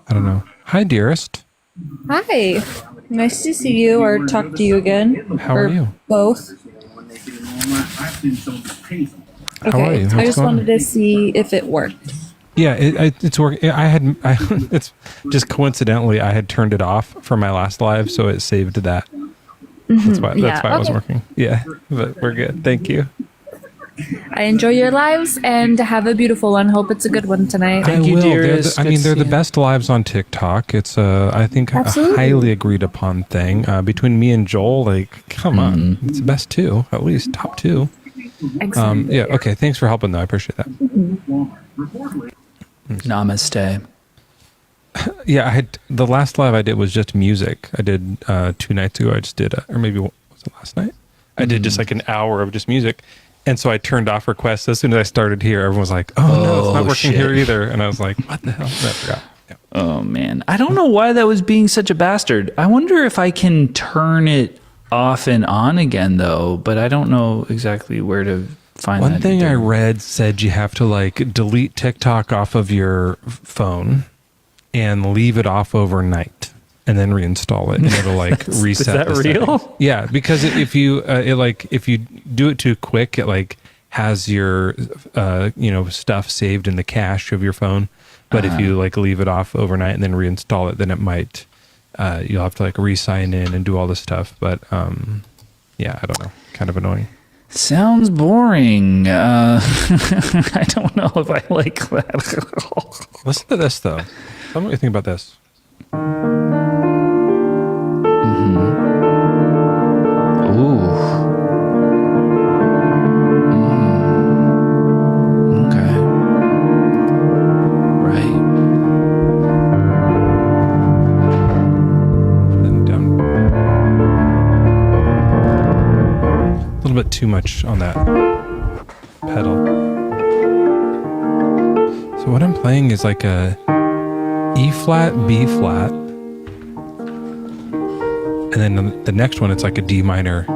I don't know. Hi, dearest. Hi. Nice to see you or talk to you again. How are Or you? both. How are Okay. you? I What's just going wanted on? to see if it worked. Yeah, it's working. It's just coincidentally, I had turned it off for my last live, so it saved that. That's Yeah. why it was Okay. working. Yeah, but we're good. Thank you. I enjoy your lives and have a beautiful one. Hope it's a good one tonight. I Thank you, will. dearest. Good to They're see the you. best lives on TikTok. It's I think a highly Absolutely. agreed upon thing. Between me and Joel, like, come on, it's the best two, at least top two. Exactly. Yeah. Okay. Thanks for helping, though. I appreciate that. Namaste. Yeah, the last live I did was just music. I did 2 nights ago. I just did, or maybe was it last night? I did just like an hour of just music, and so I turned off requests as soon as I started here. Everyone was like, "Oh, no, it's not working shit. here either," and I was like, "What the hell?" And I forgot. Yeah. Oh man, I don't know why that was being such a bastard. I wonder if I can turn it off and on again though, but I don't know exactly where to find that. One thing I either. read said you have to like delete TikTok off of your phone and leave it off overnight, and then reinstall it, and it'll like reset. Is that the real? settings. Yeah, because if you if you do it too quick, it like has your stuff saved in the cache of your phone. But if you like leave it off overnight and then reinstall it, then it might you'll have to like re-sign in and do all this stuff. But yeah, I don't know, kind of annoying. Sounds boring. I don't know if I like that. Listen to this though. Tell me what you think about this. Ooh. Okay. Right. And, a little bit too much on that pedal. So what I'm playing is like a E flat, B flat, and then the next one it's like a D minor.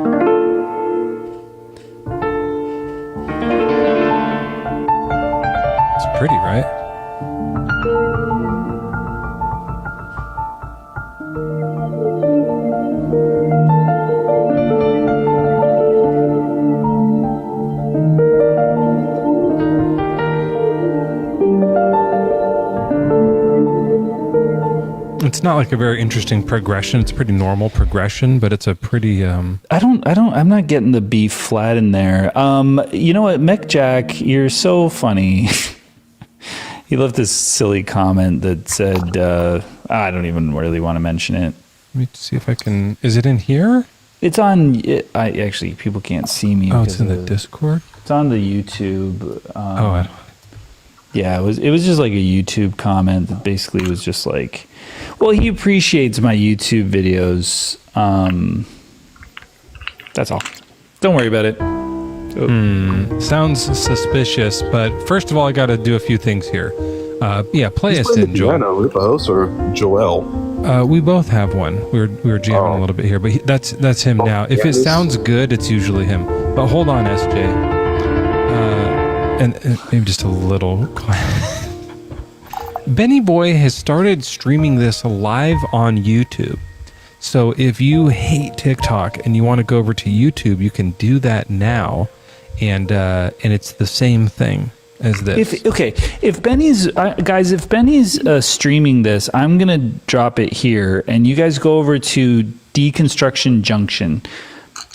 It's pretty, right? It's not like a very interesting progression. It's a pretty normal progression, but it's a pretty I'm not getting the B flat in there. You know what, Mech Jack, you're so funny. He left this silly comment that said, I don't even really want to mention it. let me see if I can. Is it in here? It's on, I actually, people can't see me. Oh, it's because in the of- Discord. It's on the YouTube. Oh, I don't. Yeah, it was just like a YouTube comment that basically was just like, well, he appreciates my YouTube videos. That's all. Don't worry about it. Sounds suspicious, but first of all, I got to do a few things here. Yeah, play us Playing in, the Joel. piano, Ripos or Joel? We both have one. We were jamming a little bit here, but that's him now. If it sounds good, it's usually him. But hold on, SJ. And maybe just a little quiet. Benny Boy has started streaming this live on YouTube. So if you hate TikTok and you want to go over to YouTube, you can do that now, and it's the same thing as this. If Benny's guys, if Benny's streaming this, I'm gonna drop it here, and you guys go over to Deconstruction Junction.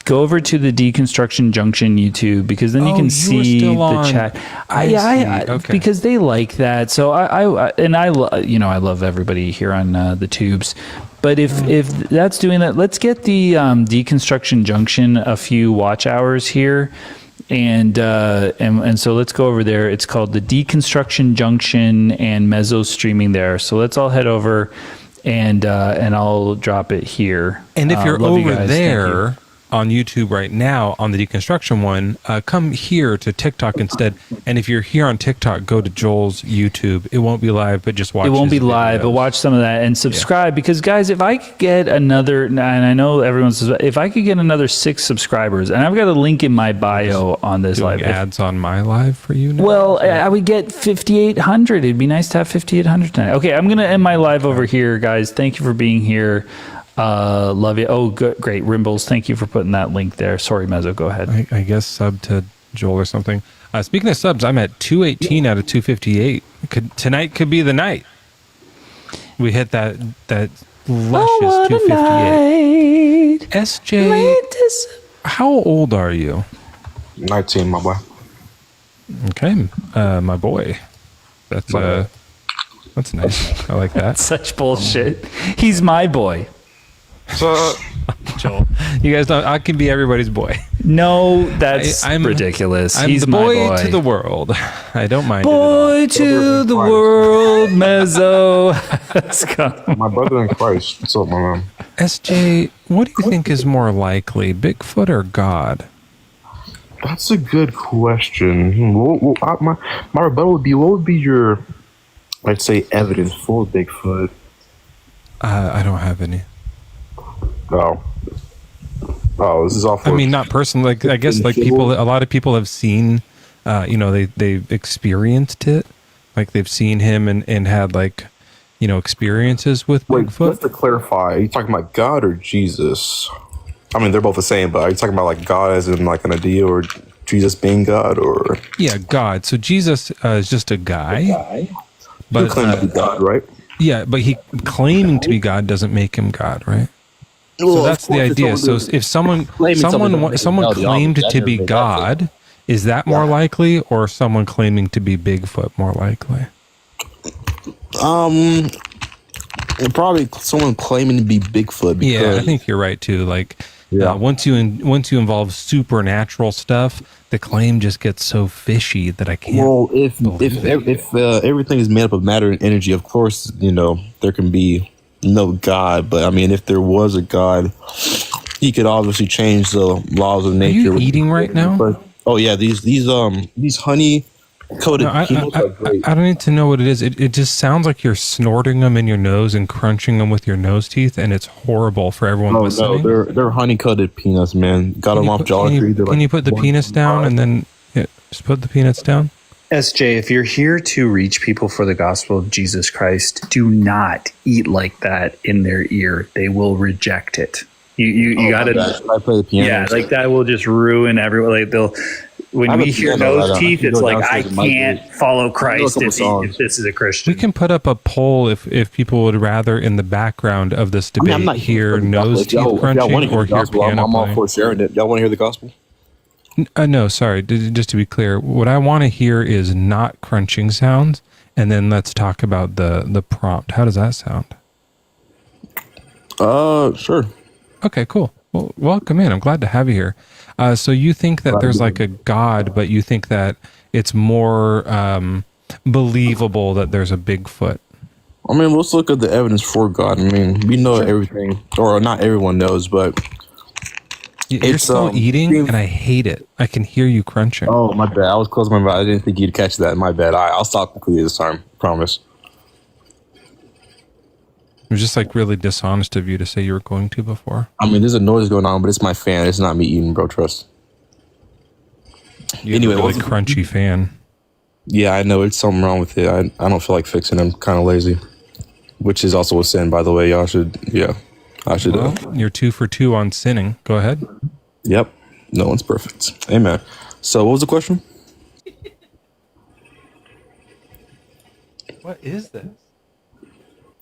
Go over to the Deconstruction Junction YouTube, because then you Oh, can you were see still the on. chat. I see. Okay. Because they like that. So I love everybody here on the tubes. But if that's doing that, let's get the Deconstruction Junction a few watch hours here. And so let's go over there. It's called the Deconstruction Junction, and Mezzo streaming there. So let's all head over, and I'll drop it here. And if you're love you over guys. Thank there, you. on YouTube right now on the Deconstruction one, come here to TikTok instead. And if you're here on TikTok, go to Joel's YouTube. It won't be live, but just watch. It won't be his live, but videos. watch some of that and subscribe because, guys, if I could get another, and I know everyone's, if I could get another 6 subscribers, and I've got a link in my bio on this Doing live. ads on my live for you now? Well, I would get 5,800. It'd be nice to have 5,800 tonight. Okay, I'm going to end my live over here, guys. Thank you for being here. Love you. Oh, good, great. Rimbles, thank you for putting that link there. Sorry, Mezzo, go ahead. I guess sub to Joel or something. Speaking of subs, I'm at 218 out of 258. Tonight could be the night. We hit that luscious 258. SJ, how old are you? 19, my boy. Okay, my boy. That's nice. I like that. Such bullshit. He's my boy. So, Joel, you guys don't. I can be everybody's boy. No, that's I'm ridiculous. I'm He's the my boy to the world. I don't mind. boy to the world, Mezzo. Let's go. my brother in Christ. What's up, my man? SJ, what do you think is more likely, Bigfoot or God? That's a good question. My rebuttal would be, what would be your, I'd say, evidence for Bigfoot? I don't have any. This is awful. I mean, not personally. Like, I guess, like people, a lot of people have seen, they've experienced it. Like they've seen him and had like, experiences with Wait, Bigfoot. just to clarify, are you talking about God or Jesus? I mean, they're both the same, but are you talking about like God as in like an idea, or Jesus being God, or? Yeah, God. So Jesus is just a guy. But But claim to be God, right? yeah, but he claiming to be God doesn't make him God, right? So that's the idea. So if someone claimed to be God, is that more likely, or someone claiming to be Bigfoot more likely? Probably someone claiming to be Bigfoot. Because, Yeah, I think you're right too. Like, once you involve supernatural stuff, the claim just gets so fishy that I can't. Well, if everything is made up of matter and energy, of course, there can be no God. But I mean, if there was a God, he could obviously change the laws of nature. Are you eating right now? But, oh yeah, these honey coated peanuts are great. I don't need to know what it is. It just sounds like you're snorting them in your nose and crunching them with your nose teeth, and it's horrible for everyone listening. No, they're honey coated peanuts, man. Got them off Jolly Tree. Can you put the peanuts down and then just put the peanuts down? SJ, if you're here to reach people for the gospel of Jesus Christ, do not eat like that in their ear. They will reject it. You got to. I play the piano. Yeah, like that will just ruin everyone. Like when we hear nose teeth, it's like I can't follow Christ if this is a Christian. We can put up a poll if people would rather in the background of this debate hear nose teeth crunching or hear piano I'm all playing. for sharing it. Y'all want to hear the gospel? No, sorry. Just to be clear, what I want to hear is not crunching sounds, and then let's talk about the prompt. How does that sound? Sure. Okay, cool. Well, welcome in. I'm glad to have you here. So you think that there's like a God, but you think that it's more believable that there's a Bigfoot? I mean, let's look at the evidence for God. I mean, we know everything, or not everyone knows, but You're still eating, and I hate it. I can hear you crunching. Oh, my bad. I was closing my mouth. I didn't think you'd catch that. My bad. I'll stop completely this time. Promise. It was just like really dishonest of you to say you were going to before. I mean, there's a noise going on, but it's my fan. It's not me eating, bro. Trust. You're a really crunchy fan. Yeah, I know. It's something wrong with it. I don't feel like fixing it. I'm kind of lazy. Which is also a sin, by the way. Y'all should, I should. Well, you're 2 for 2 on sinning. Go ahead. Yep. No one's perfect. Amen. So what was the question? What is this?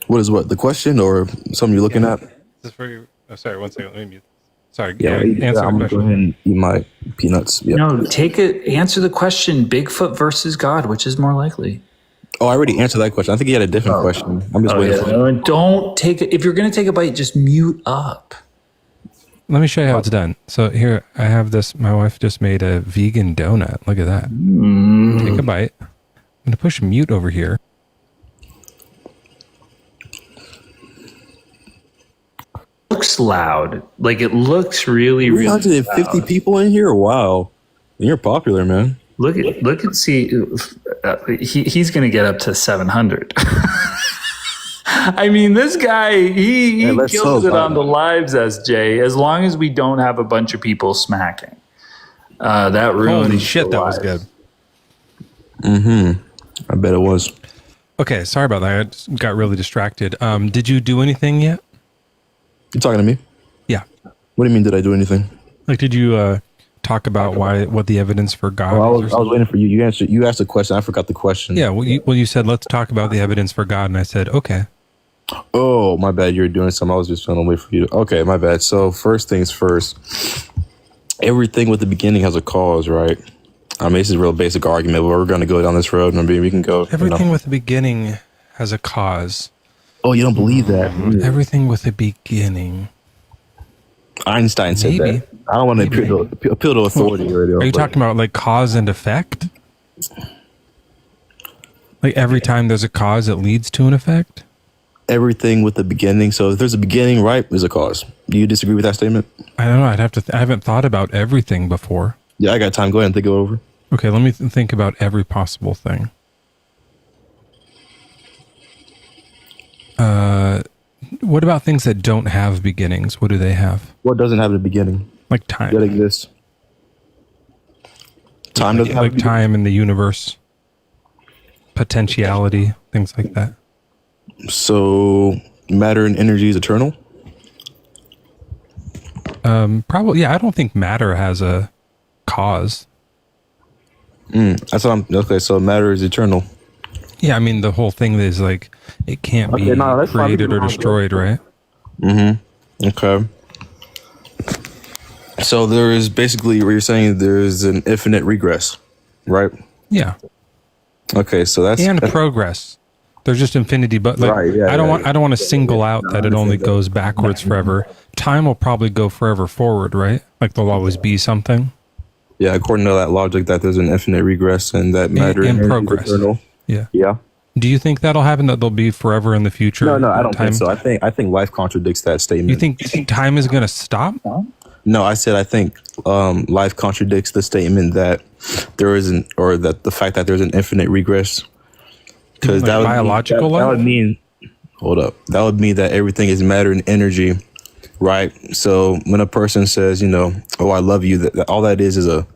What is what? The question or something you're looking at? This is for you. Oh, sorry, 1 second. Let me mute. Sorry. Yeah, answer I'm the going to go question. ahead and eat my peanuts. Yeah. No, answer the question. Bigfoot versus God, which is more likely? Oh, I already answered that question. I think he had a different question. I'm just waiting for it. No, don't take it. If you're going to take a bite, just mute up. Let me show you how it's done. So here, I have this. My wife just made a vegan donut. Look at that. Take a bite. I'm going to push mute over here. looks loud. Like it looks really, really 350 loud. people in here. Wow, you're popular, man. Look at see. He's going to get up to 700. I mean, this guy, he kills it on the lives, SJ, as long as we don't have a bunch of people smacking. That ruins Holy shit, the that was lives. Mm-hmm. I bet it was. Okay, sorry about that. I just got really distracted. Did you do anything yet? You talking to me? Yeah. What do you mean? Did I do anything? Like, did you talk about what the evidence for God is? I was waiting for you. You asked a question. I forgot the question. Yeah. Well, you said let's talk about the evidence for God, and I said okay. Oh, my bad. You were doing something. I was just trying to wait for you. Okay, my bad. So first things first. Everything with the beginning has a cause, right? I mean, this is a real basic argument, but we're going to go down this road, and we can go. Everything with a beginning has a cause. Oh, you don't believe that? Everything with a beginning. Einstein said Maybe. that. I don't want to appeal to authority. Are you talking about like cause and effect? Like every time there's a cause, it leads to an effect? Everything with a beginning. So if there's a beginning, right, there's a cause. Do you disagree with that statement? I don't know. I'd have to. I haven't thought about everything before. Yeah, I got time. Go ahead and think it over. Okay, let me think about every possible thing. What about things that don't have beginnings? What do they have? What doesn't have a beginning? Like time. That exists. Time doesn't have a Like time in the universe. Potentiality, things like that. So matter and energy is eternal? Probably, yeah. I don't think matter has a cause. That's what I'm. Okay, so matter is eternal. Yeah, I mean the whole thing is like it can't be that's fine. created or destroyed, right? Okay. So there is basically what you're saying. There is an infinite regress, right? Yeah, Okay, so that's and progress. There's just infinity, but like Right, yeah, I don't yeah, want to single out that it only goes backwards forever. Time will probably go forever forward, right? Like there'll always be something. yeah. According to that logic, that there's an infinite regress and that matter and energy is progress. eternal. Yeah. Yeah. Do you think that'll happen? That they'll be forever in the future? No, I don't Time? think so. I think life contradicts that statement. You think time is going to stop? No, I said I think life contradicts the statement that there isn't, or that the fact that there's an infinite regress. Because Like that would biological that would life? mean. Hold up. That would mean that everything is matter and energy, right? So when a person says, "Oh, I love you," that all that is a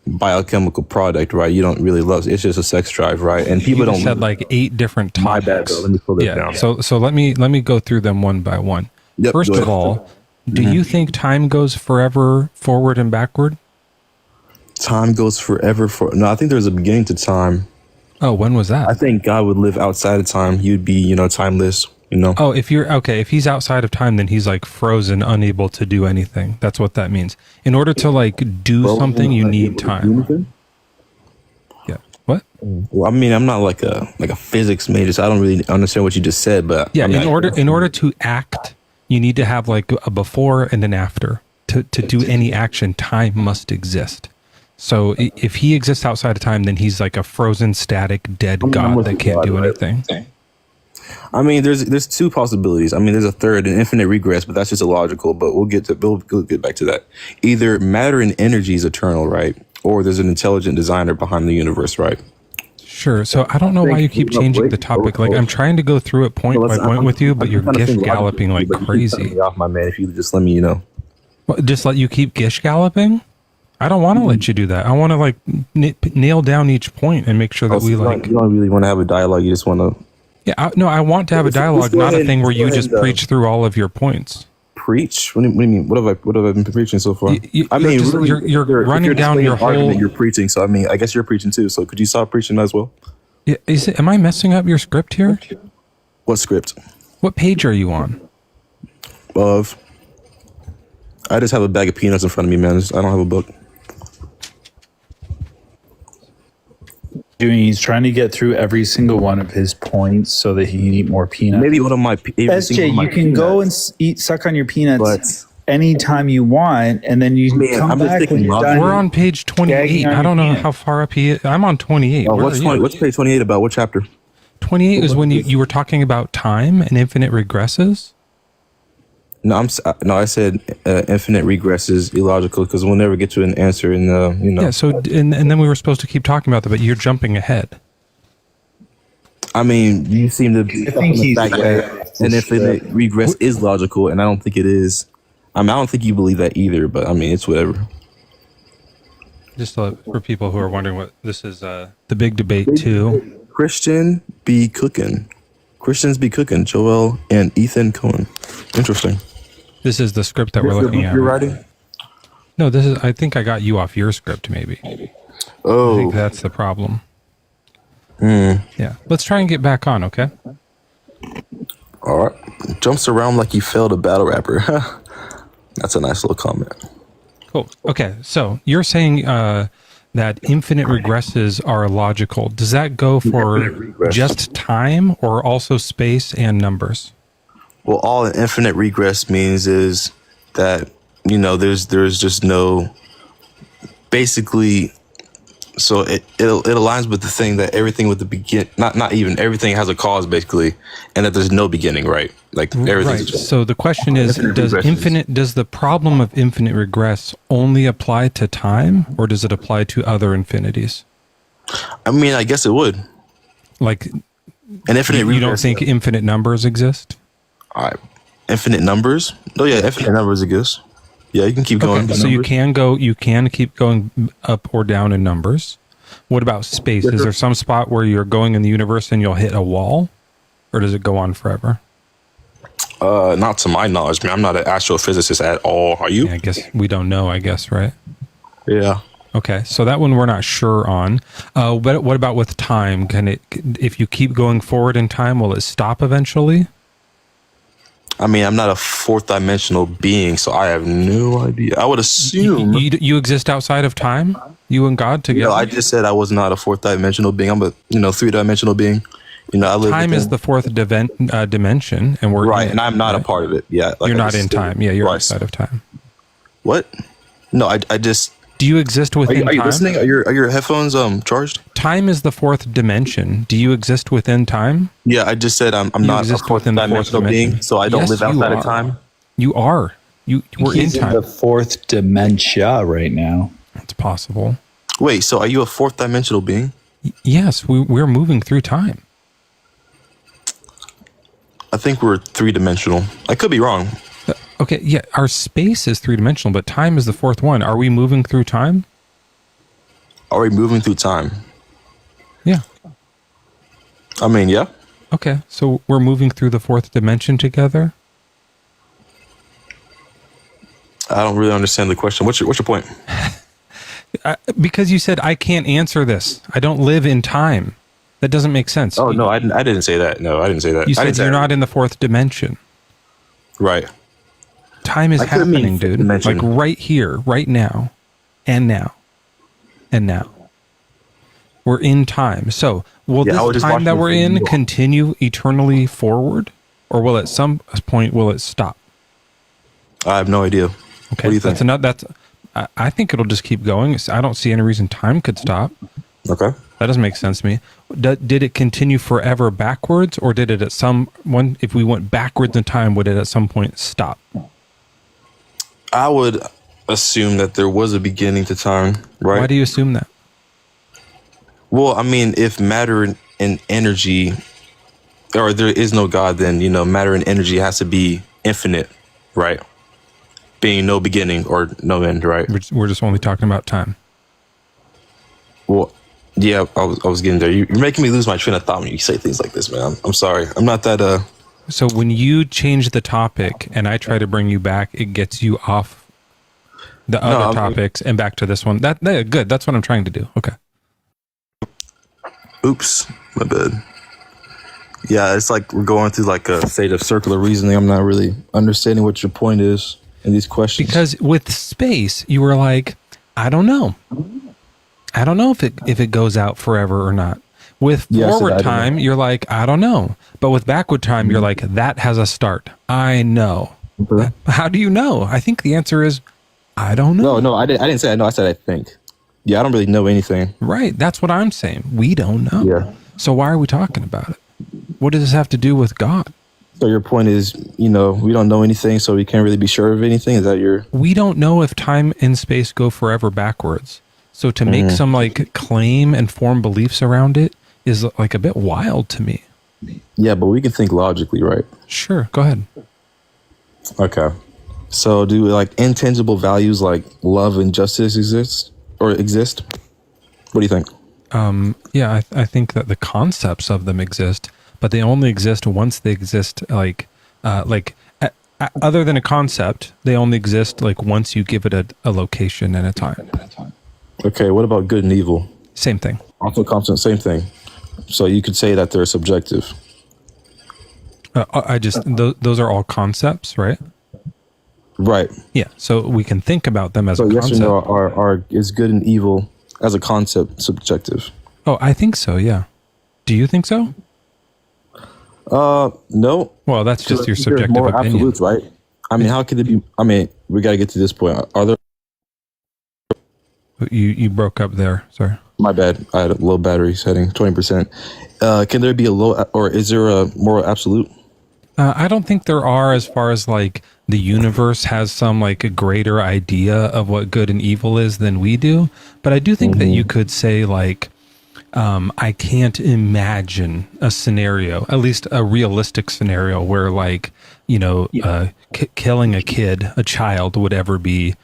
biochemical product, right? You don't really love it. It's just a sex drive, right? And people You don't. just said like 8 different topics. My bad, bro. Let me pull this Yeah. down. So let me go through them one by one. Yep, First go of ahead. all, do you think time goes forever forward and backward? Time goes forever. No, I think there's a beginning to time. Oh, when was that? I think God would live outside of time. You'd be, timeless. Oh, if he's outside of time, then he's like frozen, unable to do anything. That's what that means. In order to like do something, you need time. Yeah. What? Well, I mean, I'm not like a physics major, so I don't really understand what you just said. But Yeah. I mean, In order to act, you need to have like a before and an after. To do any action, time must exist. So if he exists outside of time, then he's like a frozen, static, dead God that can't do anything. I mean, there's 2 possibilities. I mean, there's a third, an infinite regress, but that's just illogical. But we'll get back to that. Either matter and energy is eternal, right? Or there's an intelligent designer behind the universe, right? Sure. So I don't know why you keep changing the topic. Like I'm trying to go through it point by point with you, but you're gish galloping like crazy. Me off, my man. If you just let me, What, just let you keep gish galloping? I don't want to let you do that. I want to like nail down each point and make sure that So we you like. don't really want to have a dialogue. You just want to Yeah. I want to have a dialogue, go not a ahead- thing where go you ahead just and, preach through all of your points. preach. What do you mean? What have I been preaching so far? You're running down your whole. argument. You're preaching. So I mean, I guess you're preaching too. So could you stop preaching as well? Yeah, am I messing up your script here? What script? What page are you on? I just have a bag of peanuts in front of me, man. I don't have a book. He's trying to get through every single one of his points so that he can eat more peanuts. Maybe one of my SJ, you can go and suck on your peanuts anytime you want, and then you can come I'm just back when thinking, you're Rob, done. We're on page 28. Gagging on I don't your know peanut. how far up he is. I'm on 28. Oh, Where what's are you? what's page 28 about? What chapter? 28 is when you were talking about time and infinite regresses. No, no. I said infinite regress is illogical because we'll never get to an answer. In Yeah. So and then we were supposed to keep talking about that, but you're jumping ahead. I mean, you seem to be I think the he's fact that an infinite regress is logical, and I don't think it is. I mean, I don't think you believe that either. But I mean, it's whatever. Just for people who are wondering what this is, the big debate too. Christians be cooking. Joel and Ethan Cohen. Interesting. This is the script that we're looking at. You're writing? No, this is. I think I got you off your script. Maybe. I Oh, think that's the problem. Yeah. Let's try and get back on. Okay. all right. Jumps around like he failed a battle rapper. That's a nice little comment. Cool. Okay. So you're saying that infinite regresses are logical. Does that go for regress. just time or also space and numbers? Well, all an infinite regress means is that there's just no, basically. So it aligns with the thing that everything with the begin, not even everything has a cause basically, and that there's no beginning, right? Like everything's Right. just, So the question is, does the problem of infinite regress only apply to time, or does it apply to other infinities? I mean, I guess it would. Like, An infinite you don't regress. think infinite numbers exist? All right. Infinite numbers? Oh yeah, infinite numbers exist. Yeah, you can keep going. Okay, so you can keep going up or down in numbers. What about space? Is there some spot where you're going in the universe and you'll hit a wall, or does it go on forever? Not to my knowledge, man. I'm not an astrophysicist at all. Are you? Yeah, I guess we don't know. I guess, right? Yeah. Okay, so that one we're not sure on. But what about with time? If you keep going forward in time, will it stop eventually? I mean, I'm not a fourth dimensional being, so I have no idea. I would assume. You exist outside of time? You and God together? I just said I was not a fourth dimensional being. I'm a three-dimensional being. I live Time is the fourth dimension, and we're right, in it, and I'm not right? a part of it. Yeah, like You're I not just in stated. time. Yeah, you're Right. outside of time. What? No, I just. Do you exist within Are you time? listening? Are your headphones charged? Time is the fourth dimension. Do you exist within time? Yeah, I just said I'm not a exist fourth within the fourth dimensional dimension. being, so I don't Yes, live you outside are. of time. You are. We're He's in in time. the fourth dementia right now. It's possible. Wait, so are you a fourth dimensional being? Yes, we're moving through time. I think we're three-dimensional. I could be wrong. Okay, yeah, our space is three-dimensional, but time is the fourth one. Are we moving through time? Are we moving through time? Yeah. I mean, yeah. Okay, so we're moving through the fourth dimension together? I don't really understand the question. What's your point? Because you said, I can't answer this. I don't live in time. That doesn't make sense. Oh, no, I didn't say that. No, I didn't say that. You I said didn't say you're that. not in the fourth dimension. Right. Time is I couldn't mean happening, fifth dude. dimension. Like right here, right now, and now, and now. We're in time. So will Yeah, I was this just time watching that this we're in video. continue eternally forward? Or will at some point, will it stop? I have no idea. Okay, What do you think? I think it'll just keep going. I don't see any reason time could stop. Okay. That doesn't make sense to me. Did it continue forever backwards, or did it if we went backwards in time, would it at some point stop? I would assume that there was a beginning to time, right? Why do you assume that? Well, I mean, if matter and energy, or there is no God, then, matter and energy has to be infinite, right? Being no beginning or no end, right? We're just only talking about time. Well, yeah, I was getting there. You're making me lose my train of thought when you say things like this, man. I'm sorry. I'm not that, So when you change the topic and I try to bring you back, it gets you off the other topics and back to this one. That good. That's what I'm trying to do. Okay. oops, my bad. Yeah, it's like we're going through like a state of circular reasoning. I'm not really understanding what your point is in these questions. Because with space, you were like, I don't know. I don't know if it goes out forever or not. With Yes, I forward don't time, know. you're like, I don't know. But with backward time, you're like, that has a start. I know. Okay. How do you know? I think the answer is, I don't know. No, I didn't say I know. I said I think. Yeah, I don't really know anything. Right. That's what I'm saying. We don't know. Yeah. So why are we talking about it? What does this have to do with God? So your point is, we don't know anything, so we can't really be sure of anything. Is that your? We don't know if time and space go forever backwards. So to make some like claim and form beliefs around it is like a bit wild to me. Yeah, but we can think logically, right? Sure, go ahead. Okay. So do like intangible values like love and justice exist? What do you think? Yeah, I think that the concepts of them exist, but they only exist once they exist. Other than a concept, they only exist like once you give it a location and a time. Okay, what about good and evil? Same thing. Also constant, same thing. So you could say that they're subjective. Those are all concepts, right? Right. Yeah. So we can think about them as a yes concept. or no, is good and evil as a concept subjective? Oh, I think so. Yeah. Do you think so? No. Well, that's just your subjective more opinion. Absolutes, right? I mean, how could it be? I mean, we got to get to this point. Are there? You broke up there. Sorry. My bad. I had a low battery setting, 20%. Can there be a low, or is there a moral absolute? I don't think there are, as far as like the universe has some like a greater idea of what good and evil is than we do. But I do think that you could say like, I can't imagine a scenario, at least a realistic scenario where like, killing a child would ever be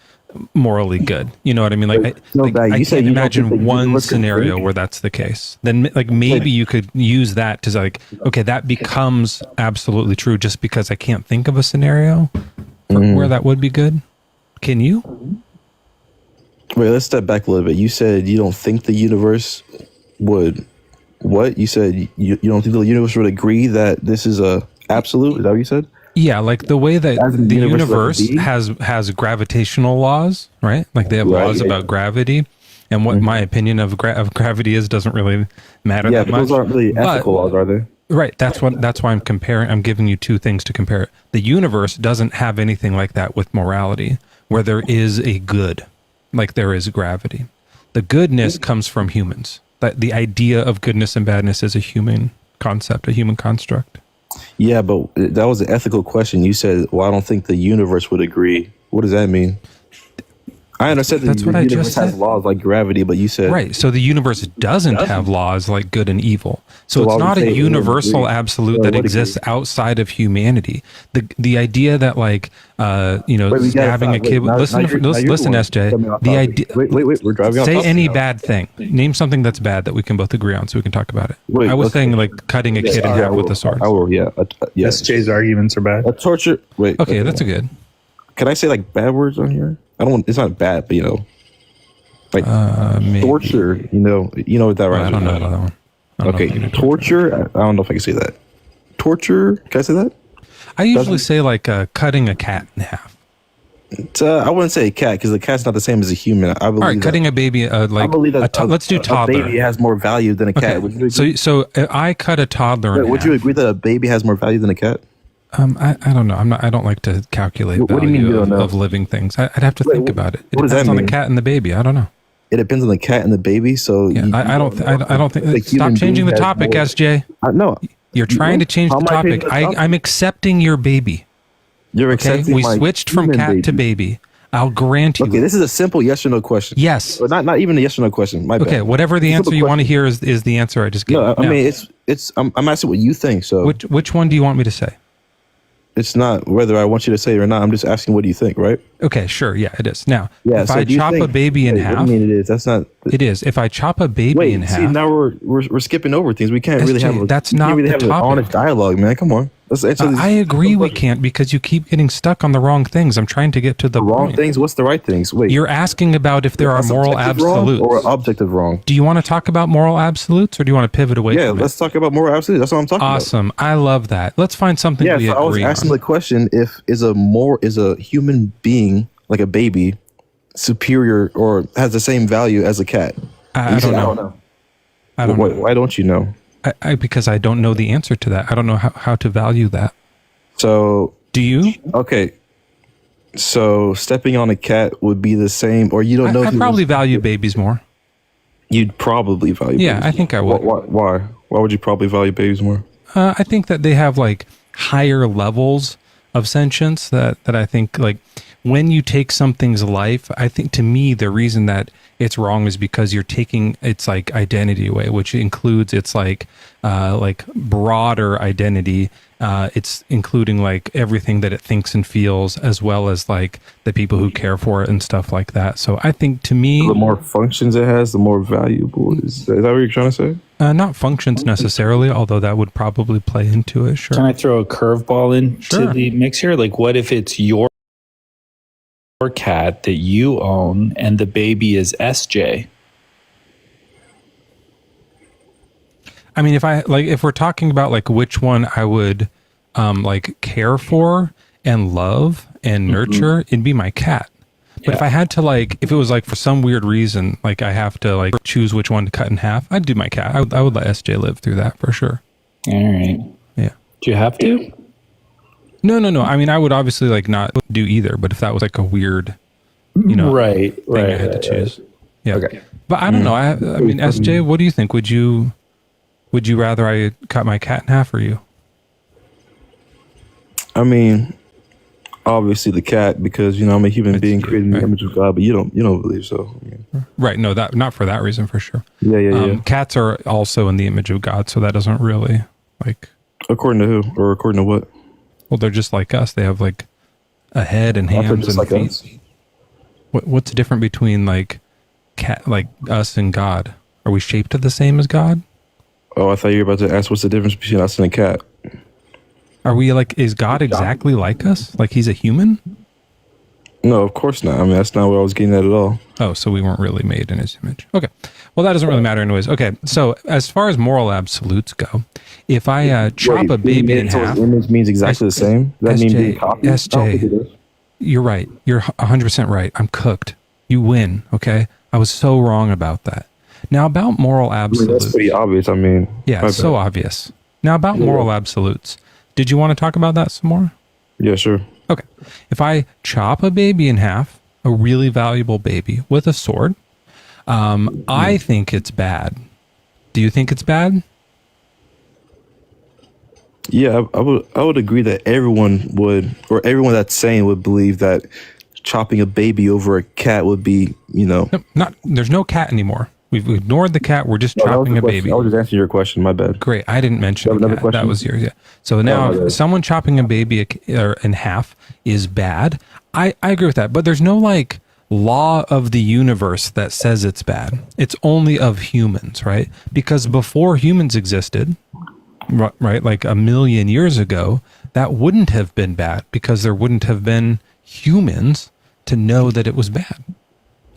morally good. You know what I mean? Like, I can't imagine one scenario where that's the case. Then like maybe you could use that to like, okay, that becomes absolutely true just because I can't think of a scenario where that would be good. Can you? Wait, let's step back a little bit. You said you don't think the universe would, what? You said you don't think the universe would agree that this is a absolute? Is that what you said? Yeah, like the way that As in the universe universe has gravitational laws, right? Like they have laws about gravity, and what my opinion of gravity is doesn't really matter that much. Those aren't really ethical laws, are they? Right. That's why I'm comparing. I'm giving you two things to compare. The universe doesn't have anything like that with morality, where there is a good, like there is gravity. The goodness comes from humans. That the idea of goodness and badness is a human concept, a human construct. Yeah, but that was an ethical question. You said, well, I don't think the universe would agree. What does that mean? I understand that the universe has laws like gravity, but you said... Right, so the universe doesn't have laws like good and evil. So it's not a universal absolute that exists outside of humanity. The idea that like, having a kid... Listen, SJ. The idea... Wait, we're driving off. Say any bad thing. Name something that's bad that we can both agree on so we can talk about it. I was saying like cutting a kid in half with a sword. I will, yeah. SJ's arguments are bad. A torture... Wait. Okay, that's a good. Can I say like bad words on here? I don't. It's not bad, but like torture. You know what that right? I don't know that one. Okay, torture. I don't know if I can say that. Torture. Can I say that? I usually say like cutting a cat in half. I wouldn't say a cat because the cat's not the same as a human. I believe. All right, cutting a baby like let's do toddler. A baby has more value than a cat. Okay. So I cut a toddler. Would you agree that a baby has more value than a cat? I don't know. I don't like to calculate value of living things. I'd have to think about it. It depends on the cat and the baby. I don't know. It depends on the cat and the baby. So yeah, I don't think. Stop changing the topic, SJ. No, you're trying to change the topic. I'm accepting your baby. You're accepting. We switched from cat to baby. I'll grant you. Okay, this is a simple yes or no question. Yes. Or not even a yes or no question. My bad. Okay, whatever the answer you want to hear is the answer I just gave. No, I mean it's. I'm asking what you think. So which one do you want me to say? It's not whether I want you to say it or not. I'm just asking, what do you think, right? Okay, sure. Yeah, it is. Now, if so I chop a baby in half... What do you mean it is? That's not... It is. If I chop a baby in half... Wait, see, now we're skipping over things. We can't SJ, really have... That's not the topic. An honest dialogue, man. Come on. Let's answer this. I agree we can't because you keep getting stuck on the wrong things. I'm trying to get to the wrong point. Things? What's the right things? Wait. You're asking about if there are moral absolutes. Wrong or objective wrong? Do you want to talk about moral absolutes or do you want to pivot away from it? Yeah, let's talk about moral absolutes. That's what I'm talking about. Awesome. I love that. Let's find something we agree on. I was asking the question, if is a human being, like a baby, superior or has the same value as a cat? I don't know. I don't know. Why don't you know? Because I don't know the answer to that. I don't know how to value that. So do you? Okay. So stepping on a cat would be the same, or you don't know. I probably value babies more. You'd probably value. Yeah, babies I think I would. Why? Why would you probably value babies more? I think that they have like higher levels of sentience that I think, like, when you take something's life, I think, to me, the reason that it's wrong is because you're taking its like identity away, which includes its like broader identity. It's including like everything that it thinks and feels, as well as like the people who care for it and stuff like that. So I think, to me, The more functions it has, the more valuable it is. Is that what you're trying to say? not functions necessarily, although that would probably play into it. Sure. Can I throw a curveball into Sure. the mix here? Like, what if it's your cat that you own and the baby is SJ? I mean, if we're talking about like which one I would like care for and love and nurture, it'd be my cat. But if I had to, like, if it was like for some weird reason, like I have to like choose which one to cut in half, I'd do my cat. I would let SJ live through that for sure. All right. Yeah. Do you have to? No. I mean, I would obviously like not do either, but if that was like a weird, Right. thing I had to choose. Yeah. Okay. But I don't know. I mean, SJ, what do you think? Would you rather I cut my cat in half, or you? I mean, obviously the cat, because I'm a human being created in the image of God, but you don't believe so. I mean, Right. No, that not for that reason, for sure. yeah. Cats are also in the image of God, so that doesn't really like. According to who, or according to what? Well, they're just like us. They have like a head and I thought hands just and like feet. us. What's different between like cat, like us and God? Are we shaped the same as God? Oh, I thought you were about to ask what's the difference between us and a cat. Are we like? Is God exactly like us? Like he's a human? No, of course not. I mean, that's not what I was getting at all. Oh, so we weren't really made in his image. Okay. Well, that doesn't really matter anyways. Okay. So as far as moral absolutes go, if I chop a baby in half, image means exactly the same. Does that mean being copied? I don't think it does. you're right. You're 100% right. I'm cooked. You win. Okay. I was so wrong about that. Now about moral I mean, absolutes. that's pretty obvious. I mean, Yeah, it's so obvious. Now about moral absolutes. Did you want to talk about that some more? Yeah, sure. Okay. If I chop a baby in half, a really valuable baby, with a sword, I think it's bad. Do you think it's bad? Yeah, I would agree that everyone would, or everyone that's sane would believe that chopping a baby over a cat would be, No, there's no cat anymore. We've ignored the cat. We're just No, that was chopping the a question. baby. I was just answering your question. My bad. Great. I didn't mention You have the another cat. That question? was yours. Yeah. So now my bad. someone chopping a baby in half is bad. I agree with that. But there's no like law of the universe that says it's bad. It's only of humans, right? Because before humans existed, right, like 1 million years ago, that wouldn't have been bad because there wouldn't have been humans to know that it was bad.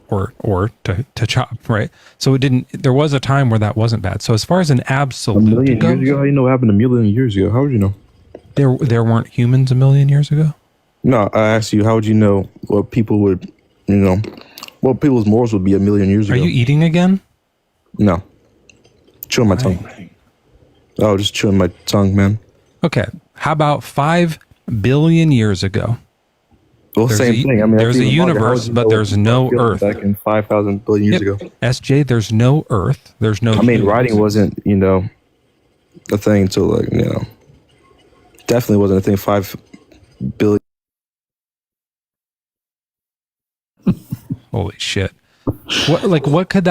Or to chop, right? So it didn't. There was a time where that wasn't bad. So as far as an absolute 1 million goes, years ago? How do you know what happened 1 million years ago? How would you know? there weren't humans 1 million years ago. No, I asked you, how would you know what people would, what people's morals would be 1 million years Are ago? you eating again? No. Chewing my tongue. Oh, just chewing my tongue, man. Okay. How about 5 billion years ago? Well, There's same thing. I mean, there's that's a even longer. How universe, would you but know there's what no people Earth. back in 5,000 billion years ago. SJ, there's no Earth. There's no. I mean, humans. writing wasn't, a thing until definitely wasn't a thing 5 billion. Holy shit. What could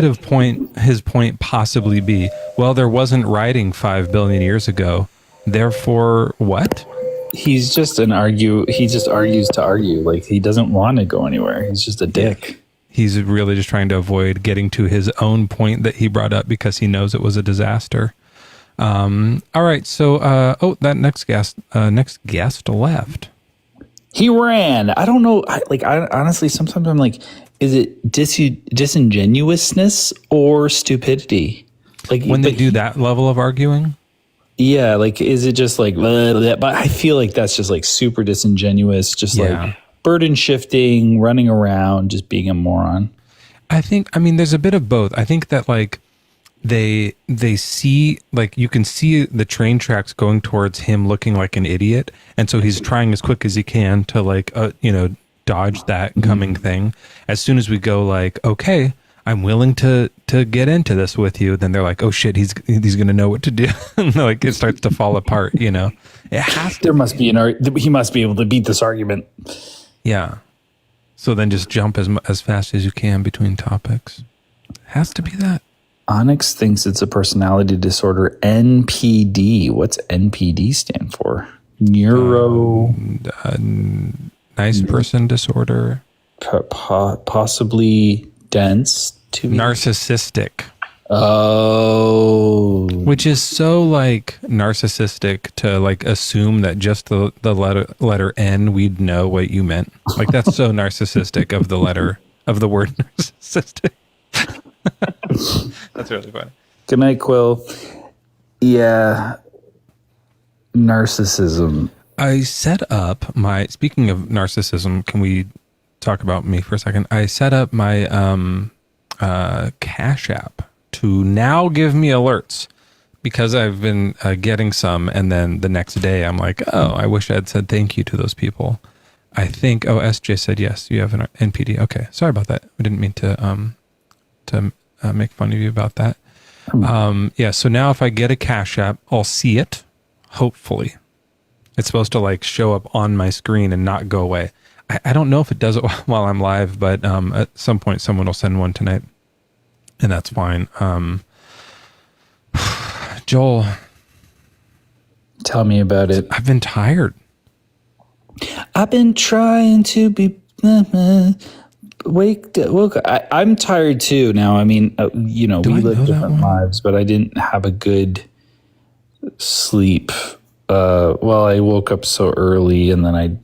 his point possibly be? Well, there wasn't writing 5 billion years ago. Therefore, what? He just argues to argue. Like, he doesn't want to go anywhere. He's just a dick. He's really just trying to avoid getting to his own point that he brought up because he knows it was a disaster. All right. So, that next guest left. He ran. I don't know. I honestly, sometimes I'm like, is it disingenuousness or stupidity? Like When they do that level of arguing? Yeah, like, is it just like, blah, blah, blah? But I feel like that's just like super disingenuous, just like burden shifting, running around, just being a moron. I mean, there's a bit of both. I think that like they see, like, you can see the train tracks going towards him looking like an idiot. And so he's trying as quick as he can to like, dodge that coming thing. As soon as we go like, okay, I'm willing to get into this with you, then they're like, oh shit, he's going to know what to do. And like it starts to fall apart, you know. It has to. There must be he must be able to beat this argument. Yeah. So then just jump as fast as you can between topics. Has to be that. Onyx thinks it's a personality disorder. NPD. What's NPD stand for? Neuro. Nice person disorder. Possibly dense. Narcissistic. Oh. Which is so like narcissistic to like assume that just the letter N we'd know what you meant. Like that's so narcissistic of the word narcissistic. That's really funny. Good night, Quill. Yeah. Narcissism. I set up speaking of narcissism, can we talk about me for a second? I set up my Cash App to now give me alerts because I've been getting some, and then the next day I'm like, oh, I wish I had said thank you to those people. I think, SJ said yes, you have an NPD. Okay, sorry about that. I didn't mean to make fun of you about that. Yeah, so now if I get a Cash App, I'll see it, hopefully. It's supposed to like show up on my screen and not go away. I don't know if it does it while I'm live, but at some point someone will send one tonight, and that's fine. Joel, tell me about it. I've been tired. I've been trying to be woke. I'm tired too now. I mean, we live different lives, but I didn't have a good sleep. I woke up so early, and then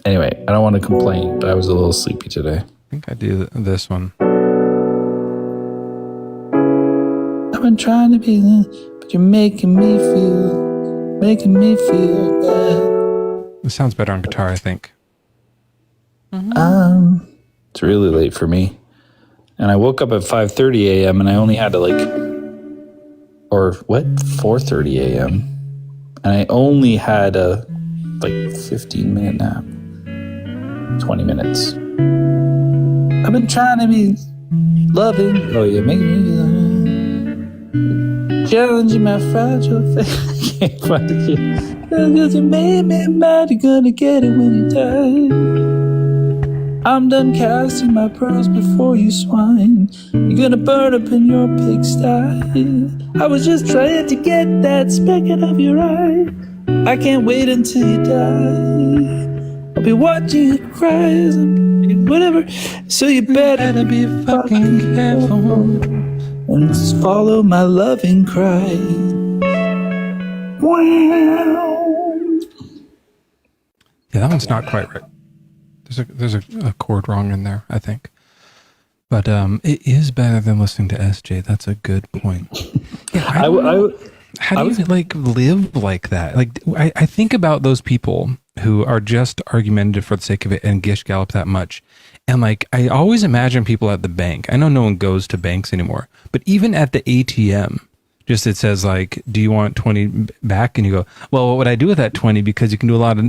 anyway, I don't want to complain, but I was a little sleepy today. I think I do this one. I've been trying to be, but you're making me feel bad. It sounds better on guitar, I think. It's really late for me, and I woke up at 5:30 a.m. and I only had to 4:30 a.m. and I only had a 15-minute nap. 20 minutes. I've been trying to be loving. Oh, you're making me challenging my fragile faith. I can't find it here. Because you made me mad, you're gonna get it when you die. I'm done casting my pearls before you swine. You're gonna burn up in your pigsty. I was just trying to get that speck out of your eye. I can't wait until you die. I'll be watching you cry, whatever. So you better be fucking careful and just follow my loving cry. Wow. Yeah, that one's not quite right. There's a chord wrong in there, I think. But it is better than listening to SJ. That's a good point. Yeah, how do you live like that? Like I think about those people who are just argumentative for the sake of it and gish gallop that much. And I always imagine people at the bank. I know no one goes to banks anymore, but even at the ATM, just it says do you want 20 back? And you go, well, what would I do with that 20? Because you can do a lot of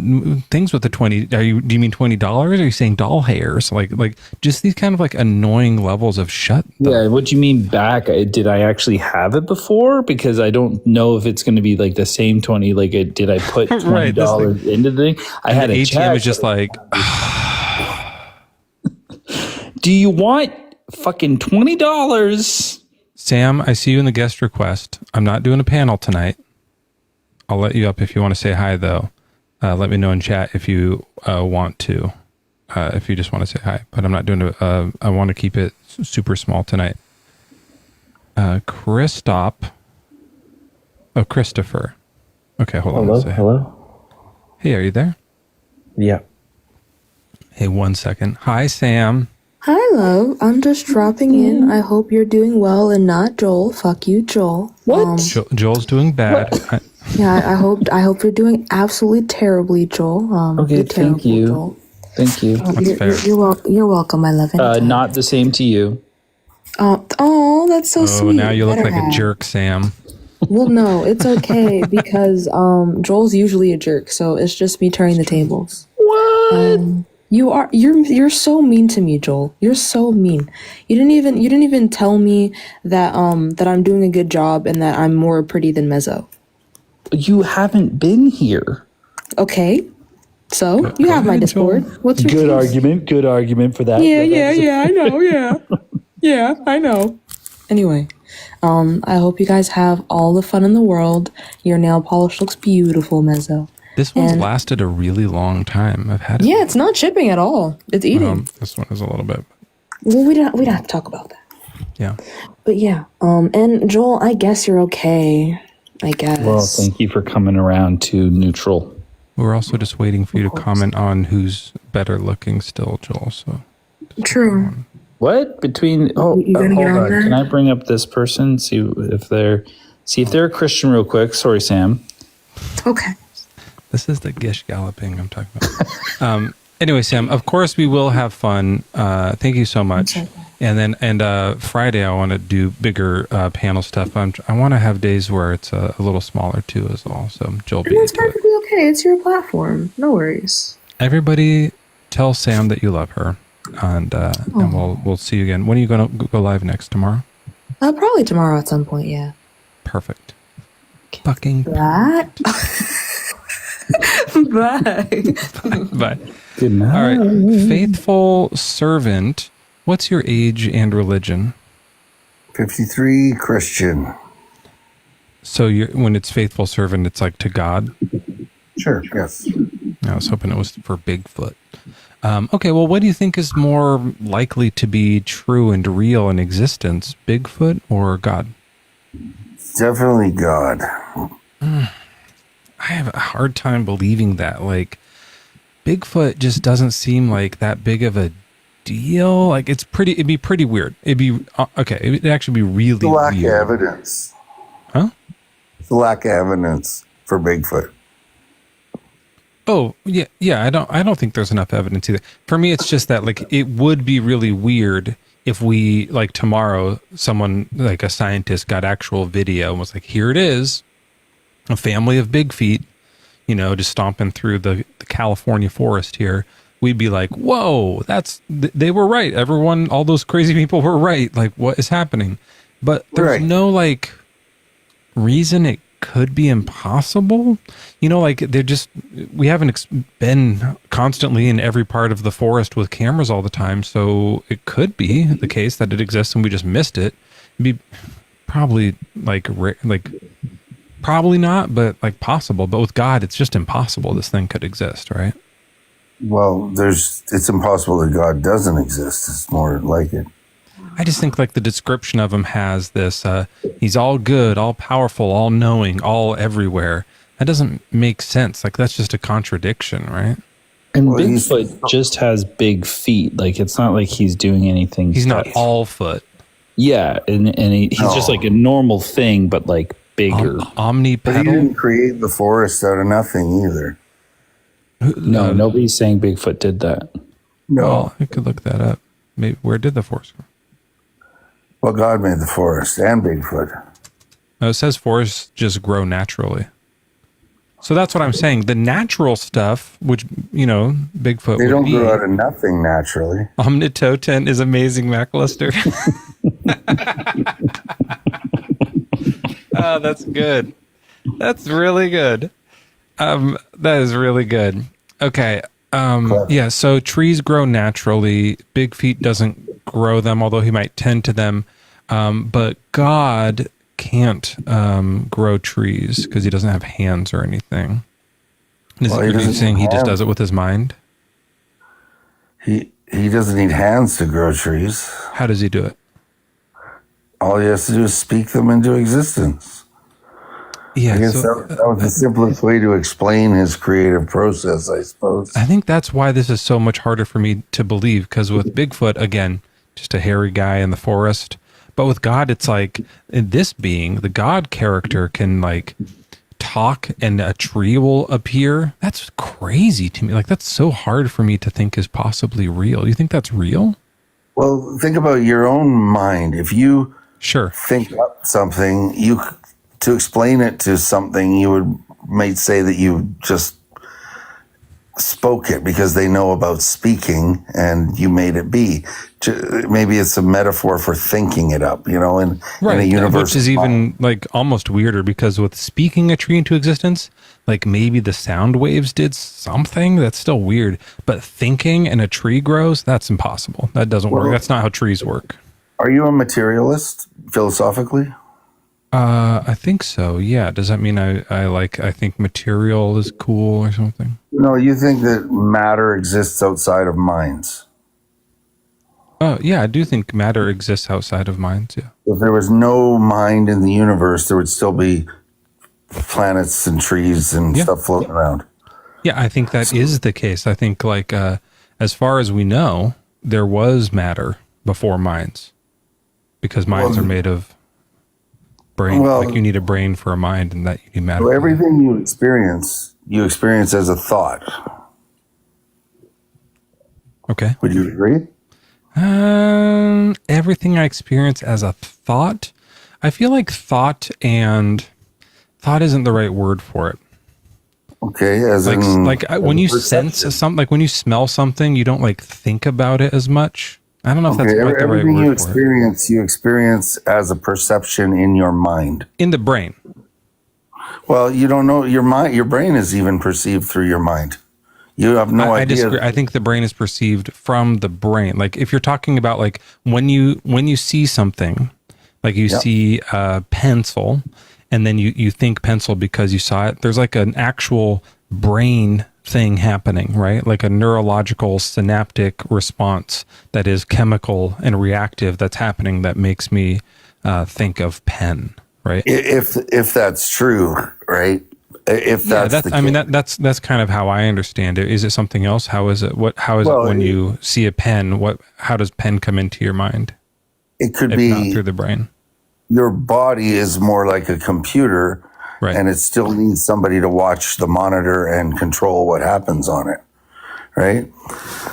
things with the 20. Do you mean $20? Or are you saying doll hairs? Like just these kind of annoying levels of shut. Yeah. What do you mean back? Did I actually have it before? Because I don't know if it's going to be the same 20. Did I put $20 right, into the thing? I had a ATM check. is just do you want fucking $20? Sam, I see you in the guest request. I'm not doing a panel tonight. I'll let you up if you want to say hi, though. Let me know in chat if you want to. If you just want to say hi. But I'm not doing I want to keep it super small tonight. Christopher. Okay, hold on. Hello? Hey, are you there? Yeah. Hey, 1 second. Hi, Sam. Hi, love. I'm just dropping in. I hope you're doing well and not Joel. Fuck you, Joel. What? Joel's doing bad. Yeah, I hope you're doing absolutely terribly, Joel. Okay, thank you. Joel. Thank you. That's fair. You're welcome, my love. Not the same to you. Oh, that's so sweet. Oh, now you look like a jerk, Sam. Well, no, it's okay because Joel's usually a jerk, so it's just me turning the tables. What? You're so mean to me, Joel. You're so mean. You didn't even tell me that that I'm doing a good job and that I'm more pretty than Mezzo. You haven't been here. Okay. So you have my Discord. What's your excuse? Good argument for that. Yeah, I know, yeah. Yeah, I know. Anyway, I hope you guys have all the fun in the world. Your nail polish looks beautiful, Mezzo. This one's lasted a really long time. I've had it. Yeah, it's not chipping at all. It's eating. This one is a little bit. Well, we don't have to talk about that. Yeah. But yeah, and Joel, I guess you're okay. I guess. Well, thank you for coming around to neutral. We're also just waiting for you to comment on who's better looking still, Joel. So True. What between? You gonna get hold on on. there? Can I bring up this person? See if they're a Christian real quick. Sorry, Sam. Okay. this is the gish galloping I'm talking about. Anyway, Sam, of course we will have fun. Thank you so much. And Friday I want to do bigger panel stuff. I want to have days where it's a little smaller too as well. So Joel, And that's perfectly okay. It's your platform. No worries. Everybody, tell Sam that you love her, and we'll see you again. When are you going to go live next? Tomorrow? Probably tomorrow at some point. Yeah. Perfect. Fucking That. Bye. Bye. Good night. All right, faithful servant. What's your age and religion? 53 Christian. So when it's faithful servant, it's like to God? Sure, yes. I was hoping it was for Bigfoot. Okay, well, what do you think is more likely to be true and real in existence, Bigfoot or God? Definitely God. I have a hard time believing that. Like, Bigfoot just doesn't seem like that big of a deal. Like, it'd be pretty weird. It'd be, okay, it'd actually be really The lack weird. of evidence. Huh? The lack of evidence for Bigfoot. Oh, yeah. I don't think there's enough evidence either. For me, it's just that, like, it would be really weird if we, like, tomorrow, someone, like a scientist, got actual video and was like, here it is, a family of big feet, just stomping through the California forest here. We'd be like, whoa, they were right. Everyone, all those crazy people were right. Like, what is happening? But there's no, like, reason it could be impossible. Like, we haven't been constantly in every part of the forest with cameras all the time. So it could be the case that it exists and we just missed it. It'd be probably probably not, but like possible. But with God, it's just impossible this thing could exist, right? Well, it's impossible that God doesn't exist. It's more like it. I just think like the description of him has this, he's all good, all powerful, all knowing, all everywhere. That doesn't make sense. Like, that's just a contradiction, right? And Bigfoot just has big feet. Like, it's not like he's doing anything. He's not all foot. Yeah, and he's just like a normal thing, but like bigger. But he Omnipedal. didn't create the forest out of nothing either. No, nobody's saying Bigfoot did that. No. Well, I could look that up. Maybe where did the forest go? Well, God made the forest and Bigfoot. No, it says forests just grow naturally. So that's what I'm saying. The natural stuff, which, Bigfoot They would don't be. grow out of nothing naturally. Omnitotent is amazing, MacLuster. Oh, that's good. That's really good. That is really good. Okay. Yeah, so trees grow naturally. Big feet doesn't grow them, although he might tend to them. But God can't grow trees because he doesn't have hands or anything. Are you saying he just does it with his mind? He doesn't need hands to grow trees. How does he do it? All he has to do is speak them into existence. Yeah, I guess that was the simplest way to explain his creative process, I suppose. I think that's why this is so much harder for me to believe, because with Bigfoot, again, just a hairy guy in the forest. But with God, it's like, this being, the God character can like talk and a tree will appear. That's crazy to me. Like, that's so hard for me to think is possibly real. You think that's real? Well, think about your own mind. If you think up something, to explain it to something, you might say that you just spoke it because they know about speaking and you made it be. Maybe it's a metaphor for thinking it up, in a universe. Which is even like almost weirder because with speaking a tree into existence, like maybe the sound waves did something. That's still weird. But thinking and a tree grows, that's impossible. That doesn't work. That's not how trees work. Are you a materialist philosophically? I think so. Yeah. Does that mean I think material is cool or something? No, you think that matter exists outside of minds. Oh, yeah. I do think matter exists outside of minds. Yeah. If there was no mind in the universe, there would still be planets and trees and stuff floating around. Yeah. I think that is the case. I think as far as we know, there was matter before minds because minds are made of brain. Like you need a brain for a mind and that you need matter. So everything you experience as a thought. Okay. Would you agree? Everything I experience as a thought, I feel like thought isn't the right word for it. Okay. When you sense something, like when you smell something, you don't like think about it as much. I don't know if that's quite the right word for it. You experience as a perception in your mind. In the brain. Well, you don't know your mind. Your brain is even perceived through your mind. You have no idea. I disagree. I think the brain is perceived from the brain. Like if you're talking about like when you see something, like you see a pencil, and then you think pencil because you saw it. There's like an actual brain thing happening, right? Like a neurological synaptic response that is chemical and reactive that's happening that makes me think of pen, right? If that's true, right? If that's kind of how I understand it. Is it something else? How is it? How is it when you see a pen? How does pen come into your mind? It could be not through the brain. Your body is more like a computer. Right. And it still needs somebody to watch the monitor and control what happens on it, right?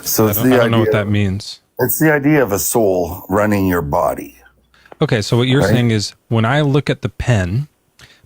So I don't know what that means. It's the idea of a soul running your body. Okay, so what you're saying is when I look at the pen,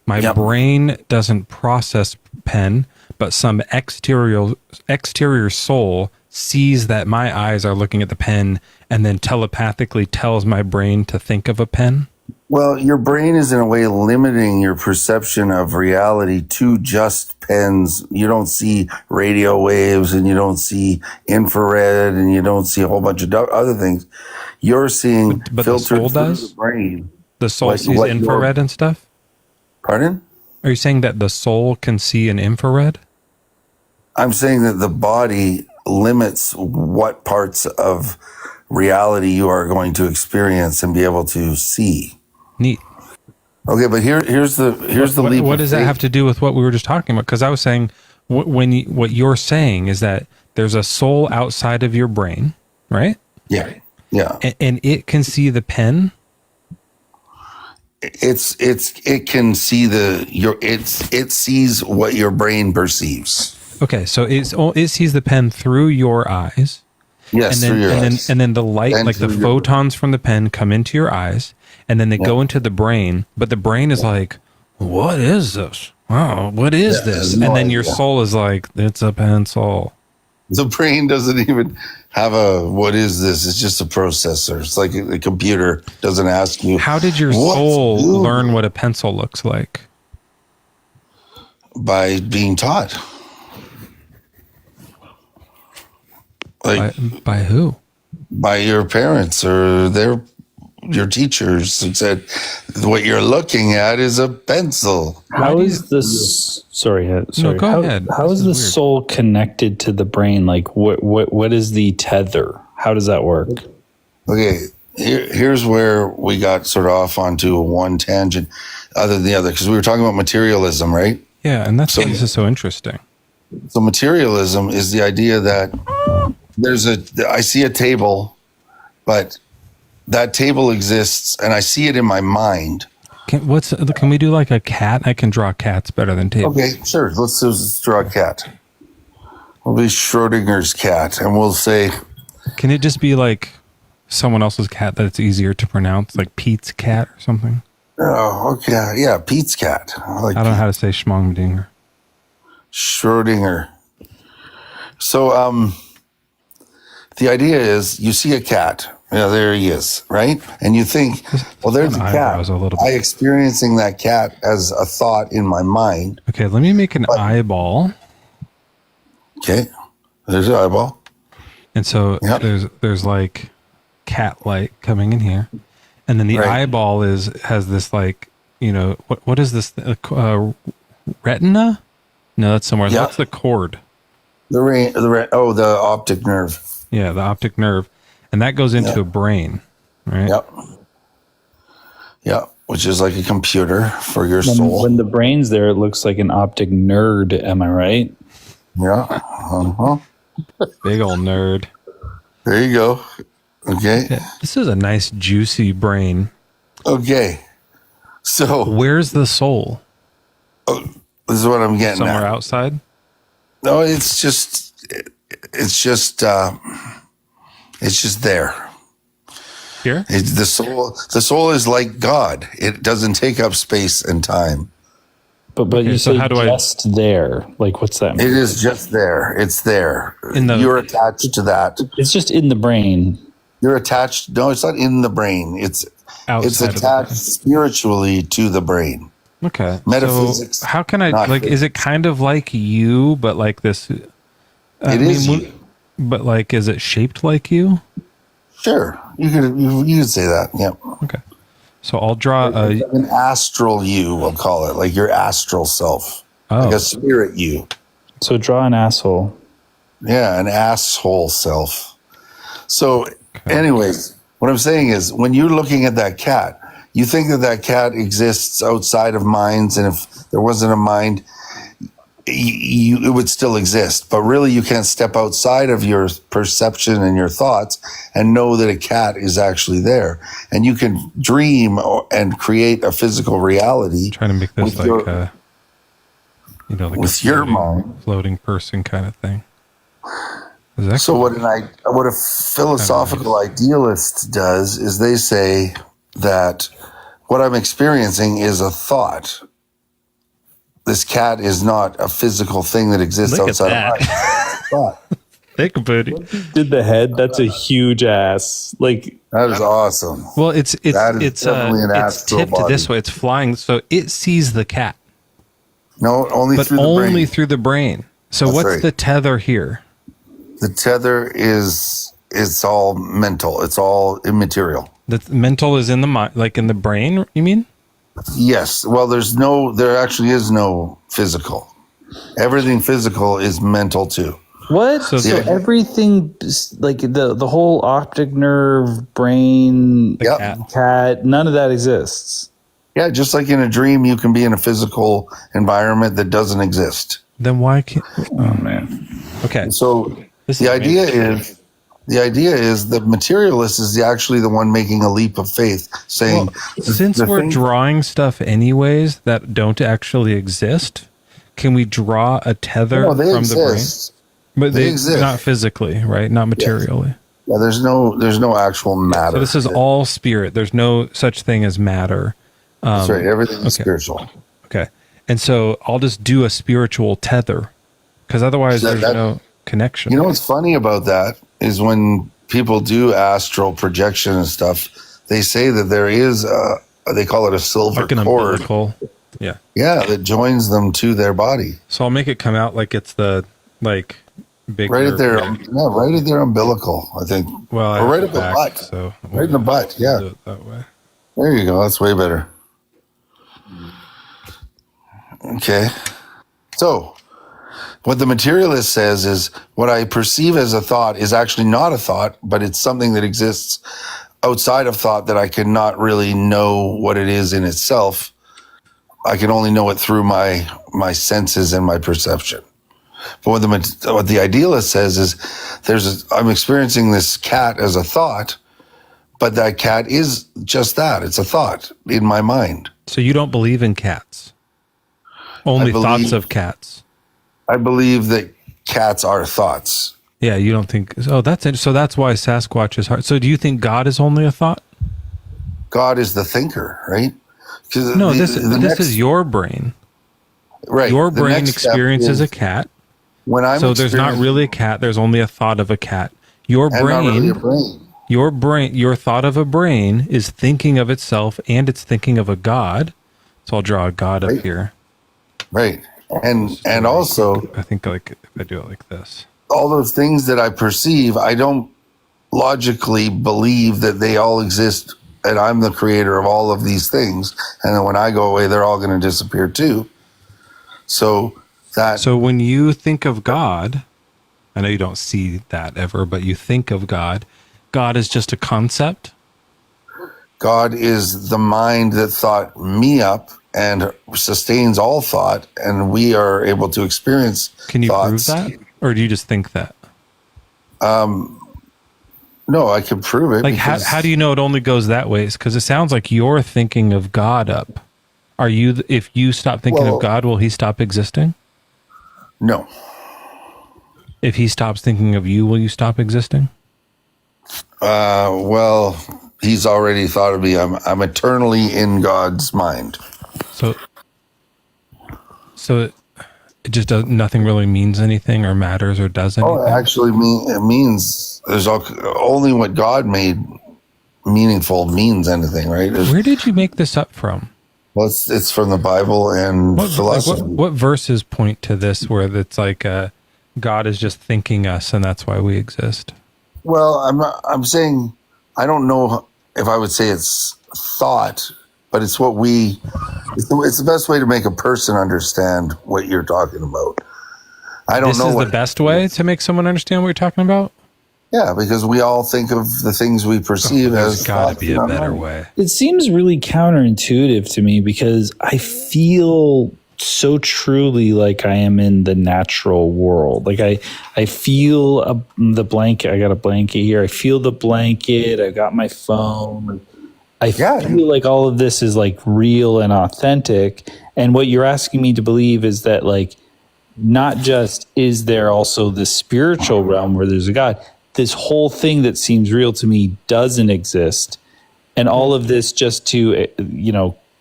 my brain doesn't process pen, but some exterior soul sees that my eyes are looking at the pen and then telepathically tells my brain to think of a pen? Well, your brain is in a way limiting your perception of reality to just pens. You don't see radio waves and you don't see infrared and you don't see a whole bunch of other things. You're seeing but the soul does? The brain. The soul sees infrared and stuff? Pardon? Are you saying that the soul can see an infrared? I'm saying that the body limits what parts of reality you are going to experience and be able to see. Neat. Okay, but here's the leap. What does that have to do with what we were just talking about? Because I was saying what you're saying is that there's a soul outside of your brain, right? Yeah. And it can see the pen. It can see it sees what your brain perceives. Okay, so it sees the pen through your eyes. Yes, through your eyes. And then the light, like the photons from the pen, come into your eyes, and then they go into the brain. But the brain is like, "What is this? Wow, what is this?" And then your soul is like, "It's a pencil." The brain doesn't even have what is this? It's just a processor. It's like a computer doesn't ask you. How did your soul learn what a pencil looks like? By being taught. By who? By your parents or your teachers who said, what you're looking at is a pencil. How is this? Sorry. No, go ahead. How is the soul connected to the brain? Like, what is the tether? How does that work? Okay, here's where we got sort of off onto one tangent other than the other, because we were talking about materialism, right? Yeah, and this is so interesting. So materialism is the idea that I see a table, but that table exists and I see it in my mind. Can we do like a cat? I can draw cats better than tables. Okay, sure. Let's just draw a cat. We'll be Schrodinger's cat and we'll say... Can it just be like someone else's cat that it's easier to pronounce, like Pete's cat or something? Oh, okay. Yeah, Pete's cat. I don't know how to say schmongdinger. Schrodinger. So the idea is you see a cat. Yeah, there he is, right? And you think, well, there's a cat. I experiencing that cat as a thought in my mind. Okay, let me make an eyeball. Okay, there's an eyeball. And so there's like cat light coming in here, and then the eyeball has this like, you know, what is this retina? No, that's somewhere. That's the cord. The optic nerve. Yeah, the optic nerve, and that goes into a brain, right? Yep, which is like a computer for your soul. When the brain's there, it looks like an optic nerd. Am I right? Yeah. Big old nerd. There you go. Okay. Yeah, this is a nice juicy brain. Okay. So where's the soul? Oh, this is what I'm getting somewhere at. Outside? No, it's just there. Here? The soul is like God. It doesn't take up space and time. But you say just there. Like, what's that mean? It is just there. It's there. You're attached to that. It's just in the brain. You're attached. No, it's not in the brain. It's attached spiritually to the brain. Okay. Metaphysics. So how can I like? Is it kind of like you, but like this? It is you. But like, is it shaped like you? Sure, you could say that. Yeah. Okay. So I'll draw an astral you. We'll call it like your astral self, like a spirit you. So draw an asshole. Yeah, an asshole self. So, anyways, what I'm saying is, when you're looking at that cat, you think that cat exists outside of minds, and if there wasn't a mind, it would still exist. But really, you can't step outside of your perception and your thoughts and know that a cat is actually there. And you can dream and create a physical reality. Trying to make this like like with your mind, floating person kind of thing. So what a philosophical idealist does is they say that what I'm experiencing is a thought. This cat is not a physical thing that exists outside of mind. It's a thought. Think about it. Did the head? That's a huge ass. Like, that is awesome. Well, it's definitely an astral tipped body. This way. It's flying, so it sees the cat. No, only through the brain. So That's what's right. the tether here? The tether it's all mental. It's all immaterial. The mental is in the mind, like in the brain. You mean? Yes. Well, there actually is no physical. Everything physical is mental too. What? So everything, like the whole optic nerve, brain, cat, none of that exists. Yeah, just like in a dream, you can be in a physical environment that doesn't exist. Then why can't? Oh man. Okay. So the idea is the materialist is actually the one making a leap of faith, saying, since we're drawing stuff anyways that don't actually exist, can we draw a tether from the brain? But they exist, not physically, right? Not materially. Yeah, there's no actual matter. So this is all spirit. There's no such thing as matter. That's right. Everything is spiritual. Okay. And so I'll just do a spiritual tether, because otherwise there's no connection. You know what's funny about that is when people do astral projection and stuff, they say that there is they call it a silver cord. Umbilical. Yeah. Yeah, that joins them to their body. So I'll make it come out like it's the big right at their right at their umbilical, I think. Well, or right at the butt. So right in the butt. Yeah. Do it that way. There you go. That's way better. Okay. So what the materialist says is what I perceive as a thought is actually not a thought, but it's something that exists outside of thought that I cannot really know what it is in itself. I can only know it through my senses and my perception. But what the idealist says is I'm experiencing this cat as a thought, but that cat is just that. It's a thought in my mind. So you don't believe in cats? Only thoughts of cats? I believe that cats are thoughts. Yeah, you don't think... Oh, that's it. So that's why Sasquatch is hard. So do you think God is only a thought? God is the thinker, right? No, this is your brain. Right. Your brain experiences a cat, when I'm So there's not experiencing- really a cat. There's only a thought of a cat. Your and not really a brain, brain. your thought of a brain is thinking of itself, and it's thinking of a God. So I'll draw a God up here. Right. And also, I think like if I do it like this. all those things that I perceive, I don't logically believe that they all exist and I'm the creator of all of these things. And then when I go away, they're all going to disappear too. So when you think of God, I know you don't see that ever, but you think of God, God is just a concept. God is the mind that thought me up and sustains all thought, and we are able to experience Can you thoughts. prove that? Or do you just think that? No, I can prove it. Like, how do you know it only goes that way? Because it sounds like you're thinking of God up. Are you, if you stop thinking of God, will he stop existing? No. If he stops thinking of you, will you stop existing? Well, he's already thought of me. I'm eternally in God's mind. So it just does, nothing really means anything or matters or does anything. Oh, it actually it means there's only what God made meaningful means anything, right? Where did you make this up from? Well, it's from the Bible and philosophy. What verses point to this where it's like God is just thinking us and that's why we exist? Well, I'm saying I don't know if I would say it's thought, but it's what it's the best way to make a person understand what you're talking about. I don't know. This is the best way to make someone understand what you're talking about? Yeah, because we all think of the things we perceive as. There's got to be a better way. It seems really counterintuitive to me because I feel so truly like I am in the natural world. Like I feel the blanket. I got a blanket here. I feel the blanket. I got my phone. I feel like all of this is like real and authentic. And what you're asking me to believe is that like, not just is there also the spiritual realm where there's a God, this whole thing that seems real to me doesn't exist. And all of this just to,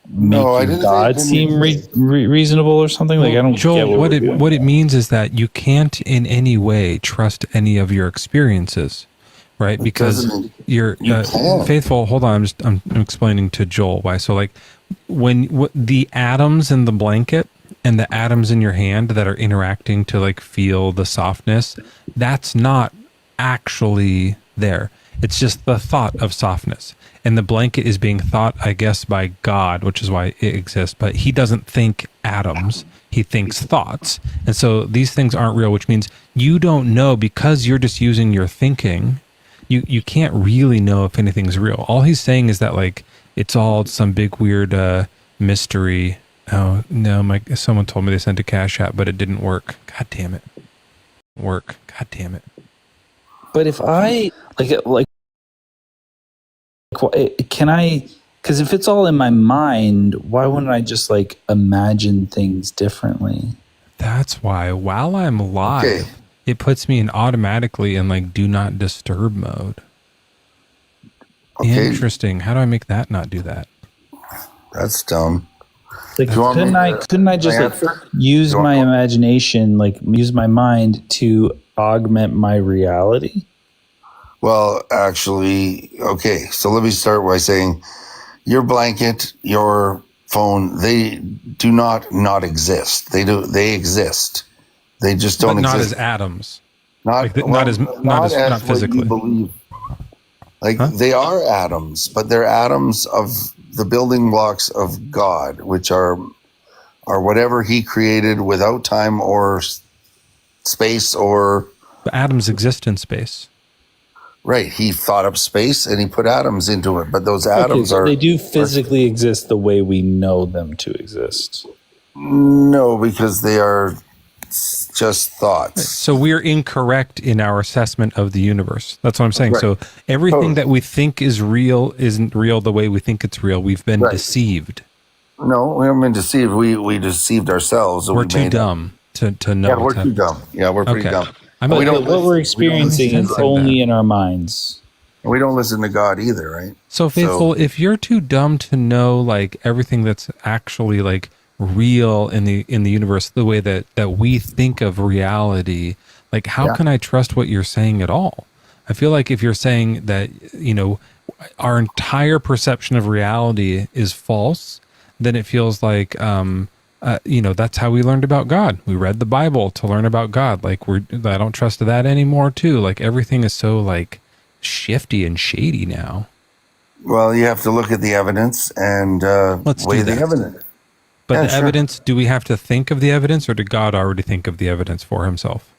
make God seem reasonable or something. Like, I don't Joel, get what it means is that you can't in any way trust any of your experiences, right? Because you're faithful. Hold on. I'm explaining to Joel why. So like when the atoms in the blanket and the atoms in your hand that are interacting to like feel the softness, that's not actually there. It's just the thought of softness. And the blanket is being thought, I guess, by God, which is why it exists. But he doesn't think atoms. He thinks thoughts. And so these things aren't real, which means you don't know because you're just using your thinking. You can't really know if anything's real. All he's saying is that like it's all some big weird mystery. Oh, no, someone told me they sent a Cash App, but it didn't work. God damn it. God damn it. But if I can I, because if it's all in my mind, why wouldn't I just like imagine things differently? That's why while I'm live, it puts me automatically in like do not disturb mode. Okay. Interesting. How do I make that not do that? That's dumb. Like, couldn't I just like use my imagination, like use my mind to augment my reality? Well, actually, okay. So let me start by saying your blanket, your phone, they do not exist. They exist. They just don't exist. Not as atoms. Not physically. Believe. Like they are atoms, but they're atoms of the building blocks of God, which are whatever he created without time or space or. But atoms exist in space. Right. He thought up space and he put atoms into it, but those atoms they do physically exist the way we know them to exist. No, because they are just thoughts. So we're incorrect in our assessment of the universe. That's what I'm saying. Right. So everything that we think is real isn't real the way we think it's real. We've been deceived. No, we haven't been deceived. We deceived ourselves. We're too dumb to know. Yeah, we're too dumb. Yeah, we're pretty dumb. What we're experiencing is only in our minds. We don't listen to God either, right? So Faithful, if you're too dumb to know like everything that's actually like real in the universe, the way that we think of reality, like how can I trust what you're saying at all? I feel like if you're saying that, our entire perception of reality is false, then it feels like, that's how we learned about God. We read the Bible to learn about God. Like I don't trust that anymore too. Like everything is so like shifty and shady now. Well, you have to look at the evidence and weigh the evidence. But the evidence, do we have to think of the evidence, or did God already think of the evidence for himself?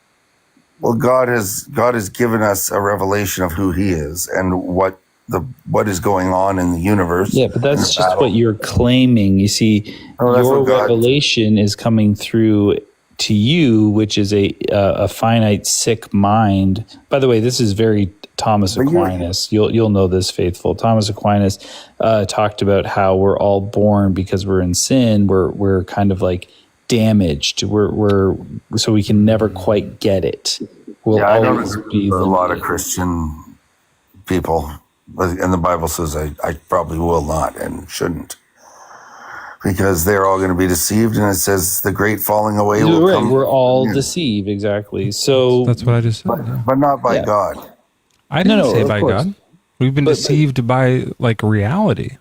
Well, God has given us a revelation of who he is and what is going on in the universe. Yeah, but that's just what you're claiming. You see, your revelation is coming through to you, which is a finite, sick mind. By the way, this is very Thomas Aquinas. You'll know this, faithful. Thomas Aquinas talked about how we're all born because we're in sin. We're kind of like damaged. We're so we can never quite get it. We'll I don't always agree be with a lot of Christian people, and the Bible says I probably will not and shouldn't, because they're all going to be deceived, and it says the great falling away will come. We're all deceived, exactly. So that's what I just said. But not by God. I didn't say by God. We've been deceived by like reality,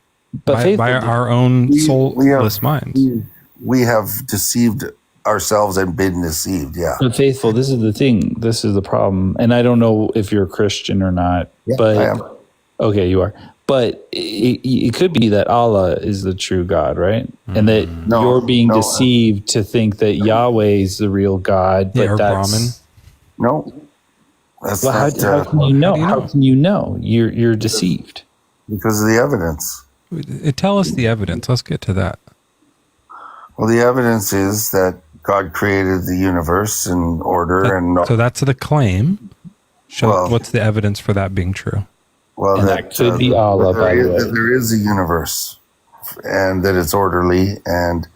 by our own soulless minds. We have deceived ourselves and been deceived. Yeah. But faithful, this is the thing. This is the problem. And I don't know if you're a Christian or not. Yeah, but I am. Okay, you are. But it could be that Allah is the true God, right? And that you're being deceived to think that Yahweh is the real God. But or that's Brahman. No. That's well, how can you know? How can you know? You're deceived. Because of the evidence. Tell us the evidence. Let's get to that. Well, the evidence is that God created the universe in order, so that's the claim. What's the evidence for that being true? Well, that could be Allah, by the way. There is a universe, and that it's orderly, and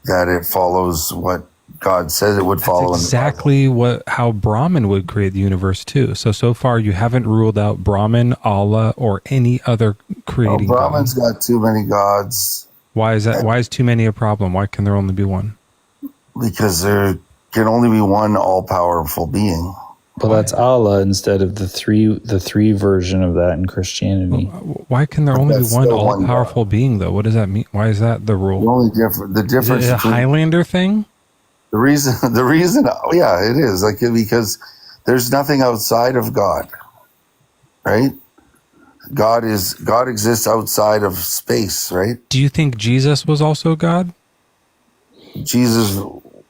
that it follows what God says it would follow. That's exactly how Brahman would create the universe too. So far you haven't ruled out Brahman, Allah, or any other creating God. Brahman's got too many gods. Why is that? Why is too many a problem? Why can there only be one? Because there can only be one all-powerful being. Well, that's Allah instead of the three version of that in Christianity. Why can there only be one all-powerful being, though? What does that mean? Why is that the rule? The difference. Is it a Highlander thing? The reason, yeah, it is because there's nothing outside of God, right? God exists outside of space, right? Do you think Jesus was also God? Jesus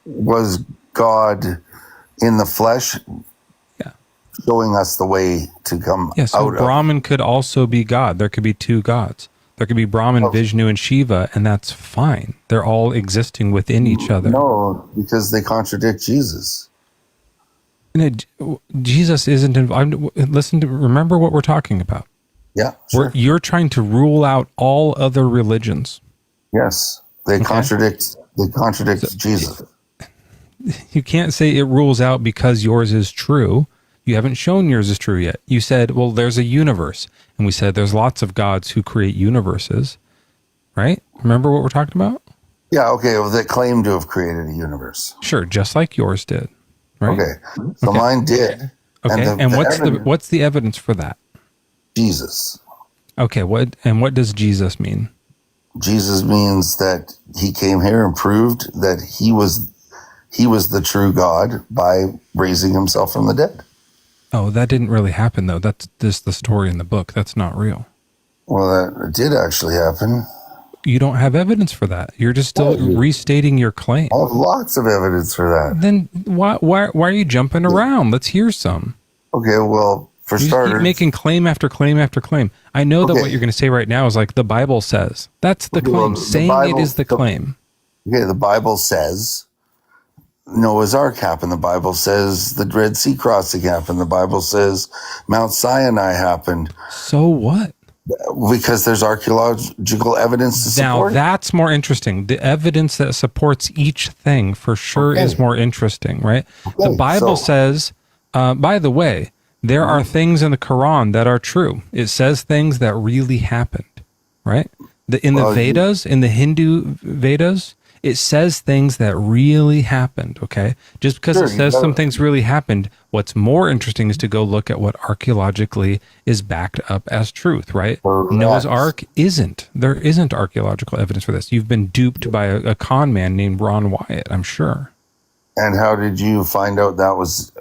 was God in the flesh, showing us the way to come out of. Brahman could also be God. There could be two gods. There could be Brahman, Vishnu, and Shiva, and that's fine. They're all existing within each other. No, because they contradict Jesus. Jesus isn't involved. Remember what we're talking about. Yeah, sure. You're trying to rule out all other religions. Yes, they contradict Jesus. You can't say it rules out because yours is true. You haven't shown yours is true yet. You said, well, there's a universe. And we said there's lots of gods who create universes, right? Remember what we're talking about? Yeah, okay. Well, they claim to have created a universe. Sure, just like yours did, right? Okay, so mine did. Okay, and what's the evidence for that? Jesus. Okay, what does Jesus mean? Jesus means that he came here and proved that he was the true God by raising himself from the dead. Oh, that didn't really happen, though. That's just the story in the book. That's not real. Well, that did actually happen. You don't have evidence for that. You're just still restating your claim. I have lots of evidence for that. Then why are you jumping around? Let's hear some. Okay, well, for starters, keep making claim after claim after claim. I know that what you're going to say right now is like the Bible says. That's the claim. Saying it is the claim. Okay, the Bible says Noah's Ark happened. The Bible says the Red Sea crossing happened. The Bible says Mount Sinai happened. So what? Because there's archaeological evidence to support it. Now that's more interesting. The evidence that supports each thing for sure is more interesting, right? The Bible says, by the way, there are things in the Quran that are true. It says things that really happened, right? In the Vedas, in the Hindu Vedas, It says things that really happened, okay? Just because it says some things really happened, what's more interesting is to go look at what archaeologically is backed up as truth, right? Correct. Noah's Ark isn't. There isn't archaeological evidence for this. You've been duped by a con man named Ron Wyatt, I'm sure. And how did you find out that was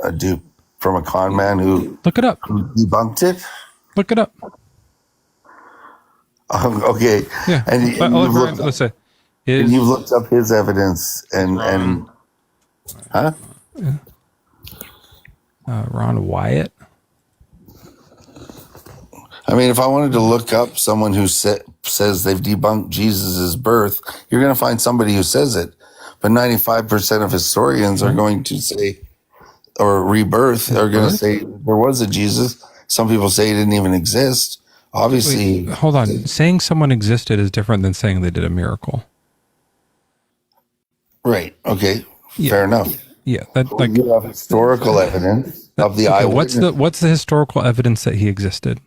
a dupe from a con man who Look it up. debunked it? Look it up. Okay. Yeah. And Let's say, you've looked up his evidence and huh? Ron Wyatt. I mean, if I wanted to look up someone who says they've debunked Jesus's birth, you're going to find somebody who says it. But 95% of historians are going to say, or rebirth, are going to say there was a Jesus. Some people say he didn't even exist. Obviously. Wait, hold on. Saying someone existed is different than saying they did a miracle. Right. Okay. Yeah. Fair enough. Yeah. That, like, You have historical evidence of the eyewitness. What's the historical evidence that he existed?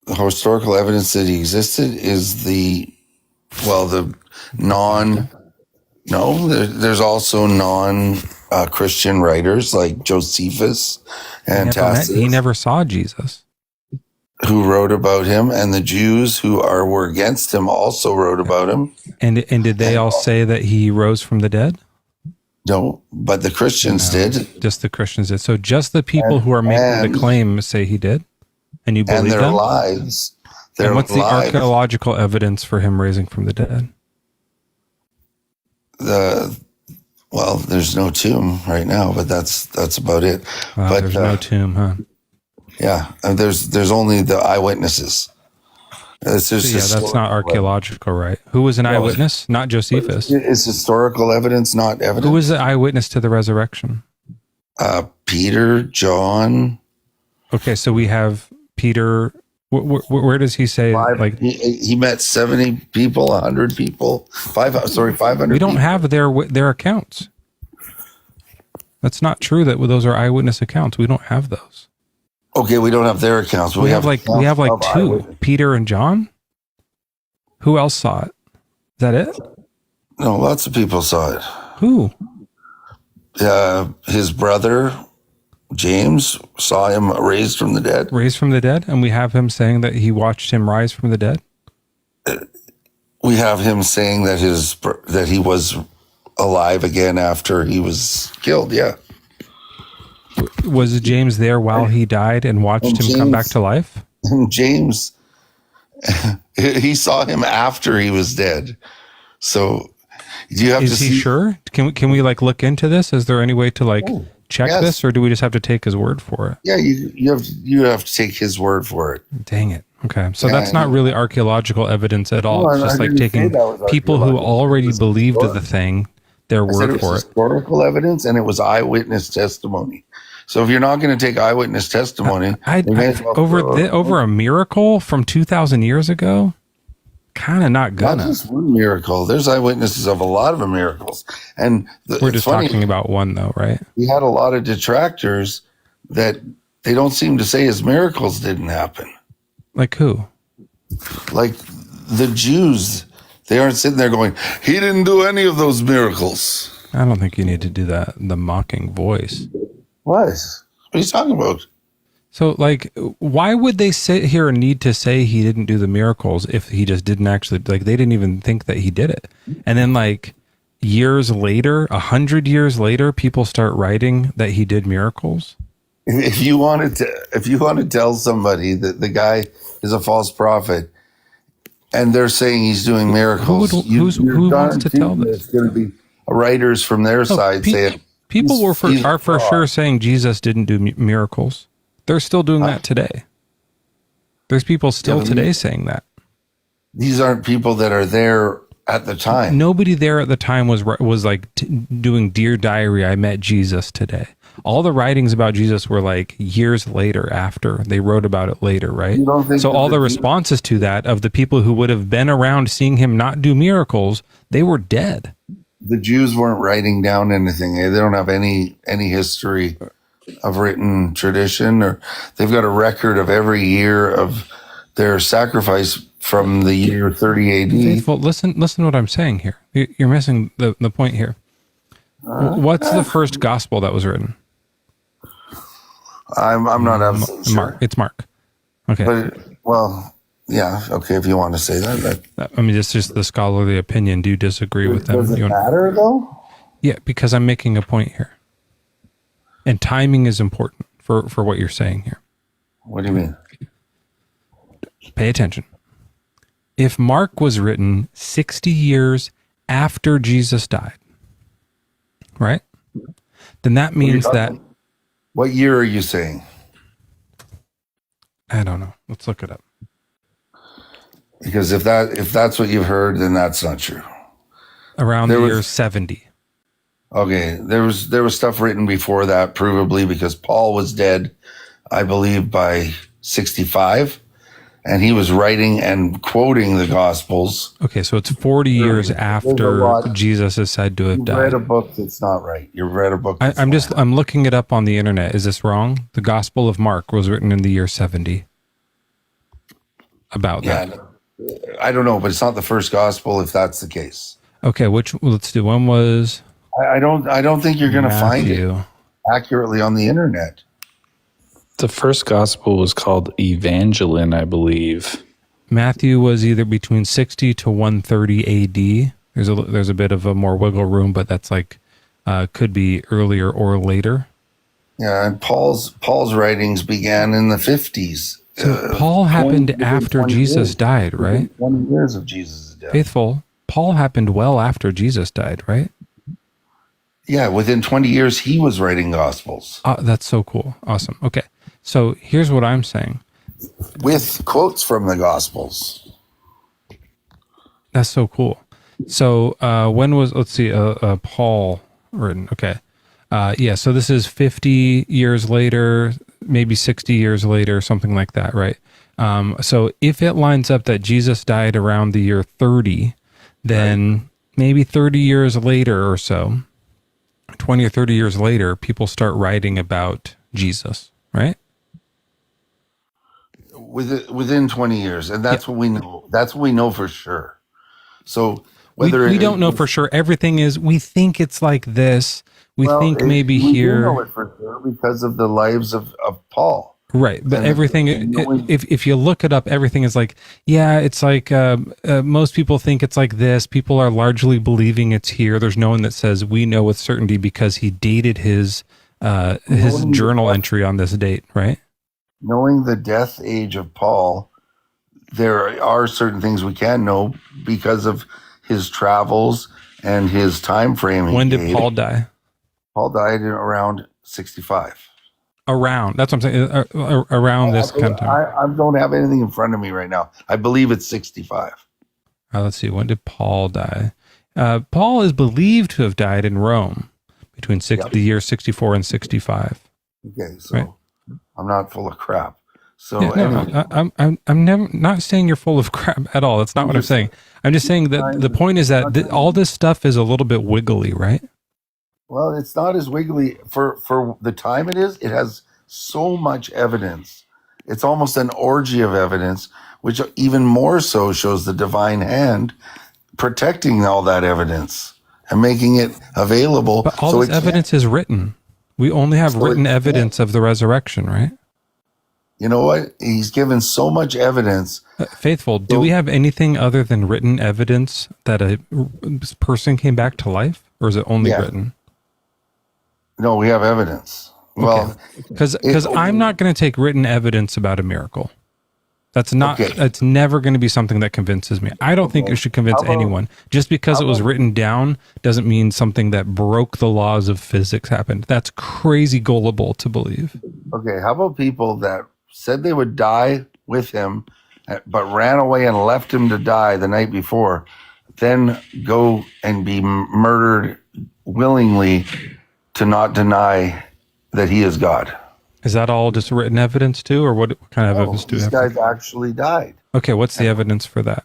The historical evidence that he existed is there's also non-Christian writers like Josephus and Tacitus. He never saw Jesus. Who wrote about him, and the Jews who were against him also wrote about him. And did they all say that he rose from the dead? No, but the Christians did. Just the Christians did. So just the people who are making the claim say he did? And you believe and their them? lives. And what's the archaeological evidence for him raising from the dead? There's no tomb right now, but that's about it. But there's no tomb, huh? Yeah, and there's only the eyewitnesses. It's just that's not archaeological, right? Who was an eyewitness? Not Josephus. It's historical evidence, not evidence. Who was the eyewitness to the resurrection? Peter, John. Okay, so we have Peter. Where does he say? He met 70 people, 100 people, 500. We don't have their accounts. That's not true. That those are eyewitness accounts. We don't have those. Okay, we don't have their accounts. But we have two, Peter and John. Who else saw it? Is that it? No, lots of people saw it. Who? His brother, James, saw him raised from the dead. Raised from the dead? And we have him saying that he watched him rise from the dead? We have him saying that he was alive again after he was killed, yeah. Was James there while he died and watched him come back to life? James, he saw him after he was dead. So do you have Is he sure? Can we look into this? Is there any way to check this, or do we just have to take his word for it? Yeah, you have to take his word for it. Dang it. Okay. So that's not really archaeological evidence at all. It's just like taking people who already believed the thing, their word for it. Historical evidence, and it was eyewitness testimony. So if you're not going to take eyewitness testimony, over a miracle from 2,000 years ago, kind of not gonna. Not just one miracle. There's eyewitnesses of a lot of miracles, and we're just talking about one, though, right? We had a lot of detractors that they don't seem to say his miracles didn't happen. Like who? Like the Jews. They aren't sitting there going, "He didn't do any of those miracles." I don't think you need to do that. The mocking voice. What? What are you talking about? So, why would they sit here and need to say he didn't do the miracles if he just didn't actually, they didn't even think that he did it? And then, years later, 100 years later, people start writing that he did miracles? If you want to tell somebody that the guy is a false prophet and they're saying he's doing miracles, who wants to tell this? It's going to be writers from their side saying... People are for sure saying Jesus didn't do miracles. They're still doing that today. There's people still today saying that. These aren't people that are there at the time. Nobody there at the time was doing Dear Diary, I met Jesus today. All the writings about Jesus were years later after. They wrote about it later, right? So all the responses to that of the people who would have been around seeing him not do miracles, they were dead. The Jews weren't writing down anything. They don't have any history of written tradition, or they've got a record of every year of their sacrifice from the year 30 AD. Faithful, listen to what I'm saying here. You're missing the point here. What's the first gospel that was written? I'm not absolutely sure. Mark. It's Mark. Okay. But, well, yeah, okay, if you want to say that. I mean, it's just the scholarly opinion. Do you disagree with them? Does it matter, though? Yeah, because I'm making a point here. And timing is important for what you're saying here. What do you mean? Pay attention. If Mark was written 60 years after Jesus died, right? Then that means that... What year are you saying? I don't know. Let's look it up. Because if that's what you've heard, then that's not true. Around the year 70. Okay, there was stuff written before that, provably, because Paul was dead, I believe, by 65, and he was writing and quoting the Gospels. Okay, so it's 40 years after Jesus is said to have died. You read a book that's not right. You read a book. I'm looking it up on the internet. Is this wrong? The Gospel of Mark was written in the year 70. About that. I don't know, but it's not the first gospel if that's the case. Okay, let's do. One was... I don't think you're going to find it accurately on the internet. The first gospel was called Evangeline, I believe. Matthew was either between 60 to 130 AD. There's a bit of a more wiggle room, but that's like could be earlier or later. Yeah, and Paul's writings began in the 50s. So Paul happened after Jesus died, right? 20 years of Jesus' death. Faithful, Paul happened well after Jesus died, right? Yeah, within 20 years, he was writing Gospels. That's so cool. Awesome. Okay. So here's what I'm saying. With quotes from the Gospels. That's so cool. So when was, let's see, Paul written? Okay. Yeah, so this is 50 years later, maybe 60 years later, something like that, right? So if it lines up that Jesus died around the year 30, then maybe 30 years later or so, 20 or 30 years later, people start writing about Jesus, right? Within 20 years. And that's what we know. That's what we know for sure. So whether we don't know for sure. Everything is, we think it's like this. We think maybe here. We know it for sure because of the lives of Paul. Right. But and everything, if you look it up, everything is like, yeah, it's like most people think it's like this. People are largely believing it's here. There's no one that says we know with certainty because he dated his journal entry on this date, right? Knowing the death age of Paul, there are certain things we can know because of his travels and his time frame. When did Paul die? Paul died in around 65. Around, that's what I'm saying. Around this kind of time. I don't have anything in front of me right now. I believe it's 65. Let's see. When did Paul die? Paul is believed to have died in Rome between the years 64 and 65. Okay, so right? I'm not full of crap. So I'm never not saying you're full of crap at all. That's not what I'm saying. I'm just saying that the point is that all this stuff is a little bit wiggly, right? Well, it's not as wiggly for the time it is. It has so much evidence. It's almost an orgy of evidence, which even more so shows the divine hand protecting all that evidence and making it available. But all this evidence is written. We only have written evidence of the resurrection, right? You know what? He's given so much evidence. Faithful, do we have anything other than written evidence that a person came back to life? Or is it only written? No, we have evidence. Okay. Well, because I'm not going to take written evidence about a miracle. That's not. It's never going to be something that convinces me. I don't think it should convince anyone. Just because it was written down doesn't mean something that broke the laws of physics happened. That's crazy gullible to believe. Okay, how about people that said they would die with him, but ran away and left him to die the night before, then go and be murdered willingly to not deny that he is God? Is that all just written evidence too, or what kind of evidence do you have? These guys actually died. Okay, what's the evidence for that?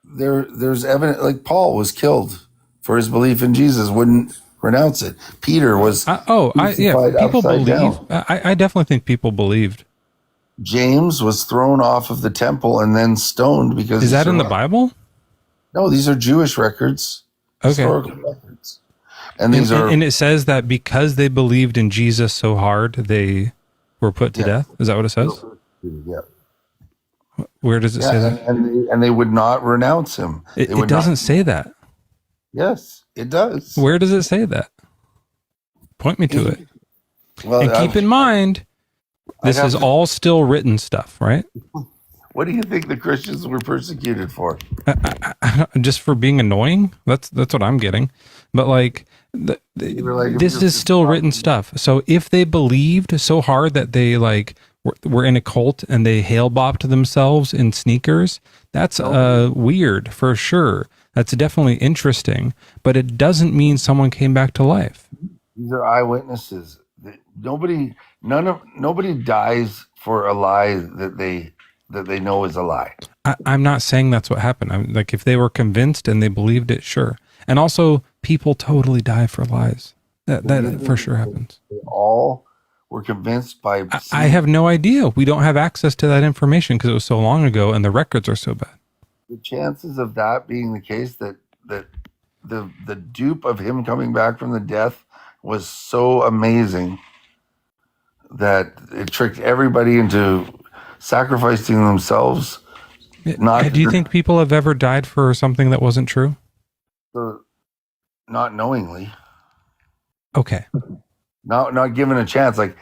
There's evidence, like Paul was killed for his belief in Jesus, wouldn't renounce it. Peter was people believe. I definitely think people believed. James was thrown off of the temple and then stoned because Is that in the Bible? No, these are Jewish records, historical records, and these are. And it says that because they believed in Jesus so hard, they were put to death. Is that what it says? Yeah. Where does it say that? And they would not renounce him. It doesn't say that. Yes, it does. Where does it say that? Point me to it. Well, and keep in mind, this is all still written stuff, right? What do you think the Christians were persecuted for? Just for being annoying? That's what I'm getting. But like, this is still written stuff. So if they believed so hard that they like were in a cult and they hail-bopped themselves in sneakers, that's weird for sure. That's definitely interesting, but it doesn't mean someone came back to life. These are eyewitnesses. Nobody dies for a lie that they know is a lie. I'm not saying that's what happened. I'm like, if they were convinced and they believed it, sure. And also, people totally die for lies. That for sure happens. They all were convinced by. I have no idea. We don't have access to that information because it was so long ago, and the records are so bad. The chances of that being the case, that the dupe of him coming back from the death was so amazing that it tricked everybody into sacrificing themselves. Do you think people have ever died for something that wasn't true? Not knowingly. Okay. Not given a chance. Like,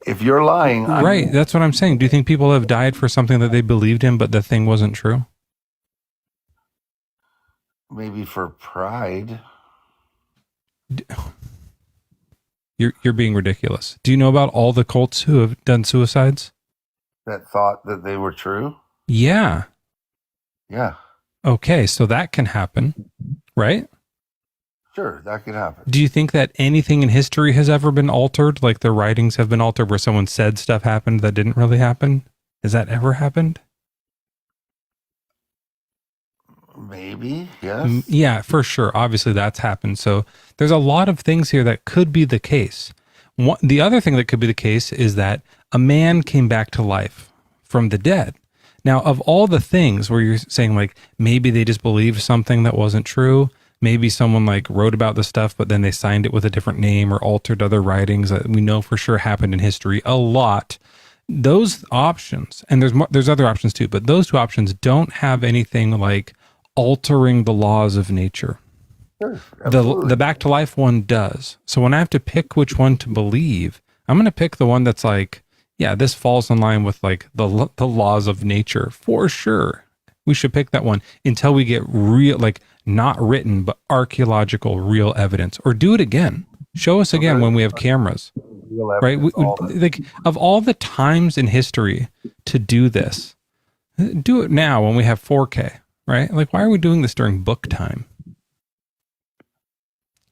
if you're lying, right? That's what I'm saying. Do you think people have died for something that they believed in, but the thing wasn't true? Maybe for pride. You're being ridiculous. Do you know about all the cults who have done suicides? That thought that they were true? Yeah. Yeah. Okay, so that can happen, right? Sure, that could happen. Do you think that anything in history has ever been altered, like the writings have been altered where someone said stuff happened that didn't really happen? Has that ever happened? Maybe, yes. Yeah, for sure. Obviously, that's happened. So there's a lot of things here that could be the case. The other thing that could be the case is that a man came back to life from the dead. Now, of all the things where you're saying like maybe they just believed something that wasn't true, maybe someone like wrote about the stuff, but then they signed it with a different name or altered other writings that we know for sure happened in history a lot. Those options, and there's other options too, but those two options don't have anything like altering the laws of nature. Sure, the back to life one does. So when I have to pick which one to believe, I'm going to pick the one that's like, yeah, this falls in line with like the laws of nature for sure. We should pick that one until we get real, like not written, but archaeological real evidence, or do it again. Show us again when we have cameras, right? Like of all the times in history to do this, do it now when we have 4K. Right? Like, why are we doing this during book time?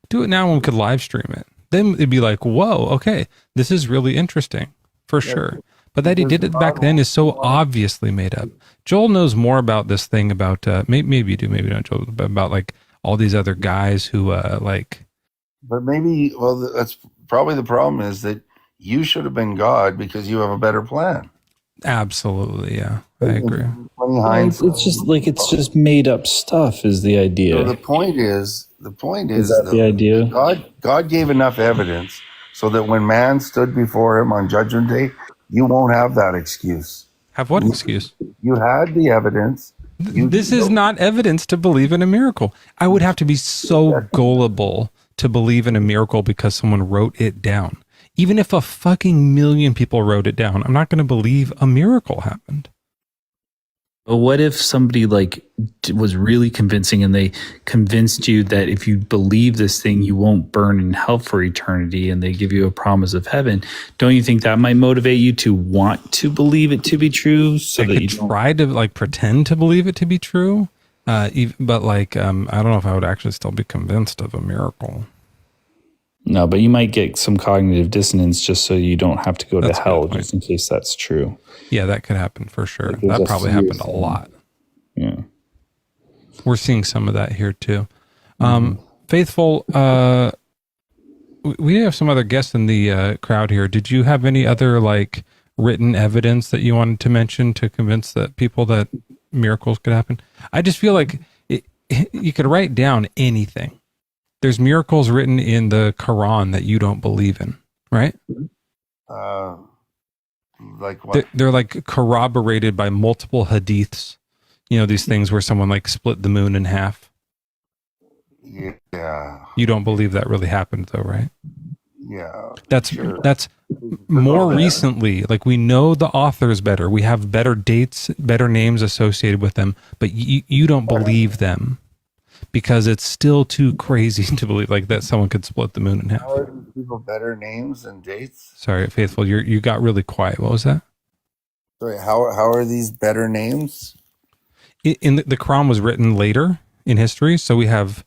Do it now when we could live stream it. Then it'd be like, whoa, okay, this is really interesting for sure. But that he did it back then is so obviously made up. Joel knows more about this thing about, maybe you do, maybe not, Joel, but about like all these other guys who like. But maybe, well, that's probably the problem is that you should have been God because you have a better plan. Absolutely, yeah, I agree. It's just made up stuff is the idea. So the point is that the idea? God gave enough evidence so that when man stood before him on Judgment Day, you won't have that excuse. Have what excuse? You had the evidence. This is not evidence to believe in a miracle. I would have to be so gullible to believe in a miracle because someone wrote it down. Even if a fucking million people wrote it down, I'm not going to believe a miracle happened. But what if somebody like was really convincing and they convinced you that if you believe this thing, you won't burn in hell for eternity, and they give you a promise of heaven? Don't you think that might motivate you to want to believe it to be true? So I that could you try to like pretend to believe it to be true, but like I don't know if I would actually still be convinced of a miracle. No, but you might get some cognitive dissonance just so you don't have to go to hell, just in case that's true. Yeah, that could happen for sure. That probably happened a lot. Yeah. We're seeing some of that here too. Faithful, we have some other guests in the crowd here. Did you have any other like written evidence that you wanted to mention to convince that people that miracles could happen? I just feel like you could write down anything. There's miracles written in the Quran that you don't believe in, right? Like what? They're like corroborated by multiple hadiths. You know, these things where someone like split the moon in half. Yeah. You don't believe that really happened though, right? Yeah. That's more recently. Like, we know the authors better. We have better dates, better names associated with them, but you don't believe them because it's still too crazy to believe like that someone could split the moon in half. How are these people better names and dates? Sorry, Faithful, you got really quiet. What was that? Sorry, how are these better names? In the Quran was written later in history, so we have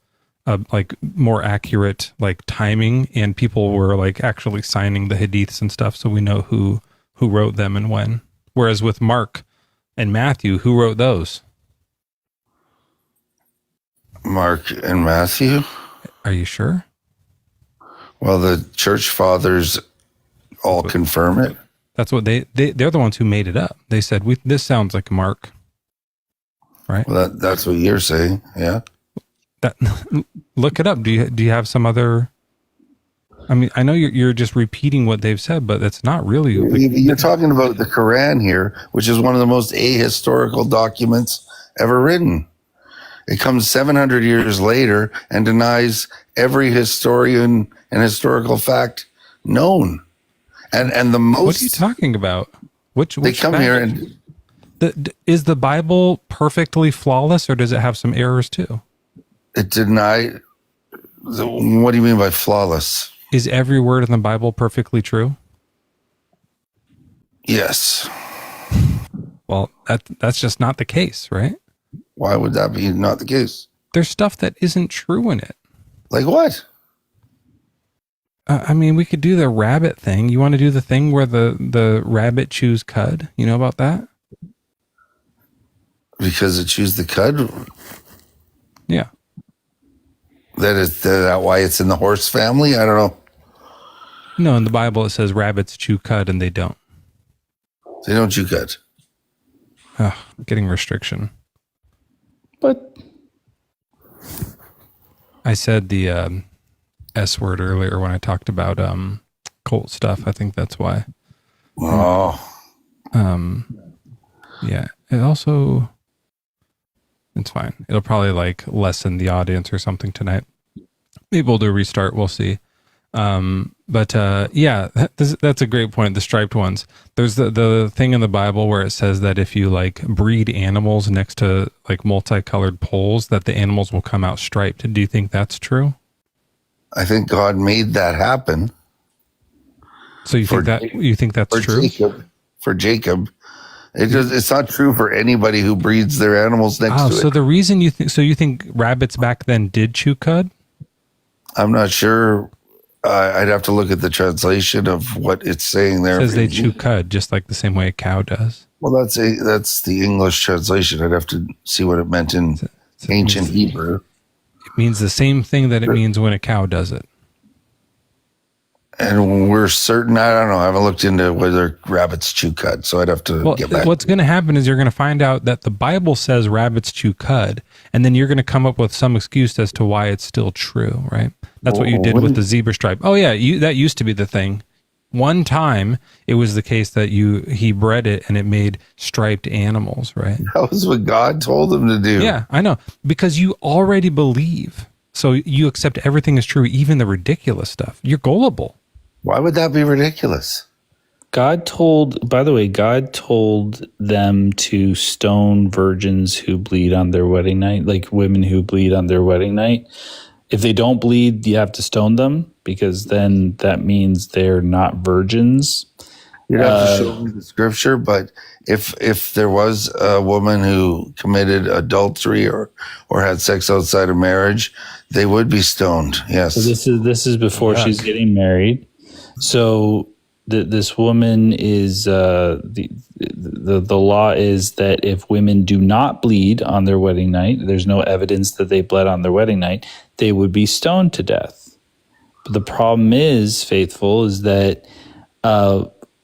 like more accurate like timing, and people were like actually signing the hadiths and stuff, so we know who wrote them and when. Whereas with Mark and Matthew, who wrote those? Mark and Matthew? Are you sure? Well, the church fathers all confirm it. That's what they're the ones who made it up. They said this sounds like Mark, right? Well, that's what you're saying, yeah. That look it up. Do you have some other? I mean, I know you're just repeating what they've said, but it's not really. You're talking about the Quran here, which is one of the most ahistorical documents ever written. It comes 700 years later and denies every historian and historical fact known. And the most. What are you talking about? Which they come fact? here and. Is the Bible perfectly flawless, or does it have some errors too? It denied. What do you mean by flawless? Is every word in the Bible perfectly true? Yes. Well, that's just not the case, right? Why would that be not the case? There's stuff that isn't true in it. Like what? I mean, we could do the rabbit thing. You want to do the thing where the rabbit chews cud? You know about that? Because it chews the cud? Yeah. That why it's in the horse family? I don't know. No, in the Bible it says rabbits chew cud, and they don't. They don't chew cud. Oh, getting restriction. But I said the S word earlier when I talked about cult stuff. I think that's why. Oh. Yeah. It also, it's fine. It'll probably like lessen the audience or something tonight. Maybe we'll do a restart. We'll see. But yeah, that's a great point. The striped ones. There's the thing in the Bible where it says that if you like breed animals next to like multicolored poles, that the animals will come out striped. Do you think that's true? I think God made that happen. So you think that's true? For Jacob. It's not true for anybody who breeds their animals next to it. So the reason you think rabbits back then did chew cud? I'm not sure. I'd have to look at the translation of what it's saying there. It says they chew cud just like the same way a cow does. Well, that's the English translation. I'd have to see what it meant in ancient Hebrew. It means the same thing that it means when a cow does it. And we're certain, I don't know, I haven't looked into whether rabbits chew cud, so I'd have to get back. What's going to happen is you're going to find out that the Bible says rabbits chew cud, and then you're going to come up with some excuse as to why it's still true, right? That's what you did with the zebra stripe. Oh yeah, that used to be the thing. One time, it was the case that he bred it and it made striped animals, right? That was what God told him to do. Yeah, I know. Because you already believe. So you accept everything is true, even the ridiculous stuff. You're gullible. Why would that be ridiculous? God told them to stone virgins who bleed on their wedding night, like women who bleed on their wedding night. If they don't bleed, you have to stone them, because then that means they're not virgins. You'd have to show me the scripture, but if there was a woman who committed adultery or had sex outside of marriage, they would be stoned. Yes. So this is before she's getting married. So this woman is the law is that if women do not bleed on their wedding night, there's no evidence that they bled on their wedding night, they would be stoned to death. But the problem is, Faithful, is that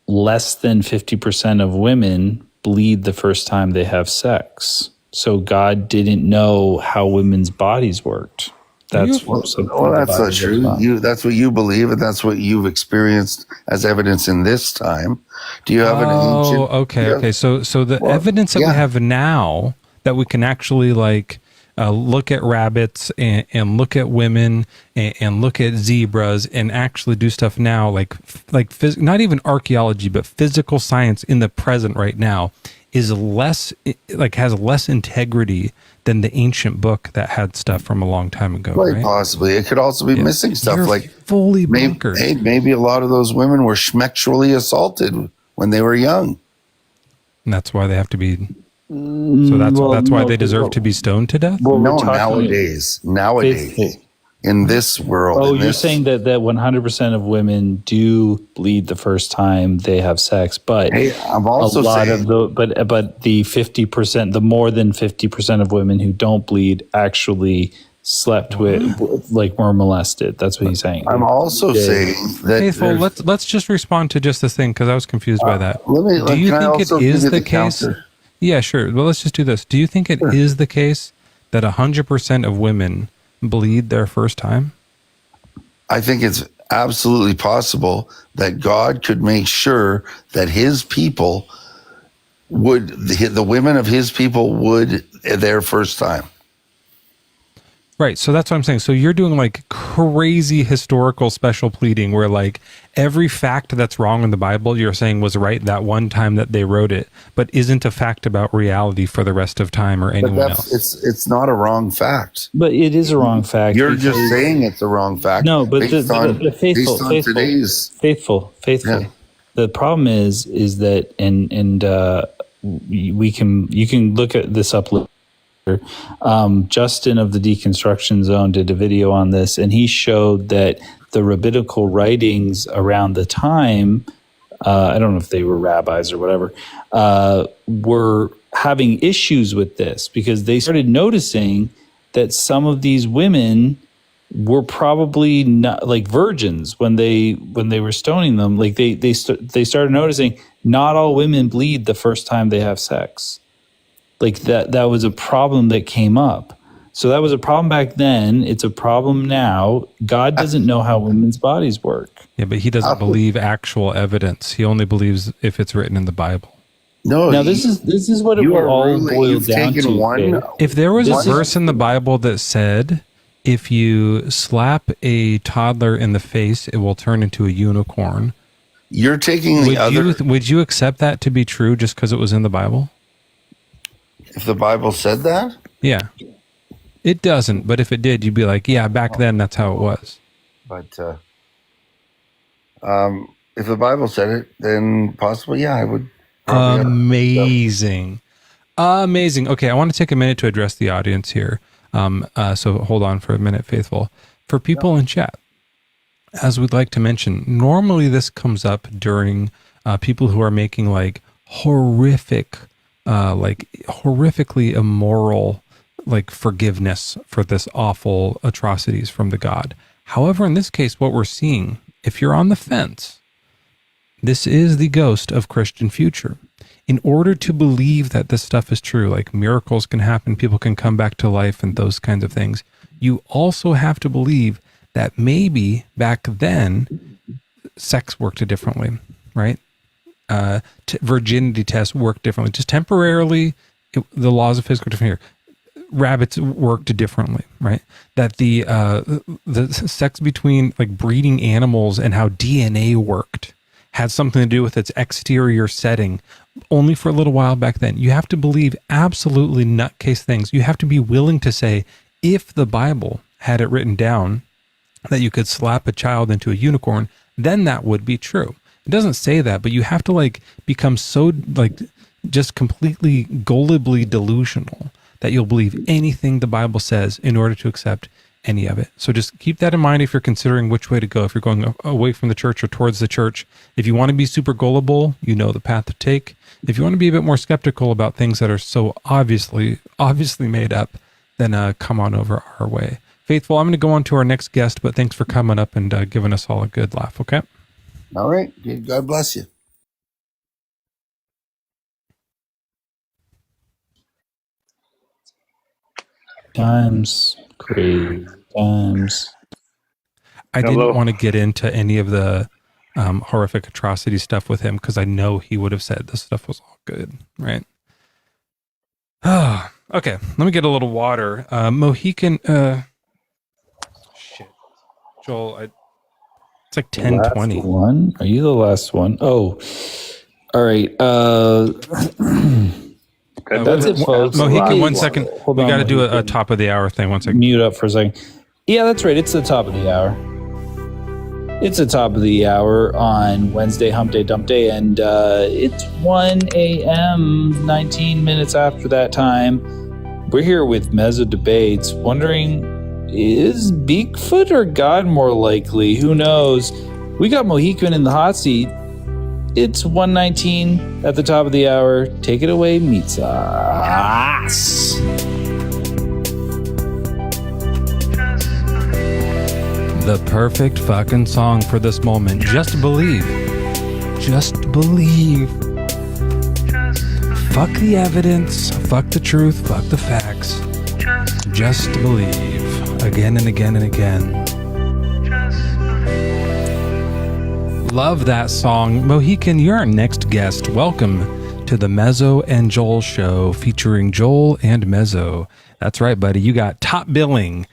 less than 50% of women bleed the first time they have sex. So God didn't know how women's bodies worked. That's That's not true. That's what you believe, and that's what you've experienced as evidence in this time. Do you have an ancient? Okay. So the evidence that we have now that we can actually look at rabbits and look at women and look at zebras and actually do stuff now, not even archaeology, but physical science in the present right now is has less integrity than the ancient book that had stuff from a long time ago. Quite right? possibly. It could also be missing stuff. You're fully bonkers. Maybe a lot of those women were schmexually assaulted when they were young. And that's why they have to be. So that's why they deserve to be stoned to death. Well, no, nowadays, in this world. Oh, you're saying that 100% of women do bleed the first time they have sex, but I'm also saying, but the 50%, the more than 50% of women who don't bleed actually slept with, were molested. That's what he's saying. I'm also saying that. Faithful, let's just respond to just this thing because I was confused by that. Do you think it is the case? Counter? Yeah, sure. Well, let's just do this. Do you think it is the case that 100% of women bleed their first time? I think it's absolutely possible that God could make sure that his people the women of his people would their first time. Right. So that's what I'm saying. So you're doing crazy historical special pleading where every fact that's wrong in the Bible, you're saying was right that one time that they wrote it, but isn't a fact about reality for the rest of time or anyone else. It's not a wrong fact. But it is a wrong fact. You're just saying it's a wrong fact. No, but faithful. Yeah. The problem is that you can look at this up later. Justin of the Deconstruction Zone did a video on this, and he showed that the rabbinical writings around the time, I don't know if they were rabbis or whatever, were having issues with this because they started noticing that some of these women were probably not virgins when they were stoning them. They started noticing not all women bleed the first time they have sex. That was a problem that came up. So that was a problem back then. It's a problem now. God doesn't know how women's bodies work. Yeah, but he doesn't believe actual evidence. He only believes if it's written in the Bible. No. Now this is what it will all boil down to. If there was a verse in the Bible that said, if you slap a toddler in the face, it will turn into a unicorn. You're taking would you accept that to be true just because it was in the Bible? If the Bible said that? Yeah. It doesn't, but if it did, you'd be like, yeah, back then that's how it was. But if the Bible said it, then possibly, yeah, I would. Amazing. Amazing. Okay, I want to take a minute to address the audience here. So hold on for a minute, Faithful. For people in chat, as we'd like to mention, normally this comes up during people who are making horrifically immoral forgiveness for this awful atrocities from the God. However, in this case, what we're seeing, if you're on the fence, this is the ghost of Christian future. In order to believe that this stuff is true, miracles can happen, people can come back to life and those kinds of things, you also have to believe that maybe back then sex worked differently, right? Virginity tests work differently. Just temporarily, the laws of physics are different here. Rabbits worked differently, right? That the sex between breeding animals and how DNA worked had something to do with its exterior setting only for a little while back then. You have to believe absolutely nutcase things. You have to be willing to say, if the Bible had it written down that you could slap a child into a unicorn, then that would be true. It doesn't say that, but you have to become so just completely gullibly delusional that you'll believe anything the Bible says in order to accept any of it. So just keep that in mind if you're considering which way to go, if you're going away from the church or towards the church. If you want to be super gullible, you know the path to take. If you want to be a bit more skeptical about things that are so obviously made up, then come on over our way. Faithful, I'm going to go on to our next guest, but thanks for coming up and giving us all a good laugh, okay? All right. God bless you. Times, crazy times. I didn't want to get into any of the horrific atrocity stuff with him because I know he would have said this stuff was all good, right? Okay, let me get a little water. Mohican, shit. Joel, it's like 10:20. Last one? Are you the last one? Oh, all right. That's it, folks. Mohican, 1 second. Hold We on, got to do a Mohican. top of the hour thing. 1 second. Mute up for a second. Yeah, that's right. It's the top of the hour. It's the top of the hour on Wednesday, Hump Day, Dump Day, and it's 1 a.m., 19 minutes after that time. We're here with Mezzo Debates, wondering, is Bigfoot or God more likely? Who knows? We got Mohican in the hot seat. It's 1:19 at the top of the hour. Take it away, Mitsas. The perfect fucking song for this moment. Just believe. Just believe. Fuck the evidence. Fuck the truth. Fuck the facts. Just believe. Again and again and again. Love that song. Mohican, you're our next guest. Welcome to the Mezzo and Joel show featuring Joel and Mezzo. That's right, buddy. You got top billing.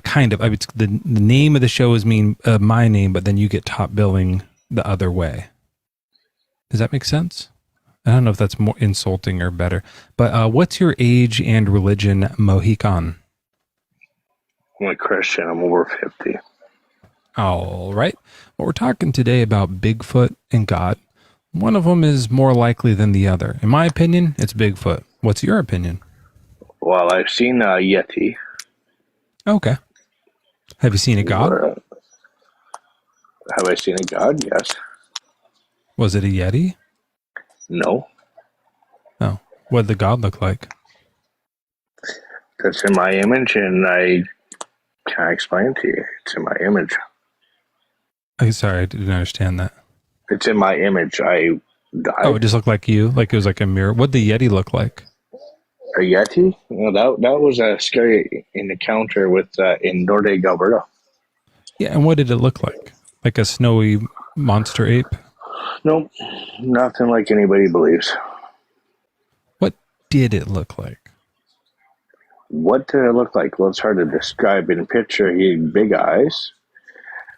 Kind of. I mean, the name of the show is my name, but then you get top billing the other way. Does that make sense? I don't know if that's more insulting or better. But what's your age and religion, Mohican? I'm a Christian. I'm over 50. All right. Well, we're talking today about Bigfoot and God. One of them is more likely than the other. In my opinion, it's Bigfoot. What's your opinion? Well, I've seen a Yeti. Okay. Have you seen a God? Have I seen a God? Yes. Was it a Yeti? No. Oh. What did the God look like? That's in my image, and I can't explain it to you. It's in my image. I'm sorry, I didn't understand that. It's in my image. I died. Oh, it just looked like you? Like it was like a mirror? What did the Yeti look like? A Yeti? No, that was a scary encounter with in Nordegg, Alberta. Yeah, and what did it look like? Like a snowy monster ape? Nope. Nothing like anybody believes. What did it look like? What did it look like? Well, it's hard to describe in a picture. He had big eyes.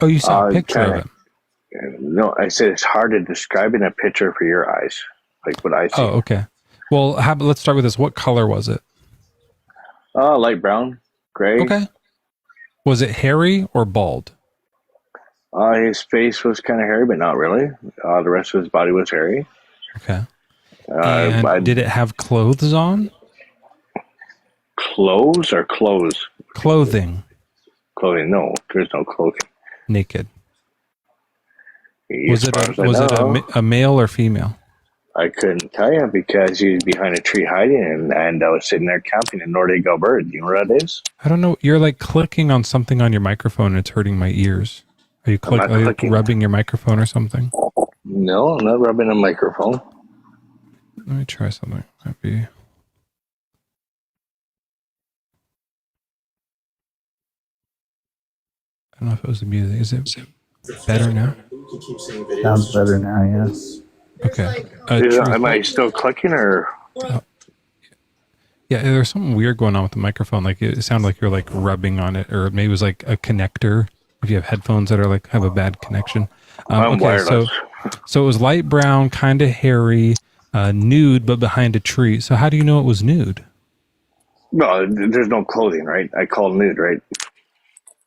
Oh, you saw a picture of kinda- him. No, I said it's hard to describe in a picture for your eyes. Like what I see. Oh, okay. Well, let's start with this. What color was it? Light brown, gray. Okay. Was it hairy or bald? His face was kind of hairy, but not really. The rest of his body was hairy. Okay. And did it have clothes on? Clothes or clothes? Clothing. Clothing? No, there's no clothing. Naked. As far as I know, a male or female? I couldn't tell you because he was behind a tree hiding, and I was sitting there camping in Nordegg, Alberta. Do you know where that is? I don't know. You're like clicking on something on your microphone and it's hurting my ears. Are you rubbing your microphone or something? No, I'm not rubbing a microphone. Let me try something. Might be. I don't know if it was the music. Is it better now? Sounds better now, yes. Okay. Am I still clicking or? Yeah, there's something weird going on with the microphone. Like it sounded like you're like rubbing on it, or maybe it was like a connector. If you have headphones that are like have a bad connection. I'm wireless. So it was light brown, kind of hairy, nude, but behind a tree. So how do you know it was nude? No, there's no clothing, right? I call nude, right?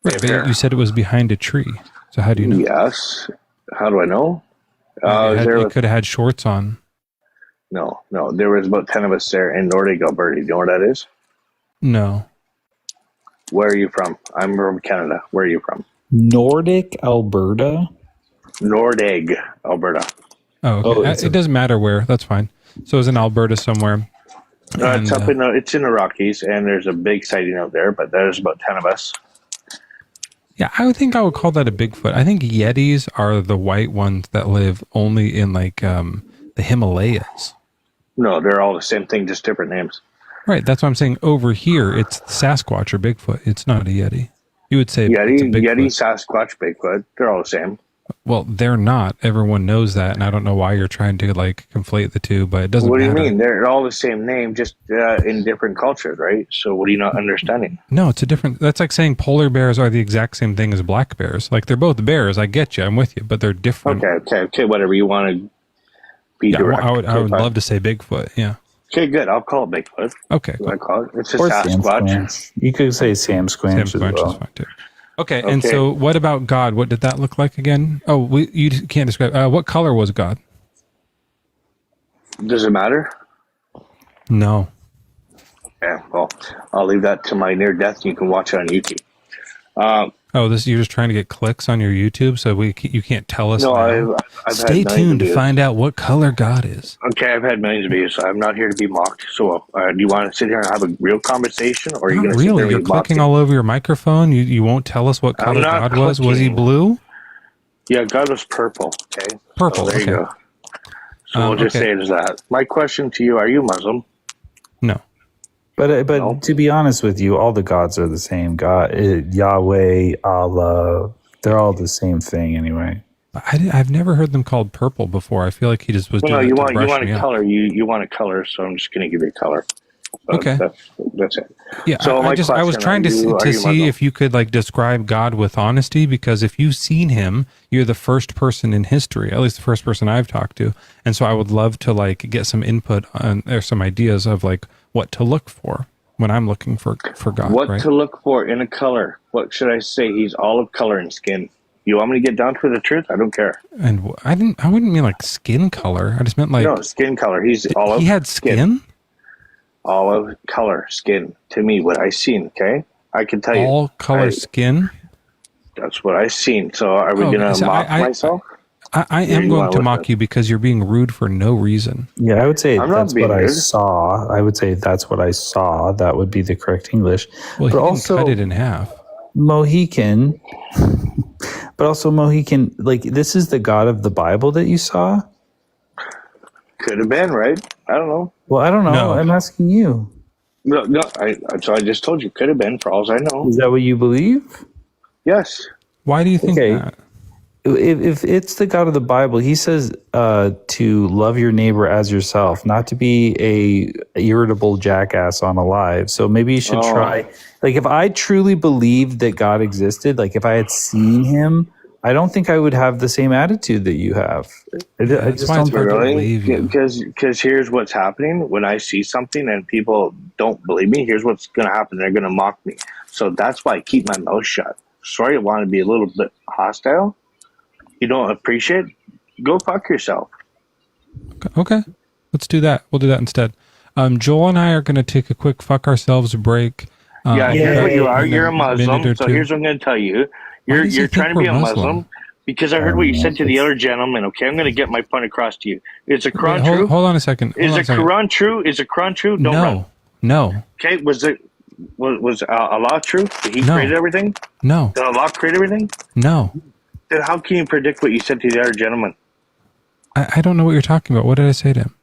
Right, but you said it was behind a tree. So how do you know? Yes. How do I know? You could have had shorts on. No. There was about 10 of us there in Nordegg, Alberta. Do you know where that is? No. Where are you from? I'm from Canada. Where are you from? Nordic, Alberta? Nordegg, Alberta. Oh, okay. It doesn't matter where. That's fine. So it was in Alberta somewhere. It's up in the Rockies, and there's a big sighting out there, but there's about 10 of us. Yeah, I would think I would call that a Bigfoot. I think Yetis are the white ones that live only in like the Himalayas. No, they're all the same thing, just different names. Right. That's what I'm saying. Over here, it's Sasquatch or Bigfoot. It's not a Yeti. You would say Yeti, it's a Bigfoot. Yeti, Sasquatch, Bigfoot. They're all the same. Well, they're not. Everyone knows that, and I don't know why you're trying to like conflate the two, but it doesn't What do matter. you mean? They're all the same name, just in different cultures, right? So what are you not understanding? No, it's a different. That's like saying polar bears are the exact same thing as black bears. Like they're both bears. I get you. I'm with you, but they're different. Okay. Whatever you want to be Yeah, direct. I would love to say Bigfoot. Yeah. Okay, good. I'll call it Bigfoot. Okay. I call it. It's a Or Sam Sasquatch. Squanch. You could say Sam Squanch Sam as Squanch well. is fine too. Okay, and so what about God? What did that look like again? Oh, you can't describe. What color was God? Does it matter? No. Yeah, well, I'll leave that to my near death. You can watch it on YouTube. You're just trying to get clicks on your YouTube, so you can't tell us. No, now. I've Stay had tuned to views. find out what color God is. Okay, I've had millions of views. So I'm not here to be mocked. So, do you want to sit here and have a real conversation, or are you Not going to really. sit there You're and be mocked? clicking all over your microphone. You won't tell us what color not God was. Was he clicking. blue? Yeah, God was purple. Okay, Purple, So there you okay. go. So we'll just okay. say it as that. My question to you: are you Muslim? No. But No. to be honest with you, all the gods are the same. God, Yahweh, Allah, they're all the same thing anyway. I've never heard them called purple before. I feel like he just was Well, no, doing you it to want brush me a up. color. You want a color, so I'm just going to give you a color. So Okay. That's it. Yeah, So I my was question, trying to are you see Muslim? if you could like describe God with honesty, because if you've seen him, you're the first person in history, at least the first person I've talked to, and so I would love to like get some input on or some ideas of like what to look for when I'm looking for God. What right? to look for in a color? What should I say? He's olive color in skin. You want me to get down to the truth? I don't care. And I wouldn't mean like skin color. I just meant like No, skin color. He's olive. he had skin. Olive color skin. To me, what I seen. Okay, I can tell you. All color skin. That's what I seen. So are we Oh, gonna so mock myself? I Here, am you going wanna to look mock at- you because you're being rude for no reason. Yeah, I would say I'm not that's being what I rude. saw. I would say that's what I saw. That would be the correct English. Well, he but didn't also cut it in half. Mohican. But also Mohican, like this is the God of the Bible that you saw? Could have been, right? I don't know. Well, I don't know. No. I'm asking you. No. So I just told you, could have been, for all I know. Is that what you believe? Yes. Why do you think Okay. that? If it's the God of the Bible, he says to love your neighbor as yourself, not to be a irritable jackass on a live. So maybe you should try. Like if I truly believed that God existed, like if I had seen him, I don't think I would have the same attitude that you have. I just why it's don't hard to Really? believe you. Because here's what's happening. When I see something and people don't believe me, here's what's going to happen. They're going to mock me. So that's why I keep my mouth shut. Sorry, I want to be a little bit hostile. You don't appreciate? Go fuck yourself. Okay, let's do that. We'll do that instead. Joel and I are going to take a quick fuck ourselves break. Here's what you are. in You're a minute or Muslim. So two. here's what I'm going to tell you. Why You're does he you're trying think to be we're a Muslim? Muslim because I heard what you said to the other gentleman. Okay, I'm going to get my point across to you. Is the Quran Wait, true? hold on a second. Is the Quran true? Is the Quran true? Don't run. No. Okay, was Allah true? Did he No. create everything? No. Did Allah create everything? No. Then how can you predict what you said to the other gentleman? I don't know what you're talking about. What did I say to him?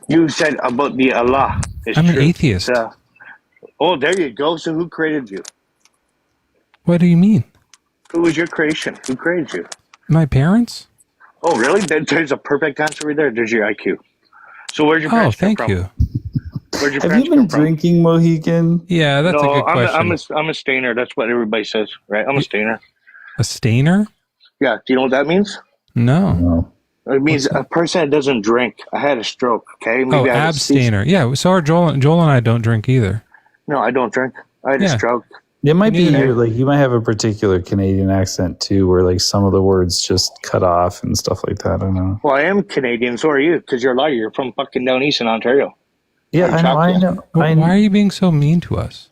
You said about the Allah is I'm true. an atheist. Oh, there you go. So who created you? What do you mean? Who was your creation? Who created you? My parents? Oh, really? There's a perfect answer right there. There's your IQ. So where'd your Oh, parents come thank from? you. Where'd your Have parents you been come from? drinking, Mohican? Yeah, that's a No, good question. I'm a stainer. That's what everybody says, right? I'm a stainer. A stainer? Yeah. Do you know what that means? No. No. It means a person that doesn't drink. I had a stroke. Okay. Oh, I had a abstainer. Yeah, so are Joel and I don't drink either. No, I don't drink. I had a Yeah. stroke. It might be Neither. your, like you might have a particular Canadian accent too, where like some of the words just cut off and stuff like that. I don't know. Well, I am Canadian. So are you, because you're a liar. You're from fucking down east in Ontario. Yeah, I know. I know. Why are you being so mean to us?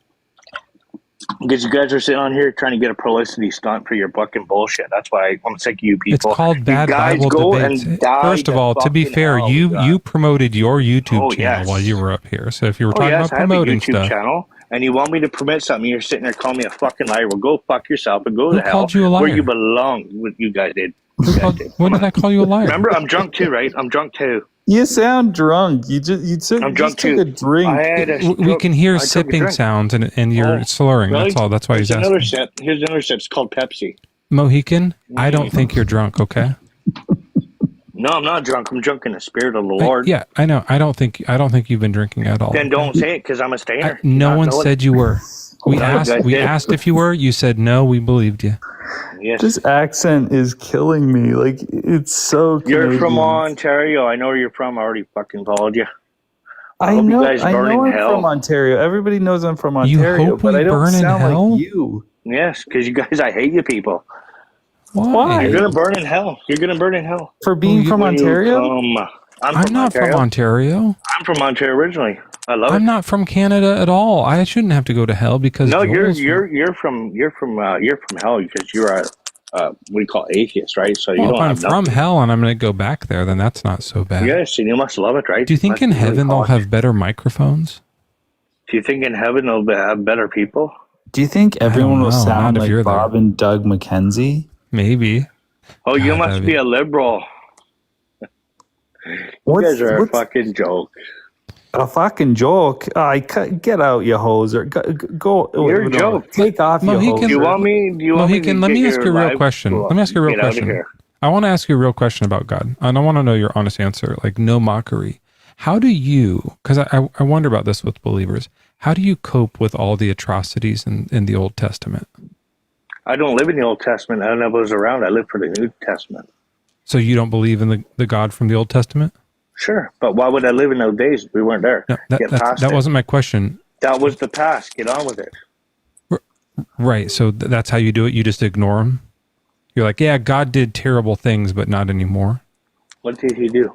Because you guys are sitting on here trying to get a publicity stunt for your fucking bullshit. That's why I'm sick of you people. It's called Bad you guys Bible go Debates. and die First of the all, to be fucking fair, hell, you God. you promoted your YouTube Oh, channel yes. while you were up here. So if you were Oh, talking yes, about I have a promoting YouTube stuff, channel, and you want me to promote something, you're sitting there calling me a fucking liar. Well, go fuck yourself and go Who to hell called you a where liar? you belong. What you guys did. You guys did. when did I call you a liar? Remember, I'm drunk too, right? I'm drunk too. You sound drunk. You took I'm drunk took too. a drink. I had a We stroke. can hear I took a sipping drink. sounds, and you're Oh, slurring. really? That's all. That's why Here's he's another asking. sip. Here's another sip. It's called Pepsi. Mohican, I don't think you're drunk. Okay. No, I'm not drunk. I'm drunk in the spirit of the Lord. Yeah, I know. I don't think you've been drinking at all. Then don't say it because I'm a stainer. No one said you were. We No, you asked. guys We did. asked if you were. You said no. We believed you. Yes. This accent is killing me. Like, it's so You're from Canadian. Ontario. I know where you're from. I already fucking followed you. I hope you know. guys I burn know in I'm hell. from Ontario. Everybody knows I'm from You Ontario, hope but we I don't burn in sound hell? like you. Yes, because you guys, I hate you people. Why? You're gonna burn in hell. You're gonna burn in hell. For being from When you Ontario? come- I'm I'm from not Ontario. from Ontario. I'm from Ontario originally. I love it. I'm not from Canada at all. I shouldn't have to go to hell because No, Joel's you're from hell because you're a what do you call atheist, right? So you Well, don't if I'm have from nothing. hell and I'm going to go back there, then that's not so bad. Yes, and you must love it, right? Do you think Must in be really heaven they'll posh. have better microphones? Do you think in heaven they'll have better people? Do you think everyone will know, sound not if you're like Bob and Doug McKenzie? Maybe. Oh, you God, must that'd be be- a liberal. You guys are a fucking joke. a fucking joke? Get out, you hoser. Go. You're a joke. Take off, you Mohican- Do you hoser. want me? Do you want me to Mohican, let get me ask your you a real live- question. Well, Let me ask you a real get out of question. here. I want to ask you a real question about God. And I want to know your honest answer, like no mockery. How do you, because I wonder about this with believers, how do you cope with all the atrocities in the Old Testament? I don't live in the Old Testament. I never was around. I live for the New Testament. So you don't believe in the God from the Old Testament? Sure, but why would I live in those days? We weren't there. No, Get past that it. wasn't my question. That was the past. Get on with it. Right. So that's how you do it. You just ignore them. You're like, yeah, God did terrible things, but not anymore. What did he do?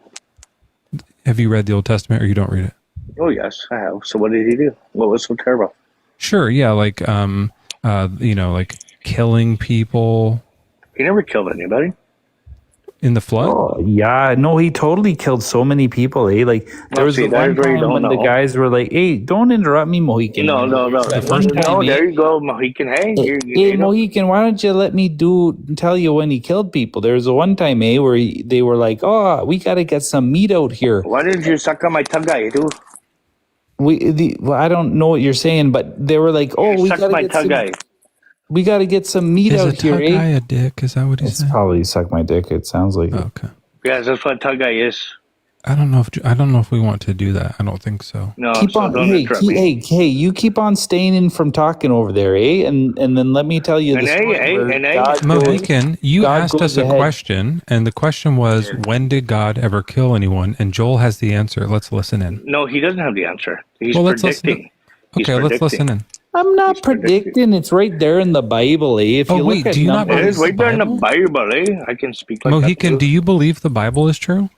Have you read the Old Testament or you don't read it? Oh yes, I have. So what did he do? What was so terrible? Sure. Yeah. Like, like killing people He never killed anybody. in the flood. Oh, yeah, no, he totally killed so many people, eh? Like, there was see, the that's one where you time don't when the know. guys were like, hey, don't interrupt me, Mohican. No. The first no, time, there you go, Mohican. Hey, Hey, Mohican, why don't you let me tell you when he killed people? There was a one time, where they were like, oh, we got to get some meat out here. Why didn't you suck on my tongue, guy? Dude? I don't know what you're saying, but they were like, oh, we Suck got to my get tongue, some, guy. we got to get some meat is a out here, tug guy eh? a dick? Is that what he It's said? probably suck my dick. It sounds like it. Okay. Yes, that's what tongue guy is. I don't know if we want to do that. I don't think so. No, Keep so on, don't interrupt me. hey, you keep on staying in from talking over there, eh? And then let me tell you And the hey, story hey, where and hey. God goes- Mohican, you God asked goes us a ahead. question, and the question was, when did God ever kill anyone? And Joel has the answer. Let's listen in. No, he doesn't have the answer. He's Well, let's listen to- predicting. He's Okay, let's predicting. listen in. I'm not He's predicting. predicting. It's right there in the Bible, eh? If Oh, you wait, look at do you not It numbers, is right there in the Bible? Bible, eh? I can speak like Mohican, that do too. you believe the Bible is true?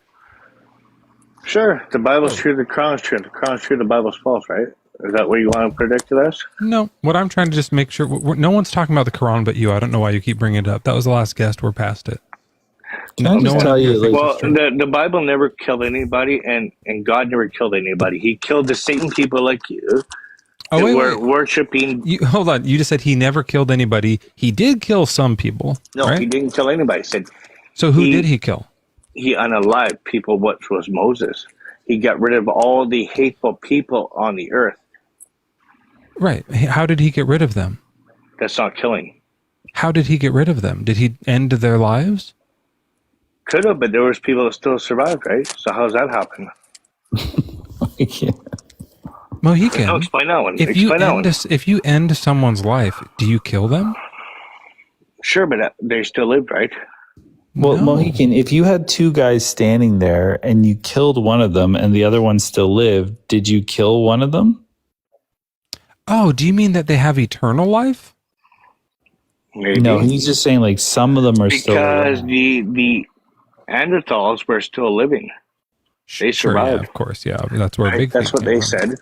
Sure, the Bible's true, the Quran's true. The Quran's true, the Bible's false, right? Is that what you want to predict to us? No. What I'm trying to just make sure, no one's talking about the Quran but you. I don't know why you keep bringing it up. That was the last guest. We're past it. can I No just one tell here you, thinks like, Well, it's true. the Bible never killed anybody, and God never killed anybody. He killed the Satan people like you Oh, that wait, were wait. worshiping. Hold on. You just said he never killed anybody. He did kill some people, No, right? he didn't kill anybody. He said So who he- did he kill? he unalived people, which was Moses. He got rid of all the hateful people on the earth. Right. How did he get rid of them? That's not killing. How did he get rid of them? Did he end their lives? Could have, but there was people that still survived, right? So how's that happen? Mohican, No, explain that one. if you Explain that one. if you end someone's life, do you kill them? Sure, but they still lived, right? well, No. Mohican, if you had two guys standing there and you killed one of them and the other one still lived, did you kill one of them? Oh, do you mean that they have eternal life? Maybe. No, he's just saying like some of them are still because alive. the Neanderthals were still living. They Sure, yeah, survived. of course, yeah. That's where Right? big. That's what they said.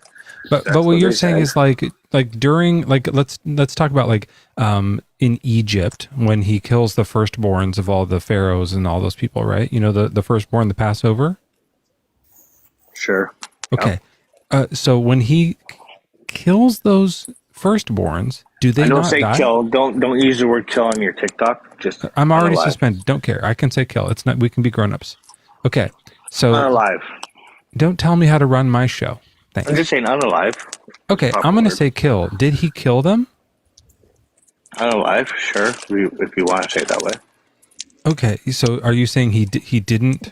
But That's what what you're they saying said. is like during let's talk about in Egypt when he kills the firstborns of all the pharaohs and all those people, right? You know the firstborn, the Passover. Sure. Okay, so when he kills those firstborns, do they I don't not say die? kill. Don't use the word kill on your TikTok. Just I'm already unalive. suspended. Don't care. I can say kill. It's not. We can be grown-ups. Okay. So Unalive. don't tell me how to run my show. Thanks. I'm just saying unalive. Okay, I'm going to say kill. Did he kill them? Unalive, sure. If you want to say it that way. Okay, so are you saying he didn't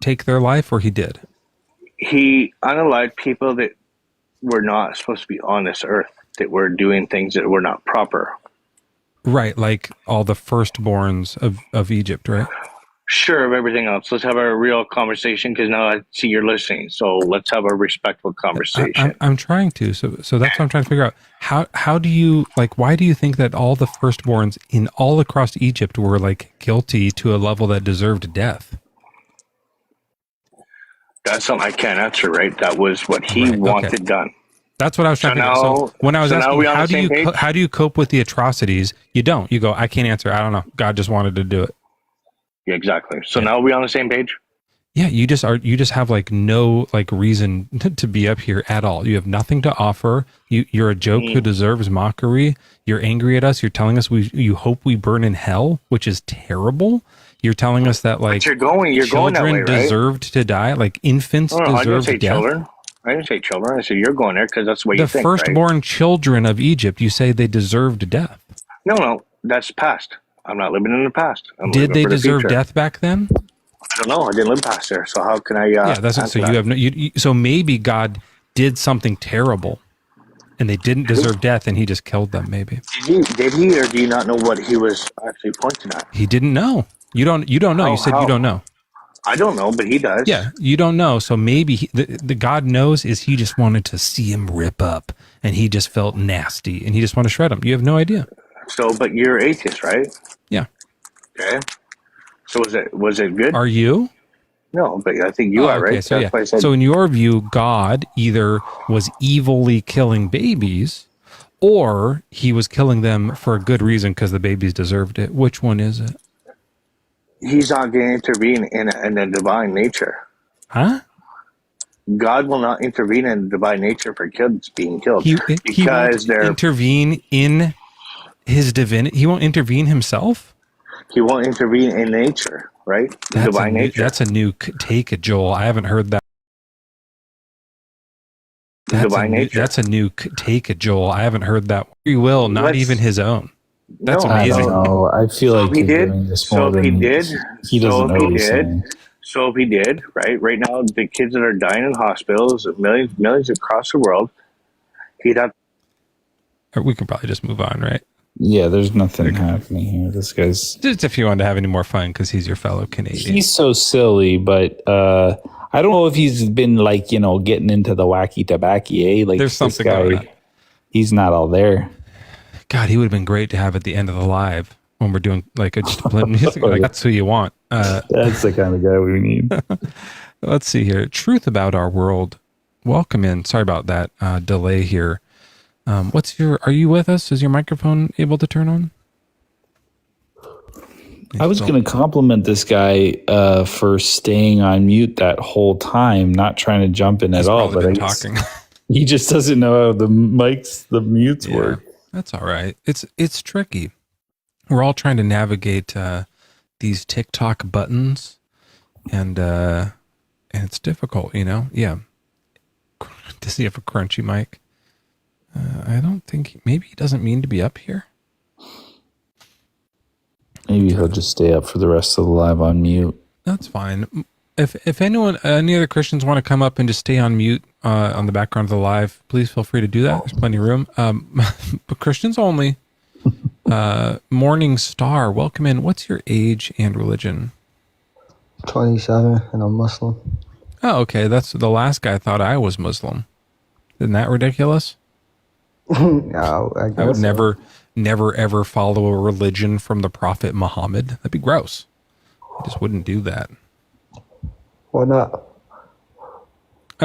take their life, or he did? He unalived people that were not supposed to be on this earth, that were doing things that were not proper. Right, like all the firstborns of Egypt, right? Sure, of everything else. Let's have a real conversation, because now I see you're listening. So let's have a respectful conversation. I'm trying to. So that's what I'm trying to figure out. How do you, like, why do you think that all the firstborns in all across Egypt were like guilty to a level that deserved death? That's something I can't answer, right? That was what he wanted done. That's what I was trying to figure out. So when I was asking, how do you cope with the atrocities? You don't. You go, I can't answer. I don't know. God just wanted to do it. Yeah, exactly. So now are we on the same page? Yeah, you just have like no like reason to be up here at all. You have nothing to offer. You're a joke who deserves mockery. You're angry at us. You're telling us you hope we burn in hell, which is terrible. You're telling us that like you're going that way, right? Deserved to die, like infants deserved I didn't say death. children. I didn't say children. I said you're going there because that's what you think. The firstborn children of Egypt, you say they deserved death. No, that's past. I'm not living in the past. Did they deserve death back then? I don't know. I didn't live past there, so how can I? That's so you have no. So maybe God did something terrible, and they didn't deserve death, and He just killed them. Maybe did he, or do you not know what he was actually pointing at? He didn't know. You don't know. You said you don't know. I don't know, but he does. Yeah, you don't know. So maybe the God knows is He just wanted to see him rip up, and He just felt nasty, and He just wanted to shred him. You have no idea. So, but you're atheist, right? Yeah. Okay. So was it good? Are you? No, but I think you are, right? So, yeah. So in your view, God either was evilly killing babies, or He was killing them for a good reason because the babies deserved it. Which one is it? He's not going to intervene in a divine nature. Huh? God will not intervene in divine nature for kids being killed. He won't intervene in His divinity. He won't intervene Himself? He won't intervene in nature, right? Divine nature. That's a new take, Joel. I haven't heard that. Divine nature. That's a new take, Joel. I haven't heard that. Free will, not even His own. That's amazing. I don't know. I feel like he did. Doing this more than he doesn't know what he's saying. So if he did, right now, the kids that are dying in hospitals, millions across the world, he'd have. We can probably just move on, right? Yeah, there's nothing happening here. This guy's just if you want to have any more fun because he's your fellow Canadian. He's so silly, but I don't know if he's been like getting into the wacky tobacco. Like there's something going on. He's not all there. God, he would have been great to have at the end of the live when we're doing like just music. Like, that's who you want. That's the kind of guy we need. Let's see here. Truth about our world. Welcome in. Sorry about that delay here. Are you with us? Is your microphone able to turn on? I was going to compliment this guy for staying on mute that whole time, not trying to jump in at all. But talking. He just doesn't know how the mutes work. That's all right. It's tricky. We're all trying to navigate these TikTok buttons, and it's difficult, Yeah. Does he have a crunchy mic? I don't think. Maybe he doesn't mean to be up here. Maybe he'll just stay up for the rest of the live on mute. That's fine. If anyone, any other Christians want to come up and just stay on mute on the background of the live, please feel free to do that. There's plenty of room. But Christians only. Morning Star, welcome in. What's your age and religion? 27, and I'm Muslim. Oh, okay. That's the last guy thought I was Muslim. Isn't that ridiculous? No, I would never, ever follow a religion from the Prophet Muhammad. That'd be gross. I just wouldn't do that. Why not?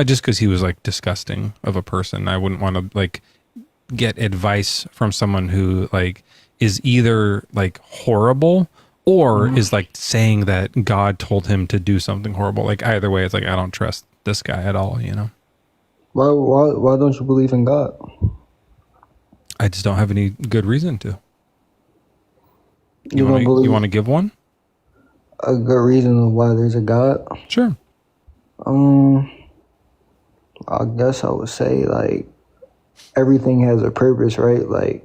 Just because he was like disgusting of a person. I wouldn't want to like get advice from someone who like is either like horrible or is like saying that God told him to do something horrible. Like either way, it's like I don't trust this guy at all. Why don't you believe in God? I just don't have any good reason to. You want to give one? A good reason of why there's a God? Sure. I guess I would say like everything has a purpose, right? Like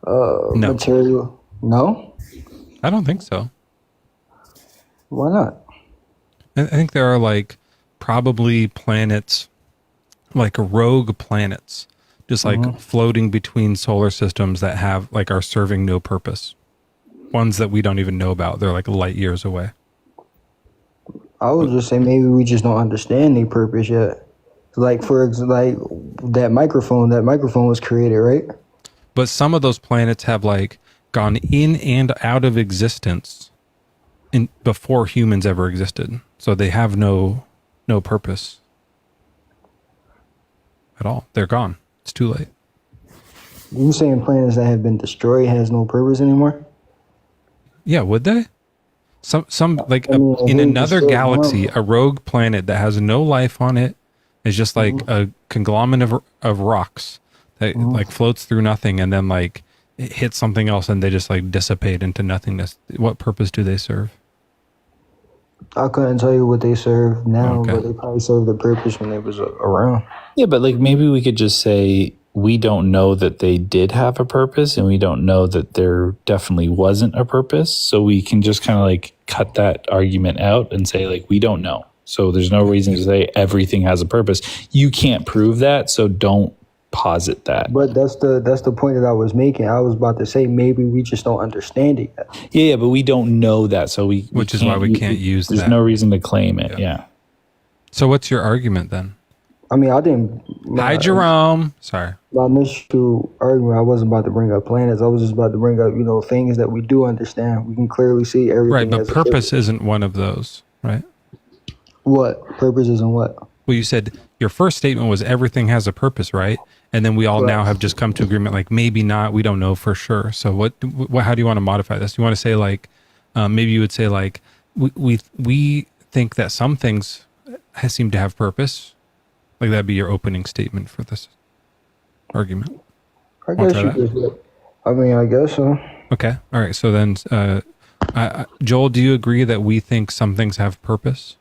No. material. No? I don't think so. Why not? I think there are like probably planets, like rogue planets, just like floating between solar systems that have like are serving no purpose. Ones that we don't even know about. They're like light years away. I would just say maybe we just don't understand the purpose yet. Like like that microphone was created, right? But some of those planets have like gone in and out of existence before humans ever existed. So they have no purpose at all. They're gone. It's too late. You saying planets that have been destroyed has no purpose anymore? Yeah, would they? Some like in another galaxy, a rogue planet that has no life on it is just like a conglomerate of rocks that like floats through nothing, and then like it hits something else and they just like dissipate into nothingness. What purpose do they serve? I couldn't tell you what they serve now, Okay. but they probably served the purpose when they was around. Yeah, but like maybe we could just say we don't know that they did have a purpose, and we don't know that there definitely wasn't a purpose. So we can just kind of like cut that argument out and say like we don't know. So there's no reason to say everything has a purpose. You can't prove that, so don't posit that. But that's the point that I was making. I was about to say maybe we just don't understand it yet. Yeah, but we don't know that, so Which is why we can't use There's that. no reason to claim it. Yeah. So what's your argument then? I mean, I didn't. Hi, Jerome. Sorry. My initial argument, I wasn't about to bring up planets. I was just about to bring up, things that we do understand. We can clearly see everything. Right, but has a purpose isn't one of those, right? What purpose isn't what? Well, you said your first statement was everything has a purpose, right? And then we all now have just come to agreement, like maybe not, we don't know for sure. So what how do you want to modify this? Do you want to say like, maybe you would say like, we think that some things seem to have purpose. Like that'd be your opening statement for this argument. I guess you could. I mean, I guess so. Okay. All right. So then, Joel, do you agree that we think some things have purpose?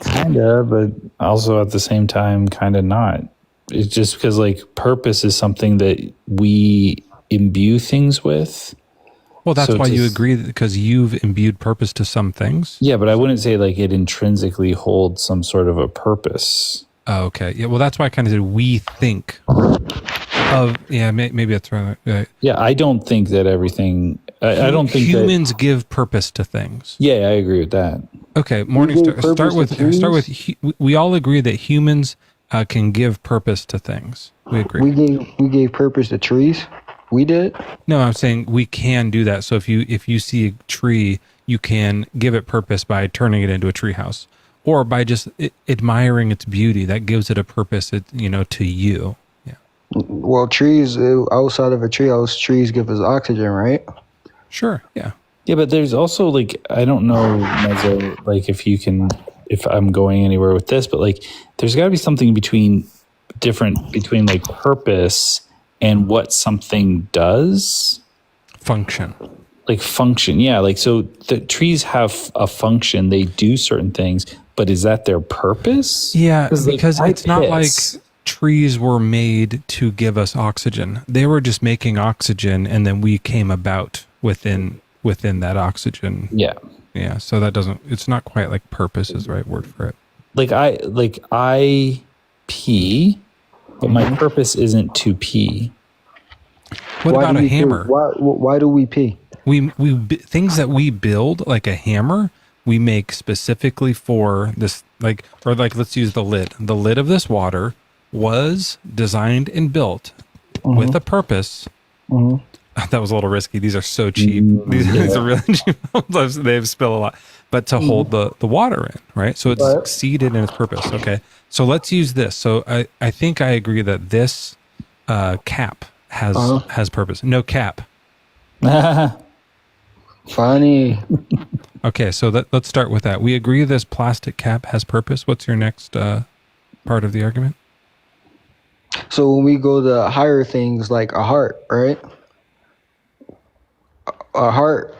Kinda, but also at the same time, kind of not. It's just because like purpose is something that we imbue things with. Well, that's So why you just- agree, because you've imbued purpose to some things. Yeah, but I wouldn't say like it intrinsically holds some sort of a purpose. Oh, okay. Yeah. Well, that's why I kind of said we think of. Yeah. Maybe that's right. Yeah, I don't think that everything. I don't think humans give purpose to things. Yeah, I agree with that. Okay. Morningstar. We all agree that humans can give purpose to things. We agree. We gave purpose to trees. We did. No, I'm saying we can do that. So if you see a tree, you can give it purpose by turning it into a tree house, or by just admiring its beauty. That gives it a purpose. To you. Yeah. Well, trees outside of a tree house, trees give us oxygen, right? Sure. Yeah. Yeah, but there's also like I don't know, Mezzo, like if I'm going anywhere with this, but like there's got to be something between like purpose and what something does. Function. Like function, yeah. Like so, the trees have a function; they do certain things, but is that their purpose? Yeah, because like, it's not like trees were made to give us oxygen. They were just making oxygen, and then we came about within that oxygen. Yeah. Yeah. So that doesn't. It's not quite like purpose is the right word for it. I pee, but my purpose isn't to pee. What about a hammer? Why do we pee? We things that we build, like a hammer, we make specifically for this, let's use the lid. The lid of this water was designed and built with a purpose. That was a little risky. These are so cheap. These are really cheap. They spill a lot, but to hold the water in, right? So it's succeeded in its purpose. Okay, so let's use this. So I think I agree that this cap has purpose. No cap. Funny. Okay, so let's start with that. We agree this plastic cap has purpose. What's your next part of the argument? So when we go to higher things like a heart, right? A heart,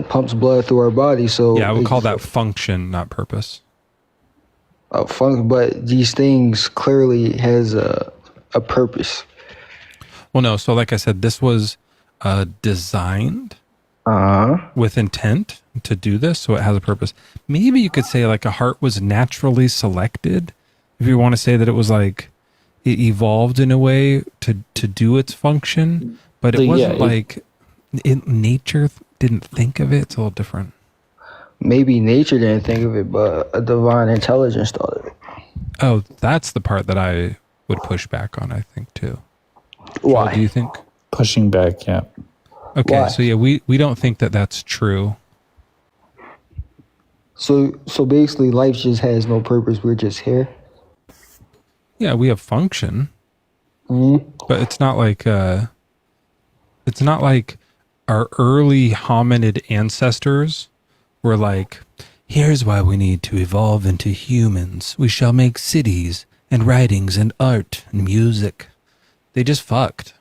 pumps blood through our body. So yeah, I would call that function, not purpose. fun, but these things clearly has a purpose. Well, no. So, like I said, this was designed with intent to do this, so it has a purpose. Maybe you could say like a heart was naturally selected, if you want to say that it was like it evolved in a way to do its function, but it wasn't nature didn't think of it. It's a little different. Maybe nature didn't think of it, but a divine intelligence thought of it. Oh, that's the part that I would push back on, I think, too. Why? Joel, do you think? Pushing back, yeah. Okay, Why? so yeah, we don't think that that's true. So basically, life just has no purpose. We're just here. Yeah, we have function, Mm-hmm. but it's not like our early hominid ancestors were like, here's why we need to evolve into humans. We shall make cities and writings and art and music. They just fucked.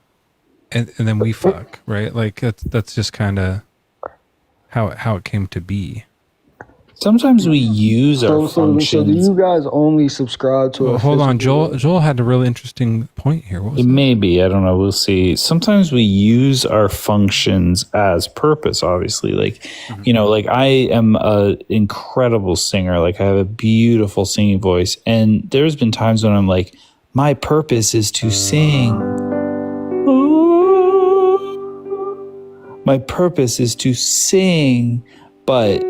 And then we fuck, right? Like that's just kind of how it came to be. Sometimes we use our So do functions. you guys only subscribe to? Well, hold on, Joel had a really interesting point here. What was It that? may be, I don't know. We'll see. Sometimes we use our functions as purpose, obviously. Like, like I am an incredible singer. Like I have a beautiful singing voice. And there's been times when I'm like, my purpose is to sing. My purpose is to sing, but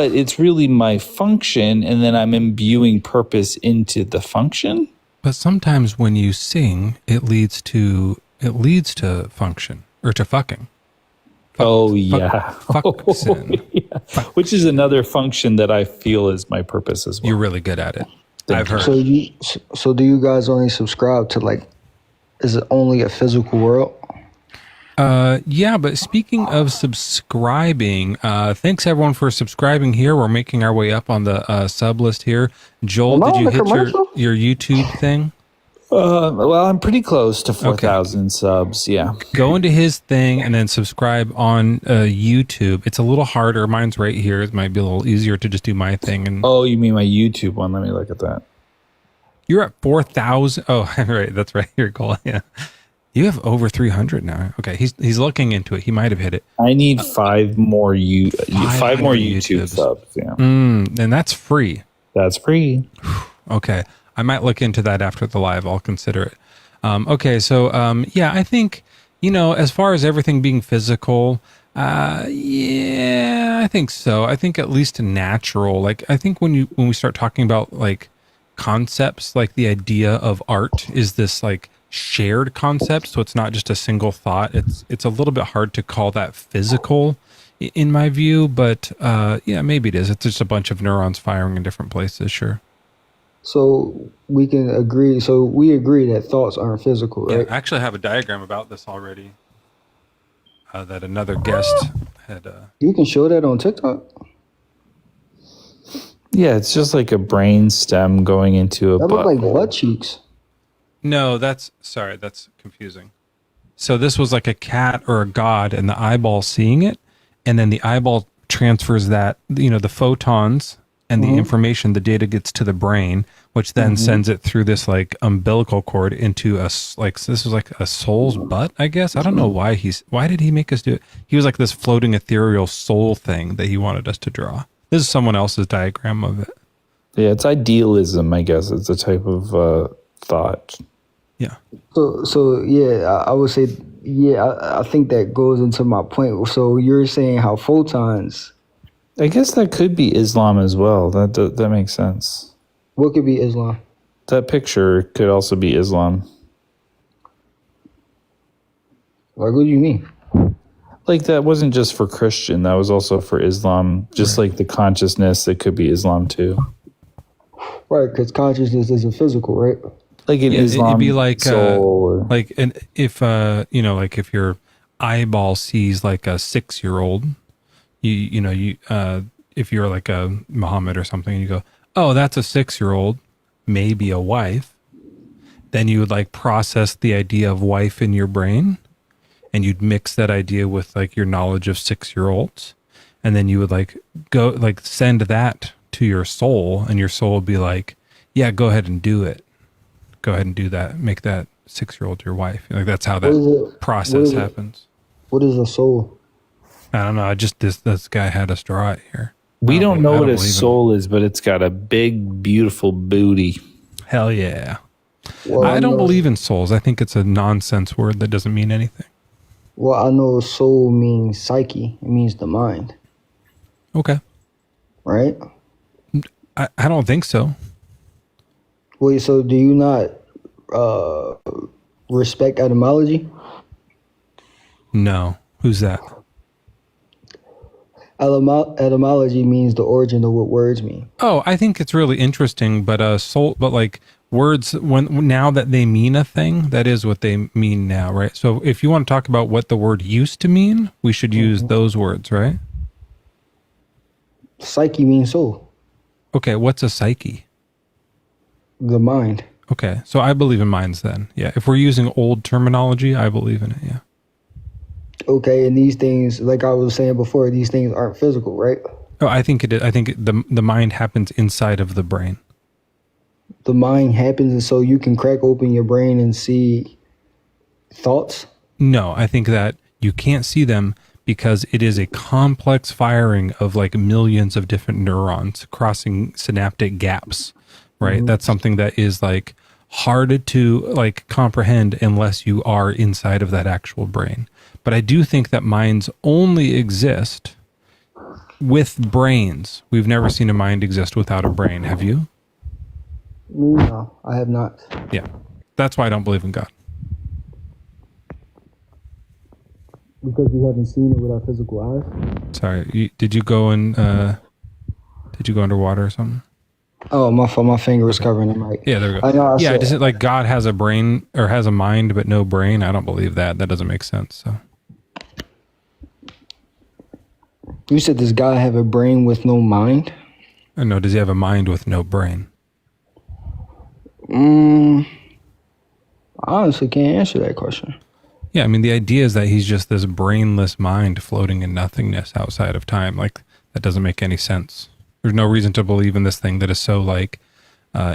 it's really my function, and then I'm imbuing purpose into the function. But sometimes when you sing, it leads to function or to fucking. Fucksin. Yeah. Which is another function that I feel is my purpose as well. You're really good at it. I've heard. So do you guys only subscribe to like? Is it only a physical world? Yeah, but speaking of subscribing, thanks everyone for subscribing here. We're making our way up on the sub list here. Joel, did you hit your YouTube thing? Well, I'm pretty close to 4,000 subs. Yeah. Go into his thing and then subscribe on YouTube. It's a little harder. Mine's right here. It might be a little easier to just do my thing. And oh, you mean my YouTube one? Let me look at that. You're at 4,000. Oh, right. That's right. Your goal. Yeah. You have over 300 now. Okay. He's looking into it. He might have hit it. I need five more YouTube subs. Yeah. And that's free. That's free. Okay. I might look into that after the live. I'll consider it. Okay. So, yeah, I think, as far as everything being physical, yeah, I think so. I think at least natural. Like, I think when we start talking about like concepts, like the idea of art is this like shared concept. So it's not just a single thought. It's a little bit hard to call that physical in my view, but, yeah, maybe it is. It's just a bunch of neurons firing in different places. Sure. So we can agree. So we agree that thoughts aren't physical, right? Yeah, I actually have a diagram about this already. That another guest had. You can show that on TikTok. Yeah, it's just like a brain stem going into a That butt. look like butt cheeks. No, that's confusing. So this was like a cat or a god, and the eyeball seeing it, and then the eyeball transfers that the photons and the information, the data gets to the brain, which then sends it through this like umbilical cord into this was like a soul's butt, I guess. I don't know why did he make us do it? He was like this floating ethereal soul thing that he wanted us to draw. This is someone else's diagram of it. Yeah, it's idealism, I guess. It's a type of thought. Yeah. So yeah, I would say, yeah, I think that goes into my point. So you're saying how photons. I guess that could be Islam as well. That makes sense. What could be Islam? That picture could also be Islam. Like, what do you mean? Like, that wasn't just for Christian. That was also for Islam. Just like the consciousness, it could be Islam too. Right, because consciousness isn't physical, right? Like in Islam, it'd be like soul if like if your eyeball sees like a 6-year-old, if you're like a Muhammad or something, you go, oh, that's a 6-year-old, maybe a wife. then you would like process the idea of wife in your brain, and you'd mix that idea with like your knowledge of 6-year-olds, and then you would like go like send that to your soul, and your soul would be like, yeah, go ahead and do it. Go ahead and do that. Make that 6-year-old your wife. Like that's how that process happens. What is a soul? I don't know. I just this guy had us draw it here. We don't know what a believe in soul is, but it's got a big, beautiful booty. Hell yeah. Well, I don't believe in souls. I think it's a nonsense word that doesn't mean anything. Well, I know soul means psyche. It means the mind, Okay. right? I don't think so. Wait, so do you not respect etymology? No. Who's that? Etymology means the origin of what words mean. Oh, I think it's really interesting, but like words, when now that they mean a thing, that is what they mean now, right? So if you want to talk about what the word used to mean, we should use those words, right? Psyche means soul, Okay, what's a psyche? the mind. Okay, so I believe in minds then. Yeah, if we're using old terminology, I believe in it, yeah. Okay, and these things, like I was saying before, these things aren't physical, right? Oh, I think it is. I think the mind happens inside of the brain. The mind happens, and so you can crack open your brain and see thoughts. No, I think that you can't see them because it is a complex firing of like millions of different neurons crossing synaptic gaps, right? That's something that is like hard to like comprehend unless you are inside of that actual brain. But I do think that minds only exist with brains. We've never seen a mind exist without a brain. Have you? No, I have not. Yeah. That's why I don't believe in God. Because we haven't seen it with our physical eyes. Sorry. Did you go underwater or something? Oh, my finger was covering the mic. Yeah, there we go. I know. Yeah, does it like God has a brain or has a mind but no brain? I don't believe that. That doesn't make sense. So You said this guy have a brain with no mind? no, does he have a mind with no brain? I honestly can't answer that question. Yeah, I mean the idea is that he's just this brainless mind floating in nothingness outside of time. Like that doesn't make any sense. There's no reason to believe in this thing that is so like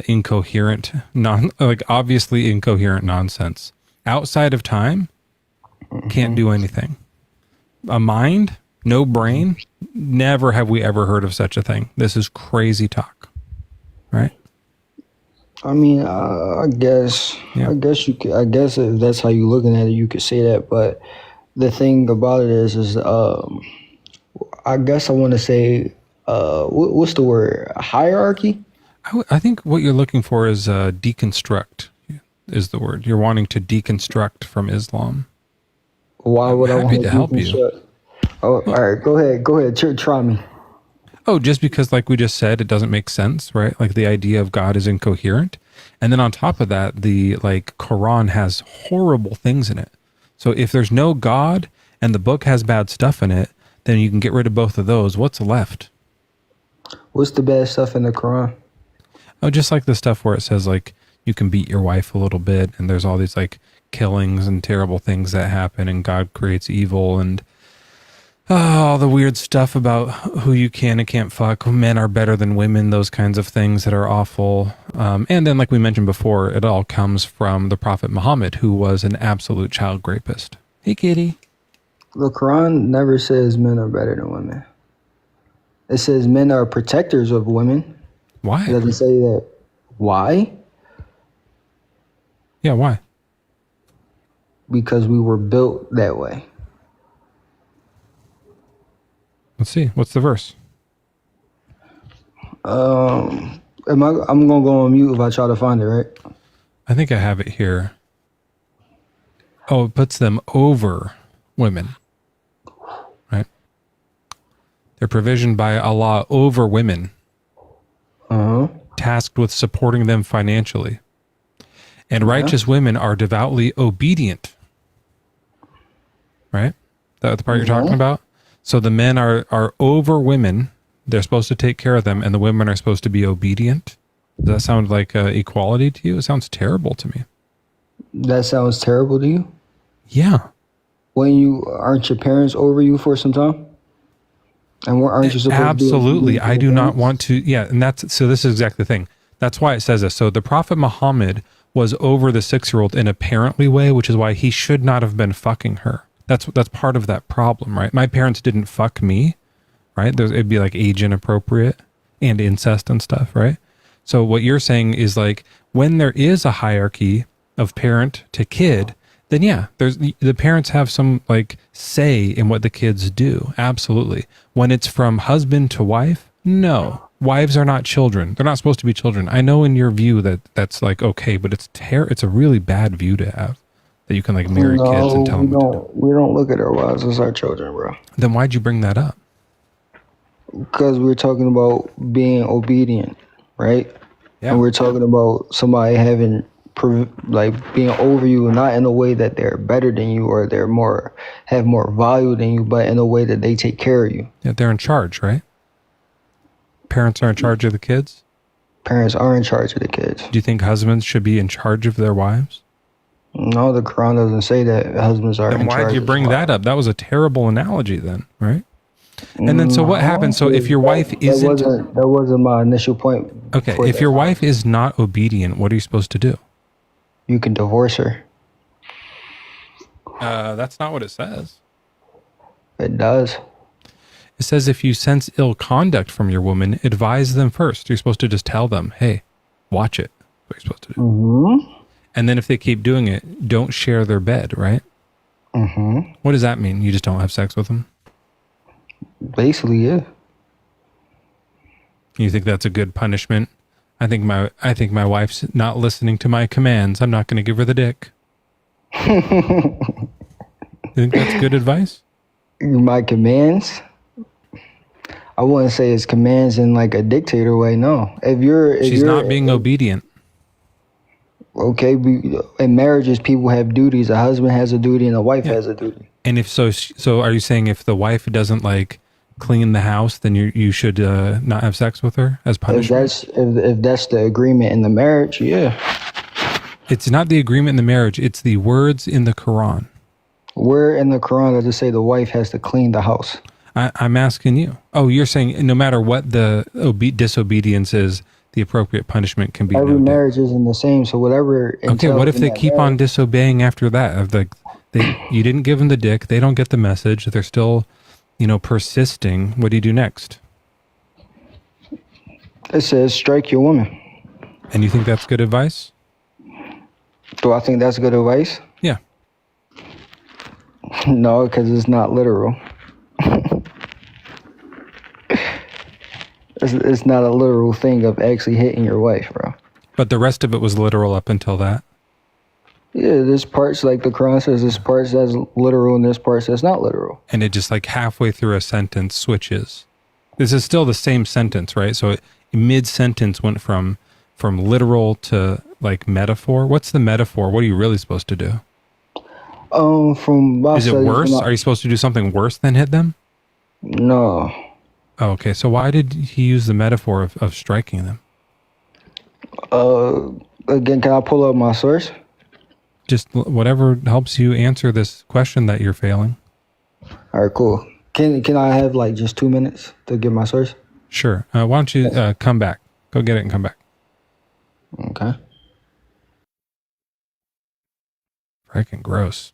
incoherent, like obviously incoherent nonsense. Outside of time, can't do anything. A mind, no brain, never have we ever heard of such a thing. This is crazy talk, right? I mean, I guess you could. I guess if that's how you're looking at it, you could say that. But the thing about it is I guess I want to say, what's the word? Hierarchy. I think what you're looking for is deconstruct. Is the word you're wanting to deconstruct from Islam? Why would I want to help you? Oh, all right. Go ahead. Try me. Oh, just because like we just said, it doesn't make sense, right? Like the idea of God is incoherent. And then on top of that, the like Quran has horrible things in it. So if there's no God and the book has bad stuff in it, then you can get rid of both of those. What's left? What's the bad stuff in the Quran? Oh, just like the stuff where it says like you can beat your wife a little bit and there's all these like killings and terrible things that happen and God creates evil and all the weird stuff about who you can and can't fuck. Men are better than women, those kinds of things that are awful. And then, like we mentioned before, it all comes from the Prophet Muhammad, who was an absolute child rapist. Hey, kitty. The Quran never says men are better than women. It says men are protectors of women. Why? It doesn't say that. Why? Yeah, why? Because we were built that way. Let's see. What's the verse? I'm gonna go on mute if I try to find it, right? I think I have it here. Oh, it puts them over women, right? They're provisioned by Allah over women, tasked with supporting them financially. And righteous women are devoutly obedient, right? That's the part you're talking about? So the men are over women. They're supposed to take care of them, and the women are supposed to be obedient. Does that sound like equality to you? It sounds terrible to me. That sounds terrible to you? Yeah. Aren't your parents over you for some time? And aren't you supposed Absolutely. to be I do not want to. Yeah. And so this is exactly the thing. That's why it says this. So the Prophet Muhammad was over the 6-year-old in a parently way, which is why he should not have been fucking her. That's part of that problem, right? My parents didn't fuck me, right? It'd be like age inappropriate and incest and stuff, right? So what you're saying is like when there is a hierarchy of parent to kid, then yeah, the parents have some like say in what the kids do. Absolutely. When it's from husband to wife, no. Wives are not children. They're not supposed to be children. I know in your view that's like okay, but it's a really bad view to have that you can like marry kids and tell them what to do. We don't look at our wives as our children, bro. Then why'd you bring that up? Because we're talking about being obedient, right? Yeah. And we're talking about somebody having being over you, not in a way that they're better than you or have more value than you, but in a way that they take care of you. Yeah, they're in charge, right? Parents are in charge of the kids? Parents are in charge of the kids. Do you think husbands should be in charge of their wives? No, the Quran doesn't say that husbands are in charge. Then why'd you bring that up? That was a terrible analogy then, right? And then so what happens? So if your wife isn't... That wasn't my initial point. Okay, if your wife is not obedient, what are you supposed to do? You can divorce her. That's not what it says. It does. It says if you sense ill conduct from your woman, advise them first. You're supposed to just tell them, hey, watch it. What you're supposed to do. Mm-hmm. And then if they keep doing it, don't share their bed, right? Mm-hmm. What does that mean? You just don't have sex with them? Basically, yeah. You think that's a good punishment? I think my wife's not listening to my commands. I'm not going to give her the dick. You think that's good advice? My commands? I wouldn't say it's commands in like a dictator way. No, She's not being obedient. Okay, in marriages, people have duties. A husband has a duty, and a wife has a duty. And if so, are you saying if the wife doesn't like clean the house, then you should not have sex with her as punishment? If that's the agreement in the marriage, yeah. It's not the agreement in the marriage. It's the words in the Quran. Where in the Quran does it say the wife has to clean the house? I'm asking you. Oh, you're saying no matter what the disobedience is, the appropriate punishment can be every no marriage isn't the same. So whatever. Okay, what if they keep on disobeying after that? You didn't give them the dick. They don't get the message. They're still, persisting. What do you do next? It says strike your woman. And you think that's good advice? Do I think that's good advice? Yeah. No, because it's not literal. It's not a literal thing of actually hitting your wife, bro. But the rest of it was literal up until that. Yeah, there's parts like the Quran says, there's parts that's literal and there's parts that's not literal. And it just like halfway through a sentence switches. This is still the same sentence, right? So mid-sentence went from literal to like metaphor. What's the metaphor? What are you really supposed to do? Is it worse? Are you supposed to do something worse than hit them? No. Oh, okay. So why did he use the metaphor of striking them? Again, can I pull up my source? Just whatever helps you answer this question that you're failing. All right, cool. Can I have like just 2 minutes to get my source? Sure. Why don't you come back? Go get it and come back. Okay. Freaking gross.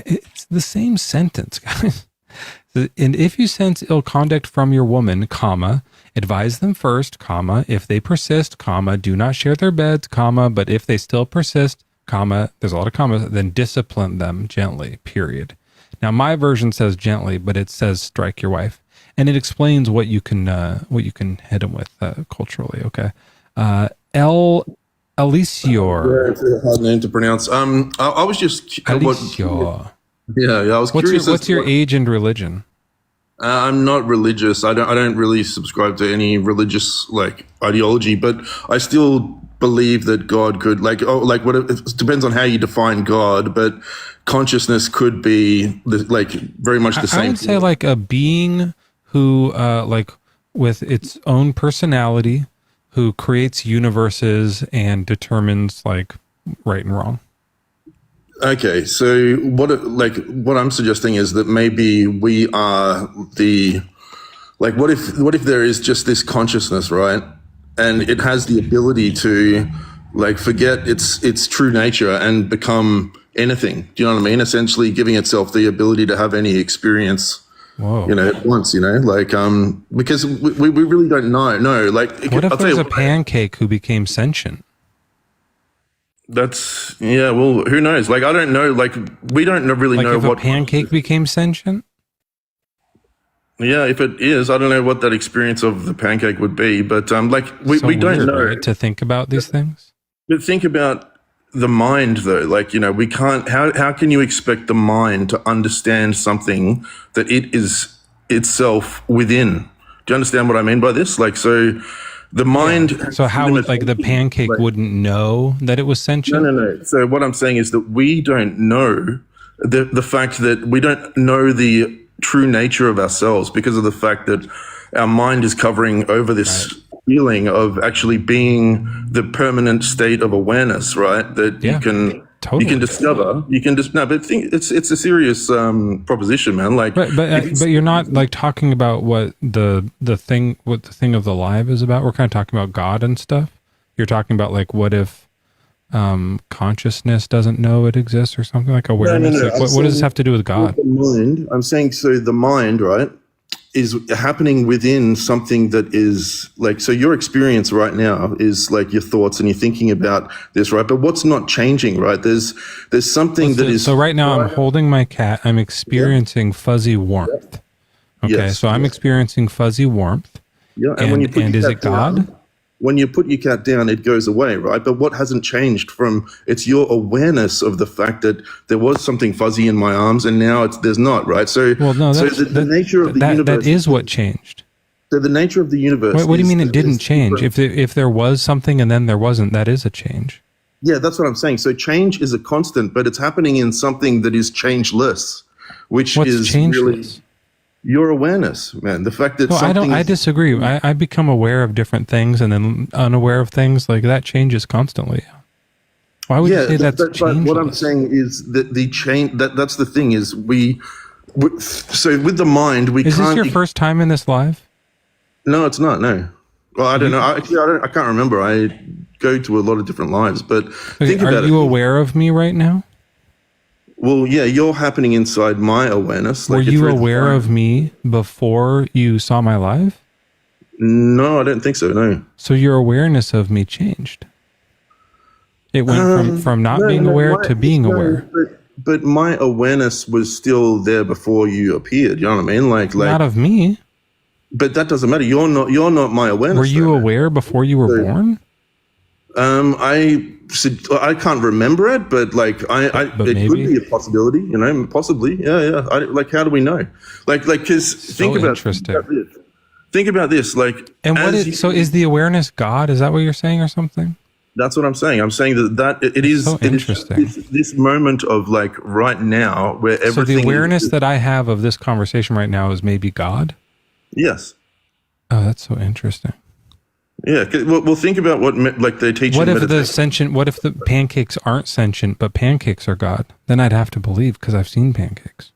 It's the same sentence, guys. And if you sense ill conduct from your woman, comma, advise them first, comma, if they persist, comma, do not share their beds, comma, but if they still persist, comma, there's a lot of commas, then discipline them gently, period. Now, my version says gently, but it says strike your wife. And it explains what you can hit them with culturally, okay? Alicior. Yeah, it's a hard name to pronounce. I was just Alicior. I was curious. What's your age and religion? I'm not religious. I don't really subscribe to any religious ideology, but I still believe that God could it depends on how you define God, but consciousness could be very much the same. I would say like a being who with its own personality, who creates universes and determines like right and wrong. Okay, so what I'm suggesting is that maybe we are what if there is just this consciousness, right? And it has the ability to like forget its true nature and become anything. Do you know what I mean? Essentially giving itself the ability to have any experience. Whoa. At once, because we really don't know. No, like what if there's a pancake who became sentient? Well, who knows? Like, I don't know. Like, we don't really like know if what a pancake became sentient. Yeah, if it is, I don't know what that experience of the pancake would be. But we don't know, right, to think about these things. But think about the mind, though. Like, we can't. How can you expect the mind to understand something that it is itself within? Do you understand what I mean by this? Like, so. The mind. Yeah. So how like the pancake wouldn't know that it was sentient? No. So what I'm saying is that we don't know the fact that we don't know the true nature of ourselves because of the fact that our mind is covering over this feeling of actually being the permanent state of awareness, right? That you can. Totally. You can discover. You can just but think it's a serious proposition, man. Like, but you're not like talking about what the thing of the live is about. We're kind of talking about God and stuff. You're talking about like what if consciousness doesn't know it exists or something like awareness. No. Like, what does this have to do with God? The mind. I'm saying so. The mind, right, is happening within something that is like, so your experience right now is like your thoughts and you're thinking about this, right? But what's not changing, right? There's something that is. So right now I'm holding my cat. I'm experiencing fuzzy warmth. Okay. Yes, so I'm experiencing fuzzy warmth. Yeah. And when you put is it God? Down, when you put your cat down, it goes away, right? But what hasn't changed it's your awareness of the fact that there was something fuzzy in my arms and now there's not, right? So, the nature of the universe. That is what changed. So the nature of the universe. What do you mean it didn't change? If there was something and then there wasn't, that is a change. Yeah, that's what I'm saying. So change is a constant, but it's happening in something that is changeless, which is changeless? Really your awareness, man. The fact that I disagree. I become aware of different things and then unaware of things. Like that changes constantly. Why would you say that's changeless? But what I'm saying is that the change. That's the thing is so with the mind we can't. Is this your be, first time in this live? No, it's not. No. Well, I don't know. I can't remember. I go to a lot of different lives, but think about it. Are you aware of me right now? Well, yeah, you're happening inside my awareness. Were you aware of me before you saw my live? No, I don't think so, no. So your awareness of me changed. It went from not being aware to being aware. But my awareness was still there before you appeared, you know what I mean? Like not of me. But that doesn't matter. You're not my awareness. Were you aware before you were born? I can't remember it, but like it could be a possibility, possibly. Yeah. How do we know? Because think about this. Like, and is the awareness God? Is that what you're saying or something? That's what I'm saying. I'm saying that it is so interesting. This moment of like right now where everything. So the awareness that I have of this conversation right now is maybe God? Yes. Oh, that's so interesting. Yeah, well, think about what they teach. What if What if the pancakes aren't sentient, but pancakes are God? Then I'd have to believe because I've seen pancakes.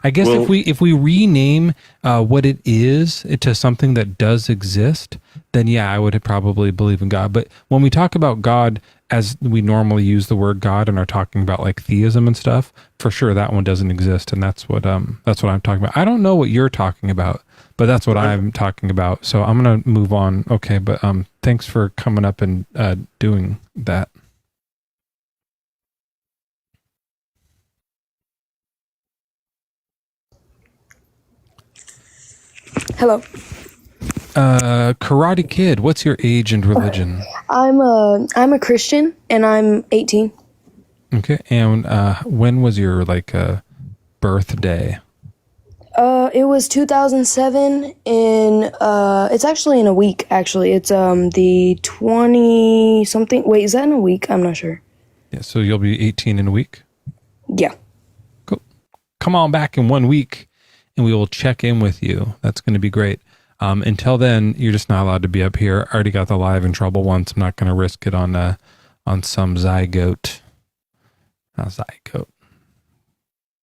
I guess if we rename what it is to something that does exist, then yeah, I would probably believe in God. But when we talk about God as we normally use the word God and are talking about like theism and stuff, for sure that one doesn't exist, and that's what I'm talking about. I don't know what you're talking about, but that's what I'm talking about. So I'm gonna move on. Okay, but thanks for coming up and doing that. Hello. Karate Kid, what's your age and religion? I'm a Christian and I'm 18. Okay, and when was your birthday? It was 2007 it's actually in a week, actually. It's the 20 something. Wait, is that in a week? I'm not sure. Yeah, so you'll be 18 in a week? Yeah. Cool. Come on back in 1 week and we will check in with you. That's going to be great. Until then, you're just not allowed to be up here. I already got the live in trouble once. I'm not going to risk it on some zygote. Not zygote.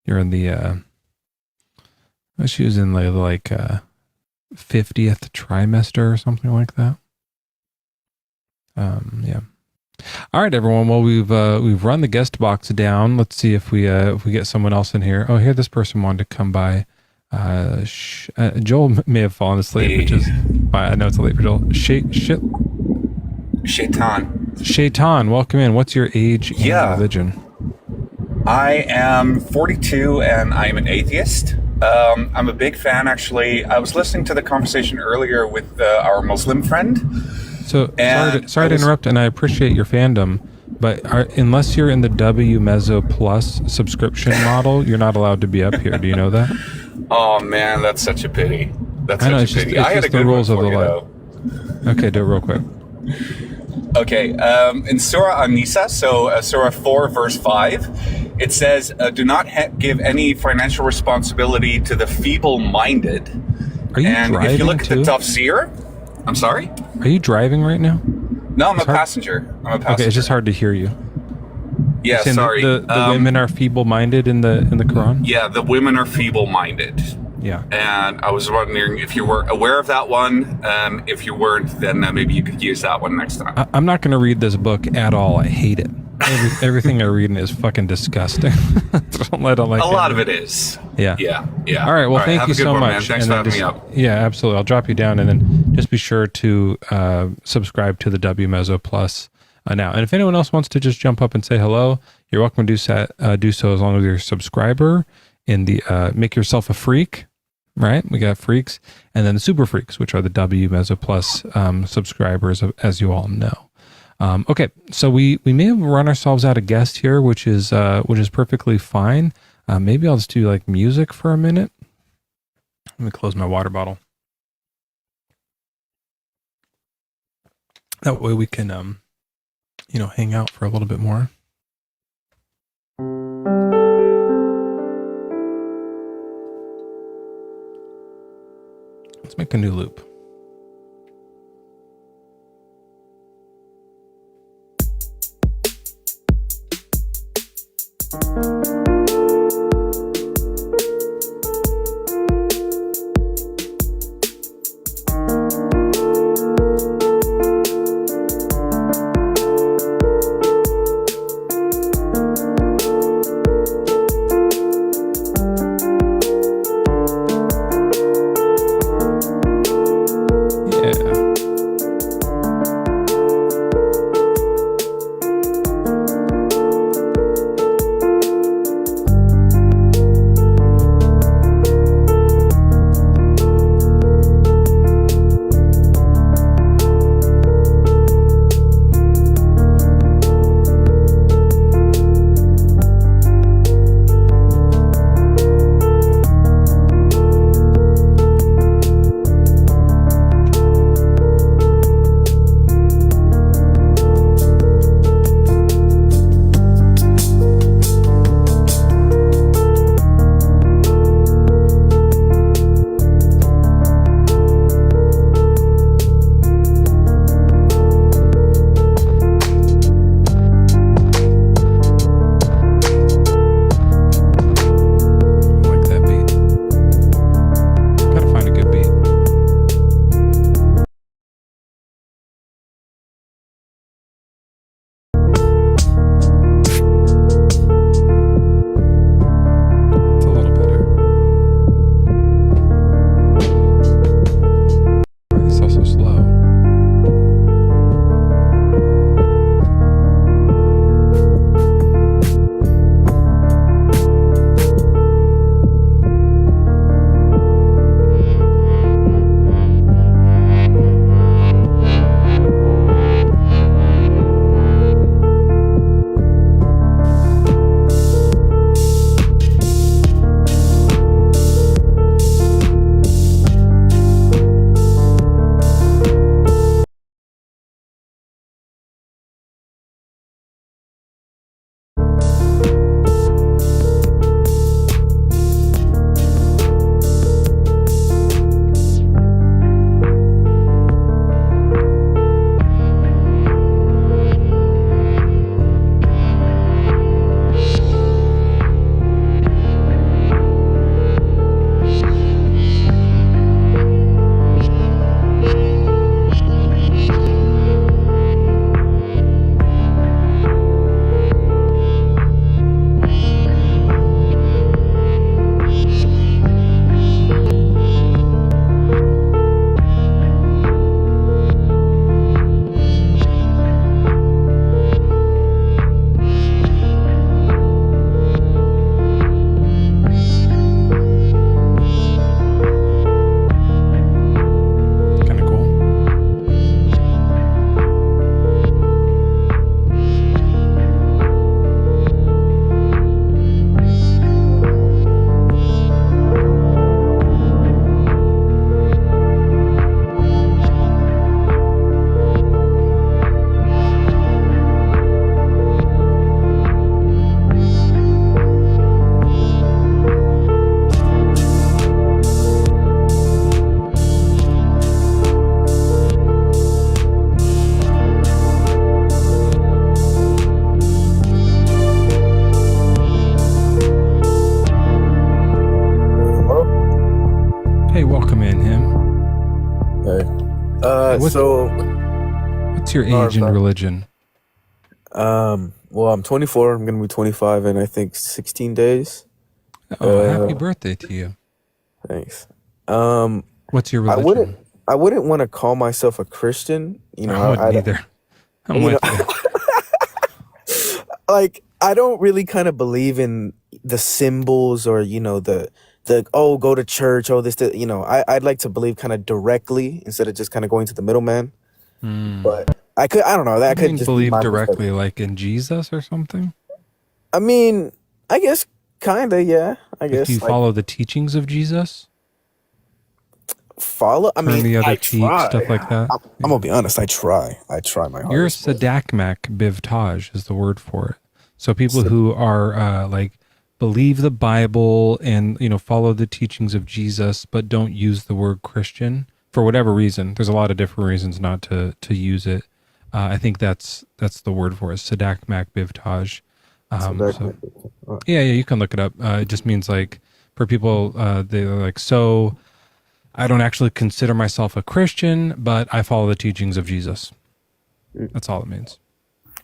You're in the she was in the 50th trimester or something like that. Yeah. All right, everyone. Well, we've run the guest box down. Let's see if we get someone else in here. Oh, here this person wanted to come by. Joel may have fallen asleep, which is fine. I know it's late for Joel. Shaitan, welcome in. What's your age and religion? I am 42 and I'm an atheist. I'm a big fan, actually. I was listening to the conversation earlier with our Muslim friend. So sorry to interrupt, and I appreciate your fandom, but unless you're in the Mezzo Plus subscription model, you're not allowed to be up here. Do you know that? Oh man, that's such a pity. That's I know, such a pity. I had a good rules of the life. Okay, do it real quick. Okay, in Surah An-Nisa, so Surah 4, verse 5, it says, do not give any financial responsibility to the feeble-minded. Are you and driving if you look too? at the tafsir, I'm sorry? Are you driving right now? No, I'm a passenger. Okay, it's just hard to hear you. Yeah, You're saying sorry. The women are feeble-minded in the Quran? Yeah, the women are feeble-minded. Yeah. And I was wondering if you were aware of that one. If you weren't, then maybe you could use that one next time. I'm not going to read this book at all. I hate it. Everything I read in it is fucking disgusting. I don't like a lot of it is. Yeah. Yeah. All right. Well, thank have you a good so one, much. man. Thanks And for then having me up. Yeah, absolutely. I'll drop you down, and then just be sure to subscribe to the Mezzo Plus now. And if anyone else wants to just jump up and say hello, you're welcome to do so as long as you're a subscriber in the Make Yourself a Freak. Right, we got freaks, and then the super freaks, which are the Mezzo Plus subscribers, as you all know. Okay, so we may have run ourselves out of guest here, which is perfectly fine. Maybe I'll just do like music for a minute. Let me close my water bottle. That way we can hang out for a little bit more. Let's make a new loop. What's your age and religion? Well, I'm 24. I'm gonna be 25 in I think 16 days. Happy birthday to you. Thanks. What's your I religion? wouldn't want to call myself a Christian. You know, I wouldn't either. I'm with you. Like, I don't really kind of believe in the symbols or the go to church, I'd like to believe kind of directly instead of just kind of going to the middleman. But I don't know, that could just believe be my directly, like in Jesus or something. I mean, I guess kind of, yeah. I guess Do you follow the teachings of Jesus? Follow? I mean, the other I cheek, try. stuff like that. I'm gonna be honest. I try my hardest. Your sadakmak bivtaj is the word for it. So people who are believe the Bible and follow the teachings of Jesus, but don't use the word Christian for whatever reason. There's a lot of different reasons not to use it. I think that's the word for it. Sadakmak bivtaj. Yeah, you can look it up. It just means like for people, they're like, so I don't actually consider myself a Christian, but I follow the teachings of Jesus. That's all it means.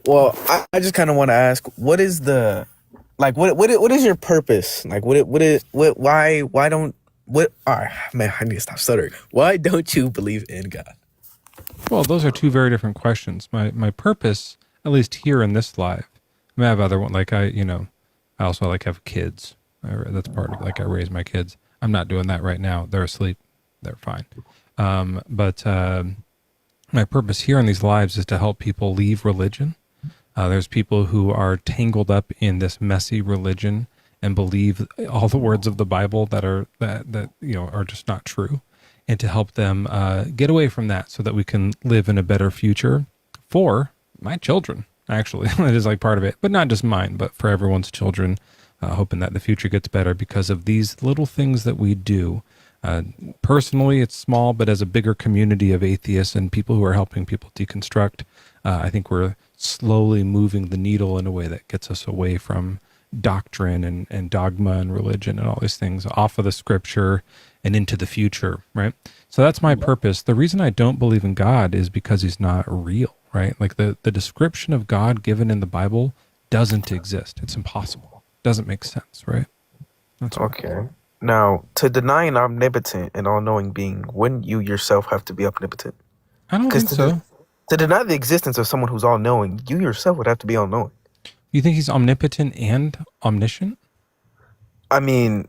Well, I just kind of want to ask, what is the, like, what is your purpose? Like, why don't, man, I need to stop stuttering. Why don't you believe in God? Well, those are two very different questions. My purpose, at least here in this life, I have other one, like I also have kids. That's part of it. Like I raise my kids. I'm not doing that right now. They're asleep. They're fine. But my purpose here in these lives is to help people leave religion. There's people who are tangled up in this messy religion and believe all the words of the Bible that are just not true, and to help them get away from that so that we can live in a better future for my children. Actually, that is like part of it, but not just mine, but for everyone's children, hoping that the future gets better because of these little things that we do. Personally, it's small, but as a bigger community of atheists and people who are helping people deconstruct, I think we're slowly moving the needle in a way that gets us away from doctrine and dogma and religion and all these things, off of the scripture and into the future, right? So that's my purpose. The reason I don't believe in God is because he's not real, right? Like the description of God given in the Bible doesn't exist. It's impossible. Doesn't make sense, right? That's okay. Now, to deny an omnipotent and all-knowing being, wouldn't you yourself have to be omnipotent? I don't think so. To deny the existence of someone who's all-knowing, you yourself would have to be all-knowing. You think he's omnipotent and omniscient? I mean,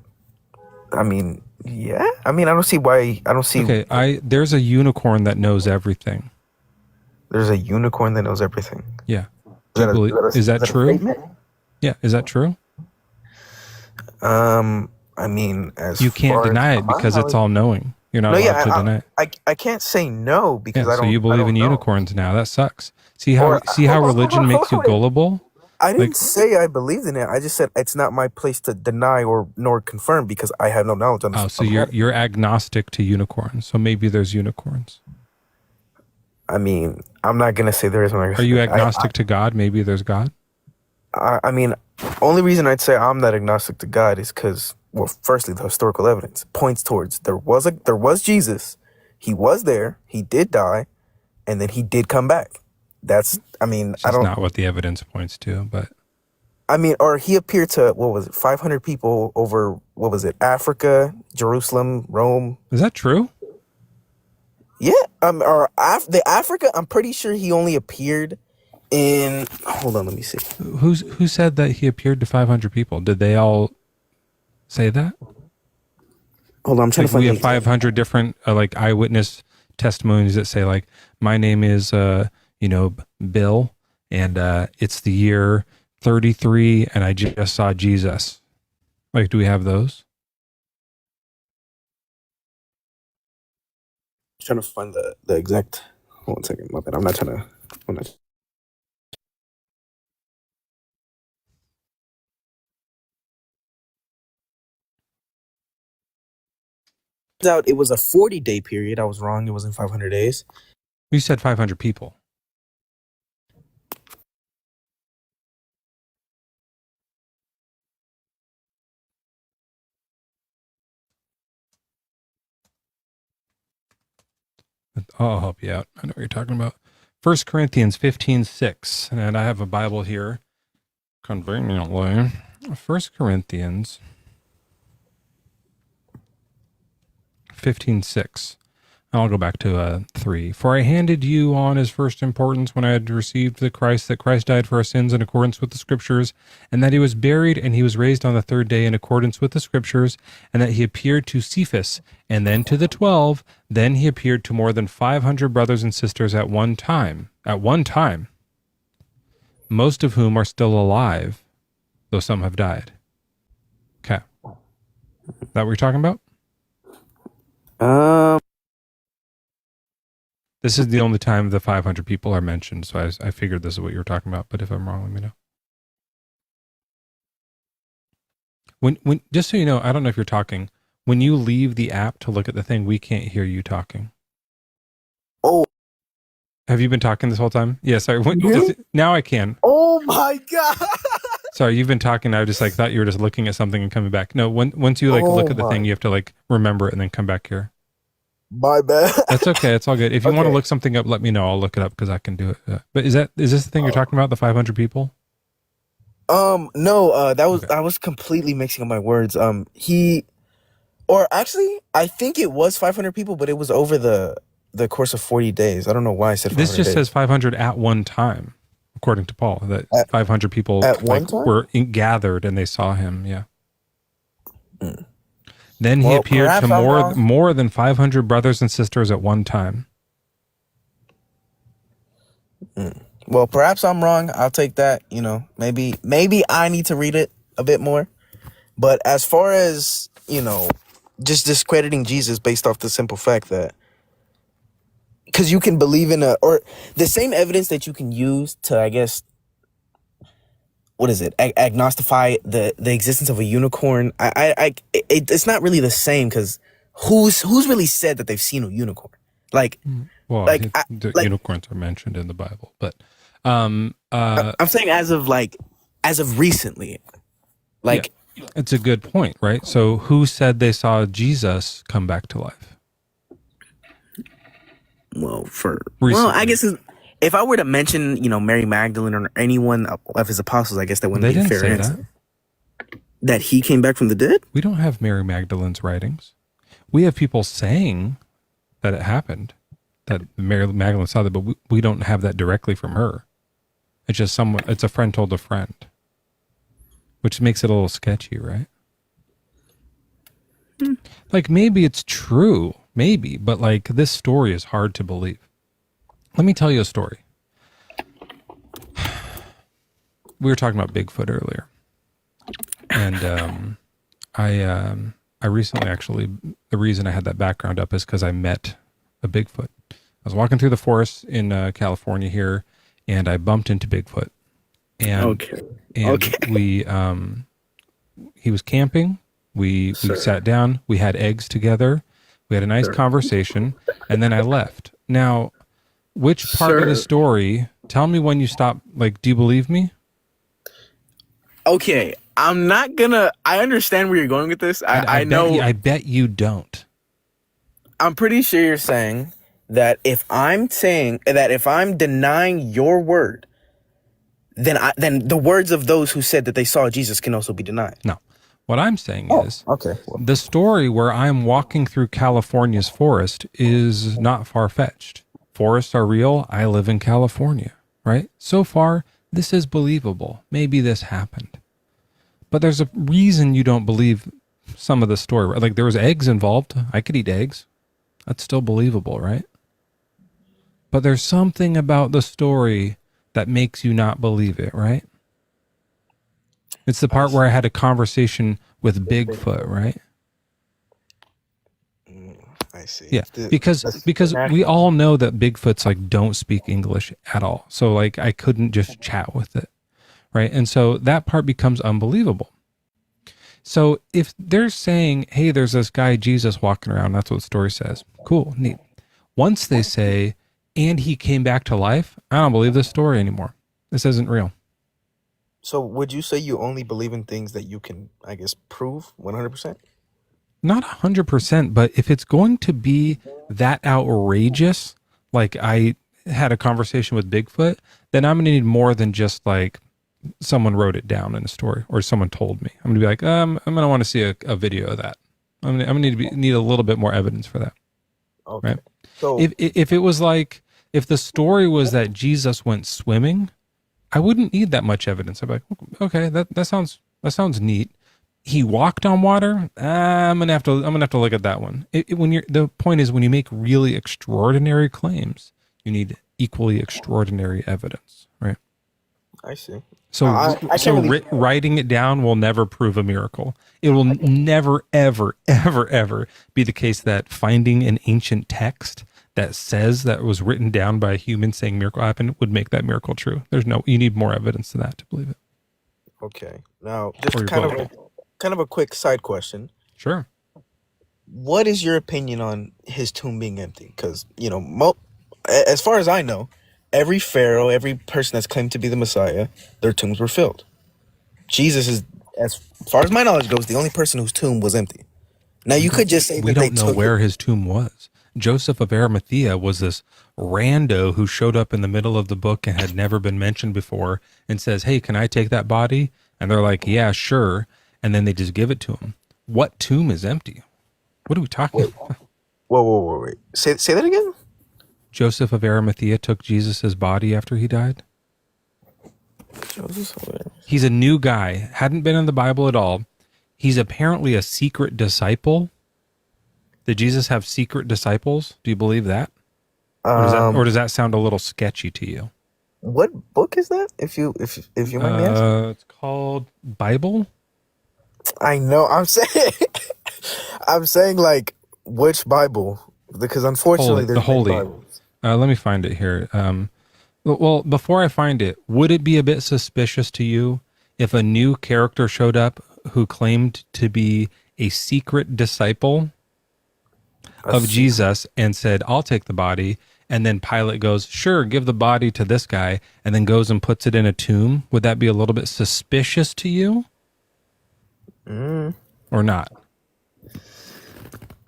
yeah. I mean, I don't see why. I don't see. Okay, there's a unicorn that knows everything. There's a unicorn that knows everything. Yeah. Is that true? Yeah. Is that true? I mean, as you can't deny it because it's all knowing. You're not allowed to deny it. I can't say no because I don't. So you believe in unicorns now? That sucks. See how religion makes you gullible? I didn't say I believed in it. I just said it's not my place to deny nor confirm because I have no knowledge on this. Oh, so you're agnostic to unicorns. So maybe there's unicorns. I mean, I'm not gonna say there is one. Are you agnostic to God? Maybe there's God. I mean, only reason I'd say I'm not agnostic to God is because, well, firstly, the historical evidence points towards there was Jesus, he was there, he did die, and then he did come back. That's not what the evidence points to, but I mean, or he appeared to 500 people over Africa, Jerusalem, Rome. Is that true? Yeah, the Africa. I'm pretty sure he only appeared in. Hold on, let me see. Who said that he appeared to 500 people? Did they all say that? Hold on, I'm trying to find. We have 500 different eyewitness testimonies that say my name is Bill, and it's the year 33, and I just saw Jesus. Do we have those? I'm trying to find the exact. Hold on a second, my bad. I'm not. Out it was a 40-day period. I was wrong. It wasn't 500 days. You said 500 people. I'll help you out. I know what you're talking about. 1 Corinthians 15:6, and I have a Bible here conveniently. 1 Corinthians 15:6. I'll go back to 3. For I handed you on as first importance when I had received that Christ died for our sins in accordance with the Scriptures, and that he was buried and he was raised on the third day in accordance with the Scriptures, and that he appeared to Cephas, and then to the 12. Then he appeared to more than 500 brothers and sisters at one time. At one time. Most of whom are still alive, though some have died. Okay. That what you're talking about? This is the only time the 500 people are mentioned, so I figured this is what you were talking about, but if I'm wrong, let me know. When just so you know, I don't know if you're talking, when you leave the app to look at the thing, we can't hear you talking. Oh. Have you been talking this whole time? Yeah, sorry. Now I can. Oh my God. Sorry, you've been talking. I just thought you were just looking at something and coming back. No, once you look at the thing, you have to remember it and then come back here. My bad. That's okay. It's all good. If you want to look something up, let me know. I'll look it up because I can do it. But is this the thing you're talking about? The 500 people? No. I was completely mixing up my words. I think it was 500 people, but it was over the course of 40 days. I don't know why I said 500 This just says 500 at one time, according to Paul. That 500 people at one time? were gathered and they saw him. Yeah. Then he appeared to more than 500 brothers and sisters at one time. Well, perhaps I'm wrong. I'll take that. Maybe I need to read it a bit more. But as far as, just discrediting Jesus based off the simple fact that, because you can believe in or the same evidence that you can use to, I guess, what is it? Agnostify the existence of a unicorn. It's not really the same because who's really said that they've seen a unicorn? Unicorns are mentioned in the Bible, but I'm saying as of recently, it's a good point, right? So who said they saw Jesus come back to life? Well, I guess if I were to mention, Mary Magdalene or anyone of his apostles, I guess that wouldn't be a fair answer. That he came back from the dead? We don't have Mary Magdalene's writings. We have people saying that it happened, that Mary Magdalene saw that, but we don't have that directly from her. It's just it's a friend told a friend, which makes it a little sketchy, right? Maybe it's true, maybe, but this story is hard to believe. Let me tell you a story. We were talking about Bigfoot earlier. And I recently actually, the reason I had that background up is because I met a Bigfoot. I was walking through the forest in California here, and I bumped into Bigfoot. And we, he was camping. We sat down. We had eggs together. We had a nice conversation, and then I left. Now, which part of the story? Tell me when you stop. Do you believe me? Okay, I'm not gonna. I understand where you're going with this. I know. I bet you don't. I'm pretty sure you're saying that if I'm denying your word, then the words of those who said that they saw Jesus can also be denied. No. What I'm saying is, the story where I'm walking through California's forest is not far-fetched. Forests are real. I live in California, right? So far, this is believable. Maybe this happened. But there's a reason you don't believe some of the story. Right? There was eggs involved. I could eat eggs. That's still believable, right? But there's something about the story that makes you not believe it, right? It's the part where I had a conversation with Bigfoot, right? I see. Yeah, because we all know that Bigfoot's don't speak English at all. So I couldn't just chat with it, right? And so that part becomes unbelievable. So if they're saying, hey, there's this guy Jesus walking around, that's what the story says. Cool, neat. Once they say, and he came back to life, I don't believe this story anymore. This isn't real. So would you say you only believe in things that you can, I guess, prove 100%? Not 100%, but if it's going to be that outrageous, like I had a conversation with Bigfoot, then I'm going to need more than just like someone wrote it down in a story or someone told me. I'm going to be like, I'm going to want to see a video of that. I'm going to need a little bit more evidence for that. Okay. Right? So If it was like, if the story was that Jesus went swimming, I wouldn't need that much evidence. I'd be like, okay, that sounds neat. He walked on water. I'm gonna have to look at that one. The point is, when you make really extraordinary claims, you need equally extraordinary evidence, right? I see. So, writing it down will never prove a miracle. It will never, ever, ever, ever be the case that finding an ancient text that says that was written down by a human saying miracle happened would make that miracle true. You need more evidence than that to believe it. Okay. Now, just kind of a quick side question. Sure. What is your opinion on his tomb being empty? Because, as far as I know, every pharaoh, every person that's claimed to be the Messiah, their tombs were filled. Jesus is, as far as my knowledge goes, the only person whose tomb was empty. Now, you could just say that we don't know where his tomb was. Joseph of Arimathea was this rando who showed up in the middle of the book and had never been mentioned before and says, hey, can I take that body? And they're like, yeah, sure. And then they just give it to him. What tomb is empty? What are we talking about? Wait. Say that again? Joseph of Arimathea took Jesus' body after he died. He's a new guy. Hadn't been in the Bible at all. He's apparently a secret disciple. Did Jesus have secret disciples? Do you believe that? Or does that sound a little sketchy to you? What book is that? If you mind me asking? It's called Bible. I know. I'm saying like which Bible? Because unfortunately, there's the Holy. Bibles. Let me find it here. Well, before I find it, would it be a bit suspicious to you if a new character showed up who claimed to be a secret disciple of Jesus and said, I'll take the body, and then Pilate goes, sure, give the body to this guy, and then goes and puts it in a tomb? Would that be a little bit suspicious to you? Or not?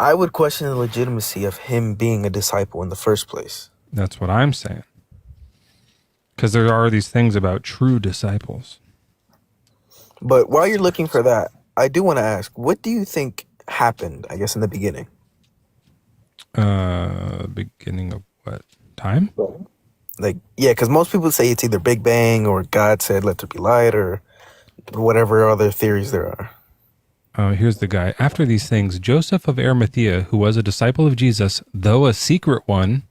I would question the legitimacy of him being a disciple in the first place. That's what I'm saying. Because there are these things about true disciples. But while you're looking for that, I do want to ask, what do you think happened, I guess, in the beginning? Beginning of what time? Like, yeah, because most people say it's either Big Bang or God said, let there be light, or whatever other theories there are. Here's the guy. After these things, Joseph of Arimathea, who was a disciple of Jesus, though a secret one,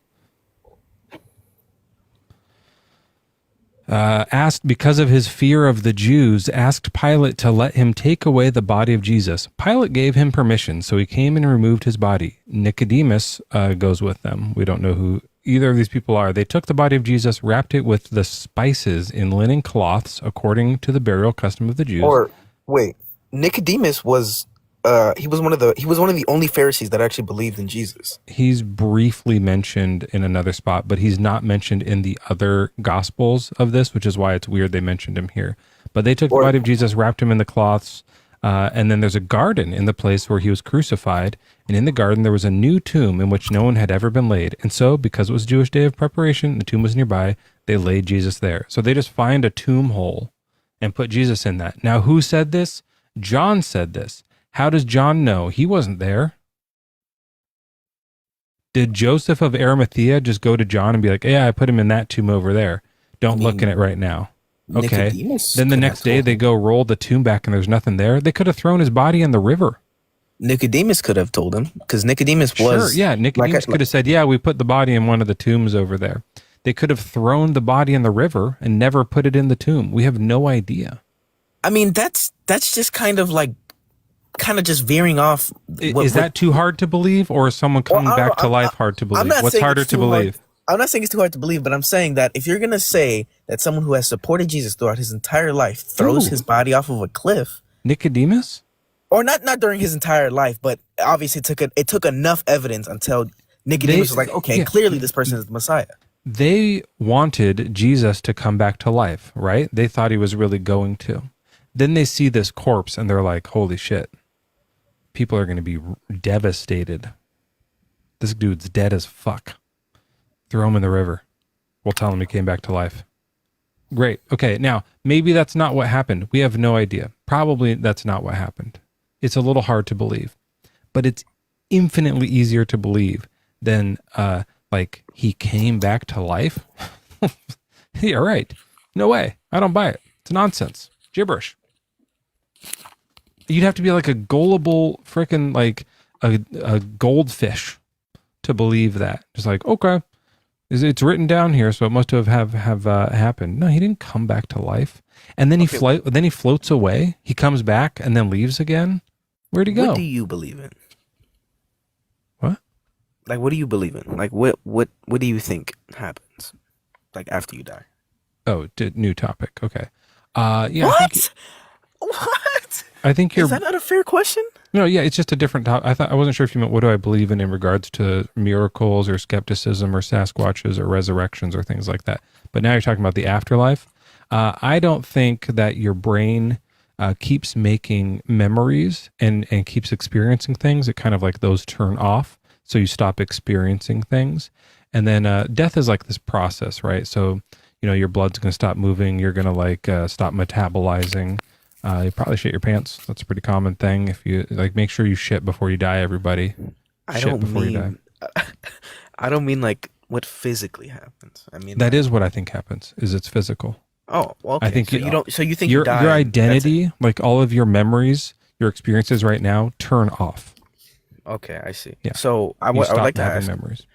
asked, because of his fear of the Jews, asked Pilate to let him take away the body of Jesus. Pilate gave him permission, so he came and removed his body. Nicodemus goes with them. We don't know who either of these people are. They took the body of Jesus, wrapped it with the spices in linen cloths, according to the burial custom of the Jews. Or wait, Nicodemus was he was one of the only Pharisees that actually believed in Jesus. He's briefly mentioned in another spot, but he's not mentioned in the other gospels of this, which is why it's weird they mentioned him here. But they took the body of Jesus, wrapped him in the cloths, and then there's a garden in the place where he was crucified. And in the garden, there was a new tomb in which no one had ever been laid. And so, because it was Jewish day of preparation, the tomb was nearby, they laid Jesus there. So they just find a tomb hole and put Jesus in that. Now, who said this? John said this. How does John know? He wasn't there. Did Joseph of Arimathea just go to John and be like, yeah, I put him in that tomb over there. Don't look in it right now. Okay. Then the next day they go roll the tomb back and there's nothing there. They could have thrown his body in the river. Nicodemus could have told him, because Nicodemus was... Sure, yeah. Nicodemus could have said, yeah, we put the body in one of the tombs over there. They could have thrown the body in the river and never put it in the tomb. We have no idea. I mean, that's just kind of just veering off. Is that too hard to believe, or is someone coming back to life hard to believe? What's harder to believe? I'm not saying it's too hard to believe, but I'm saying that if you're going to say that someone who has supported Jesus throughout his entire life throws his body off of a cliff... Nicodemus? Or not during his entire life, but obviously it took enough evidence until Nicodemus was like, okay, clearly this person is the Messiah. They wanted Jesus to come back to life, right? They thought he was really going to. Then they see this corpse and they're like, holy shit. people are going to be devastated. This dude's dead as fuck. Throw him in the river. We'll tell him he came back to life. Great. Okay, now, maybe that's not what happened. We have no idea. Probably that's not what happened. It's a little hard to believe. But it's infinitely easier to believe than, like, he came back to life. Yeah, right. No way. I don't buy it. It's nonsense. Gibberish. You'd have to be like a gullible freaking, like, a goldfish to believe that. Just like, okay, it's written down here, so it must have happened. No, he didn't come back to life. And then he floats away. He comes back and then leaves again. Where'd he go? What do you believe in? What? Like, what do you believe in? Like, what do you think happens? Like, after you die? Oh, new topic. Okay. Yeah. What? What? I think you're. Is that not a fair question? No, yeah, it's just a different topic. I wasn't sure if you meant what do I believe in regards to miracles or skepticism or Sasquatches or resurrections or things like that. But now you're talking about the afterlife. I don't think that your brain keeps making memories and keeps experiencing things. It kind of like those turn off, so you stop experiencing things. And then death is like this process, right? So, you know, your blood's going to stop moving. You're going to like stop metabolizing. You probably shit your pants. That's a pretty common thing. If you like, make sure you shit before you die. Everybody, I shit don't before you mean. die. I don't mean like what physically happens. I mean That is what I think happens. Is it's physical. Oh, well, okay. I think so you don't. So you think your you die? your and that's identity, like all of your memories, your experiences right now, turn off. it? Okay, I see. Yeah. So I You would stop like to having ask: memories.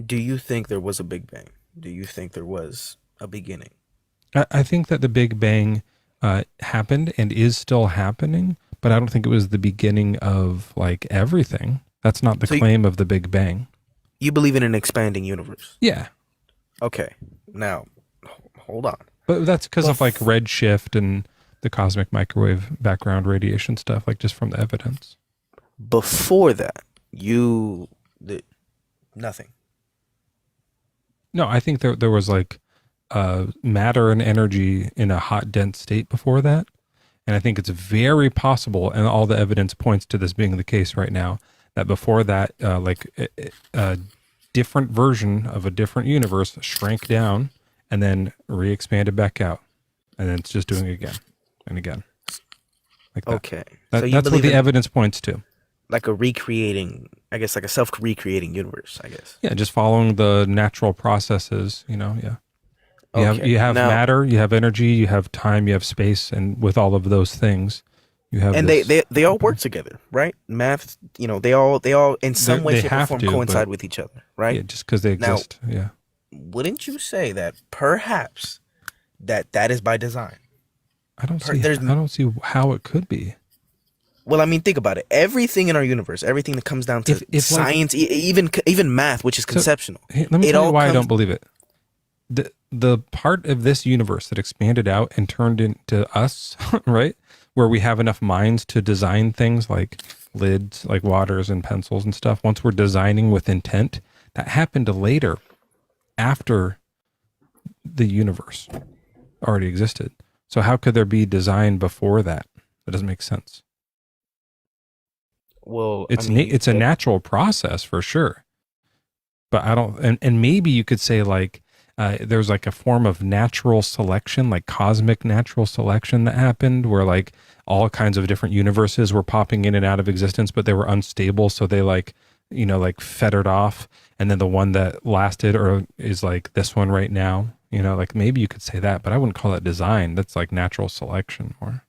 do you think there was a Big Bang? Do you think there was a beginning? I think that the Big Bang happened and is still happening, but I don't think it was the beginning of like everything. That's not the claim of the Big Bang. You believe in an expanding universe? Yeah. Okay. Now, hold on. But that's because of like redshift and the cosmic microwave background radiation stuff, like just from the evidence. Before that, nothing. No, I think there was like matter and energy in a hot, dense state before that. And I think it's very possible, and all the evidence points to this being the case right now, that before that, like a different version of a different universe shrank down and then re-expanded back out. And then it's just doing it again and again. Like that. Okay. That, So you that's what believe the in- evidence points to. Like a recreating, I guess, like a self-recreating universe, I guess. Yeah, just following the natural processes, you know, yeah. You have Now- matter, you have energy, you have time, you have space, and with all of those things, you have And this, they all work together, right? Math, they all in some way, they shape, or have form to, coincide but- with each other, right? yeah, just because they Now- exist. Yeah. Wouldn't you say that perhaps that is by design? I don't see how it could be. Well, I mean, think about it. Everything in our universe, everything that comes down to If, like- science, even math, which is conceptual. Hey, let me it tell you all why I comes- don't believe it. The part of this universe that expanded out and turned into us, right? Where we have enough minds to design things like lids, like waters and pencils and stuff. Once we're designing with intent, that happened later after the universe already existed. So how could there be design before that? That doesn't make sense. Well, It's it's a natural process for sure. But I don't, and maybe you could say like, there's like a form of natural selection, like cosmic natural selection that happened where like all kinds of different universes were popping in and out of existence, but they were unstable. So they like, like fettered off. And then the one that lasted or is like this one right now, like maybe you could say that, but I wouldn't call that design. That's like natural selection more.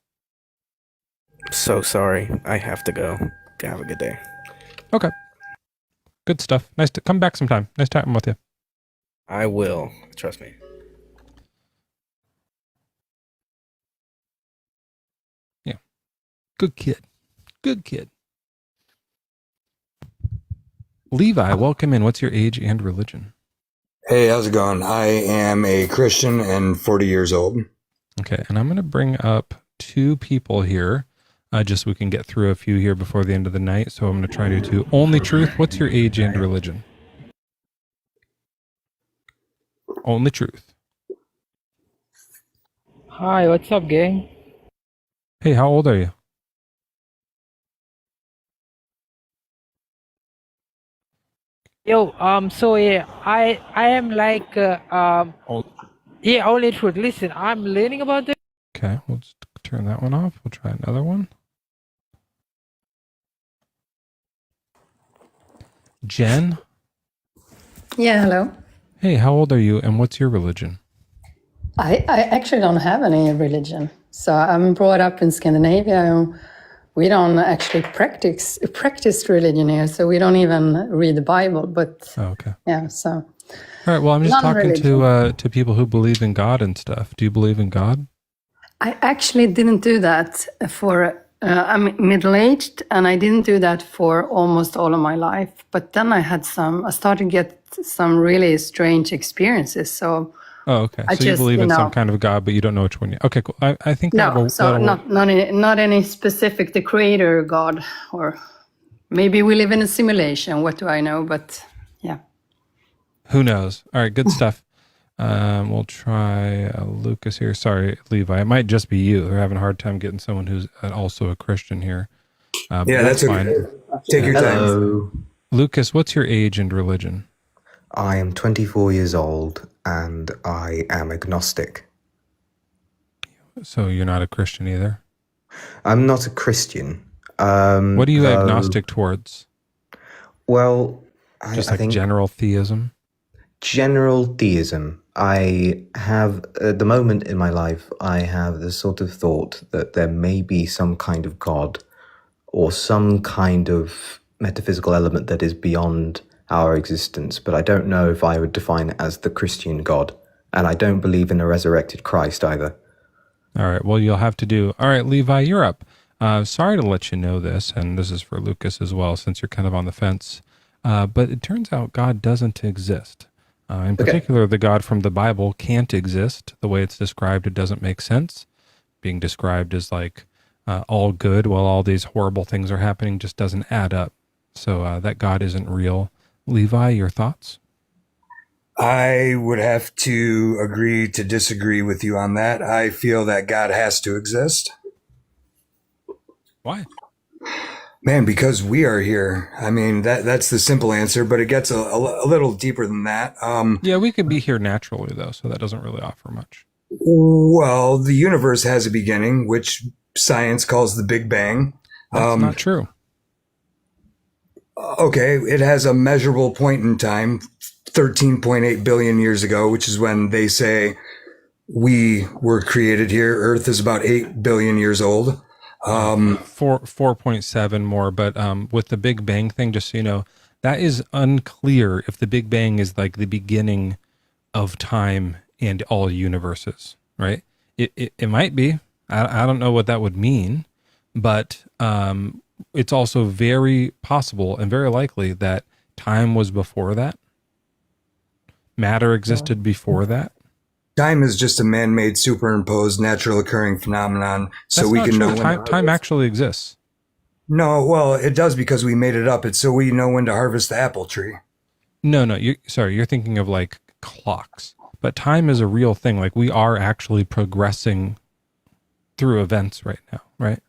So sorry, I have to go. Have a good day. Okay. Good stuff. Nice to come back sometime. Nice talking with you. I will. Trust me. Yeah. Good kid. Good kid. Levi, welcome in. What's your age and religion? Hey, how's it going? I am a Christian and 40 years old. Okay, and I'm going to bring up two people here, just so we can get through a few here before the end of the night. So I'm going to try to do Only Truth. What's your age and religion? Only Truth. Hi, what's up, gang? Hey, how old are you? Yo, so yeah, I am like, yeah, only truth. Listen, I'm learning about this. Okay, we'll just turn that one off. We'll try another one. Jen? Yeah, hello. Hey, how old are you and what's your religion? I actually don't have any religion. So I'm brought up in Scandinavia. We don't actually practice religion here, so we don't even read the Bible. But okay. Yeah, so. All right. Well, I'm just talking Non-religion. to people who believe in God and stuff. Do you believe in God? I actually didn't do that for. I'm middle-aged, and I didn't do that for almost all of my life. But then I started to get some really strange experiences. So. Oh, okay. I So you just, believe you in some know, kind of God, but you don't know which one yet. Okay, cool. I think No, so not any specific, the creator God, or maybe we live in a simulation. What do I know? But yeah. Who knows? All right, good stuff. We'll try Lucas here. Sorry, Levi. It might just be you. They're having a hard time getting someone who's also a Christian here. But Yeah, that's fine. okay. Take your time. Lucas, what's your age and religion? I am 24 years old and I am agnostic. So you're not a Christian either? I'm not a Christian. What are you agnostic towards? Well, Just I like think general theism? general theism. I have, at the moment in my life, I have the sort of thought that there may be some kind of God or some kind of metaphysical element that is beyond our existence, but I don't know if I would define it as the Christian God, and I don't believe in a resurrected Christ either. All right, well, you'll have to do. All right, Levi, you're up. Sorry to let you know this, and this is for Lucas as well, since you're kind of on the fence. But it turns out God doesn't exist. In particular, the God from the Bible can't exist. The way it's described, it doesn't make sense. Being described as like all good while all these horrible things are happening just doesn't add up. So that God isn't real. Levi, your thoughts? I would have to agree to disagree with you on that. I feel that God has to exist. Why? Man, because we are here. I mean, that's the simple answer, but it gets a little deeper than that. Yeah, we could be here naturally, though, so that doesn't really offer much. Well, the universe has a beginning, which science calls the Big Bang. That's not true. Okay, it has a measurable point in time, 13.8 billion years ago, which is when they say we were created here. Earth is about 8 billion years old. 4.7 more, but with the Big Bang thing, just so you know, that is unclear if the Big Bang is like the beginning of time and all universes, right? It might be. I don't know what that would mean, but it's also very possible and very likely that time was before that. Matter existed before that. Time is just a man-made, superimposed, natural occurring phenomenon. So That's we not can true. know Time actually exists. No, well, it does because we made it up. It's so we know when to harvest the apple tree. No, you're thinking of like clocks. But time is a real thing. Like we are actually progressing through events right now, right?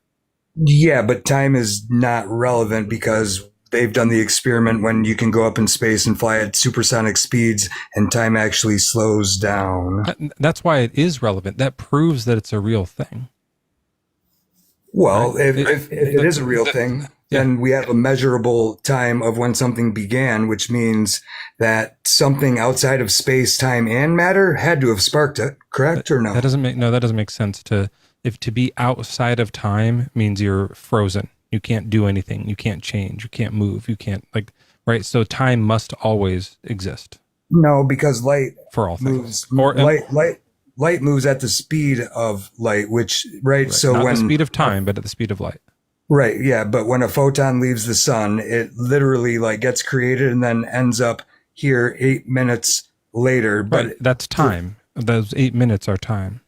Yeah, but time is not relevant because they've done the experiment when you can go up in space and fly at supersonic speeds and time actually slows down. That's why it is relevant. That proves that it's a real thing. Well, right? if it is a real thing, then we have a measurable time of when something began, which means that something outside of space, time, and matter had to have sparked it, correct or no? That doesn't make sense. To be outside of time means you're frozen. You can't do anything. You can't change. You can't move. You can't right? So time must always exist. No, because light for all moves. Things. Light moves at the speed of light, which right. So not when the speed of time, but at the speed of light. Right. Yeah. But when a photon leaves the sun, it literally gets created and then ends up here 8 minutes later. But right. That's time. Those 8 minutes are time.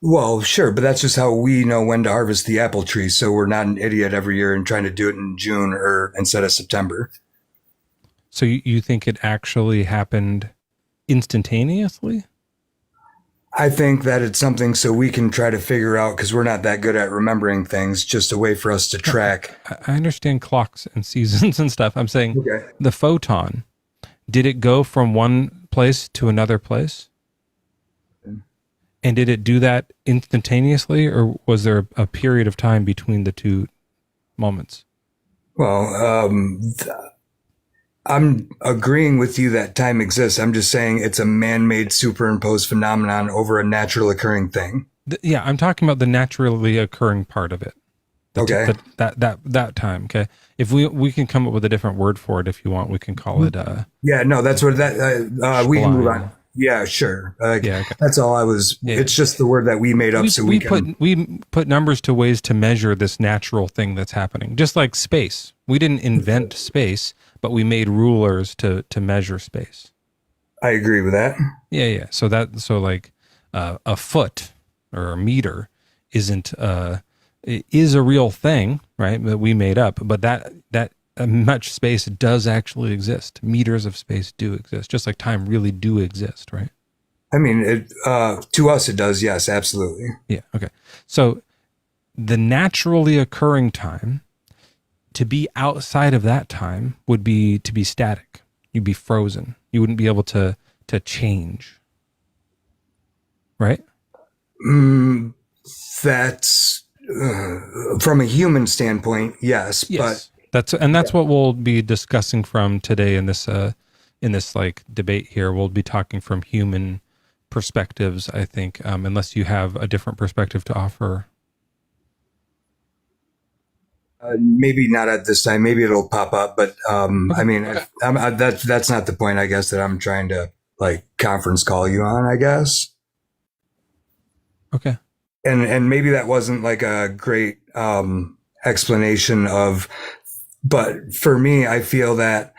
Well, sure, but that's just how we know when to harvest the apple tree. So we're not an idiot every year and trying to do it in June or instead of September. So you think it actually happened instantaneously? I think that it's something so we can try to figure out, because we're not that good at remembering things, just a way for us to track. I understand clocks and seasons and stuff. I'm saying the photon Did it go from one place to another place? And did it do that instantaneously, or was there a period of time between the two moments? Well, I'm agreeing with you that time exists. I'm just saying it's a man-made superimposed phenomenon over a natural occurring thing. Yeah, I'm talking about the naturally occurring part of it. Okay. That time. Okay. If we can come up with a different word for it, if you want, we can call it. Yeah. No, that's what that. We can move on. Yeah, sure. Yeah. Okay. That's all I was. Yeah. It's just the word that we made up, so we put numbers to ways to measure this natural thing that's happening. Just like space, we didn't invent space, but we made rulers to measure space. I agree with that. Yeah. So like a foot or a meter isn't it is a real thing, right? That we made up, but that much space does actually exist. Meters of space do exist, just like time really do exist, right? I mean, to us it does, yes, absolutely. Yeah, okay. So the naturally occurring time, to be outside of that time would be to be static. You'd be frozen. You wouldn't be able to change, right? That's from a human standpoint, yes. But that's what we'll be discussing from today in this like debate here. We'll be talking from human perspectives, I think, unless you have a different perspective to offer. Maybe not at this time. Maybe it'll pop up, but I mean, that's not the point, I guess, that I'm trying to like conference call you on, I guess. Okay. And maybe that wasn't like a great explanation of, but for me, I feel that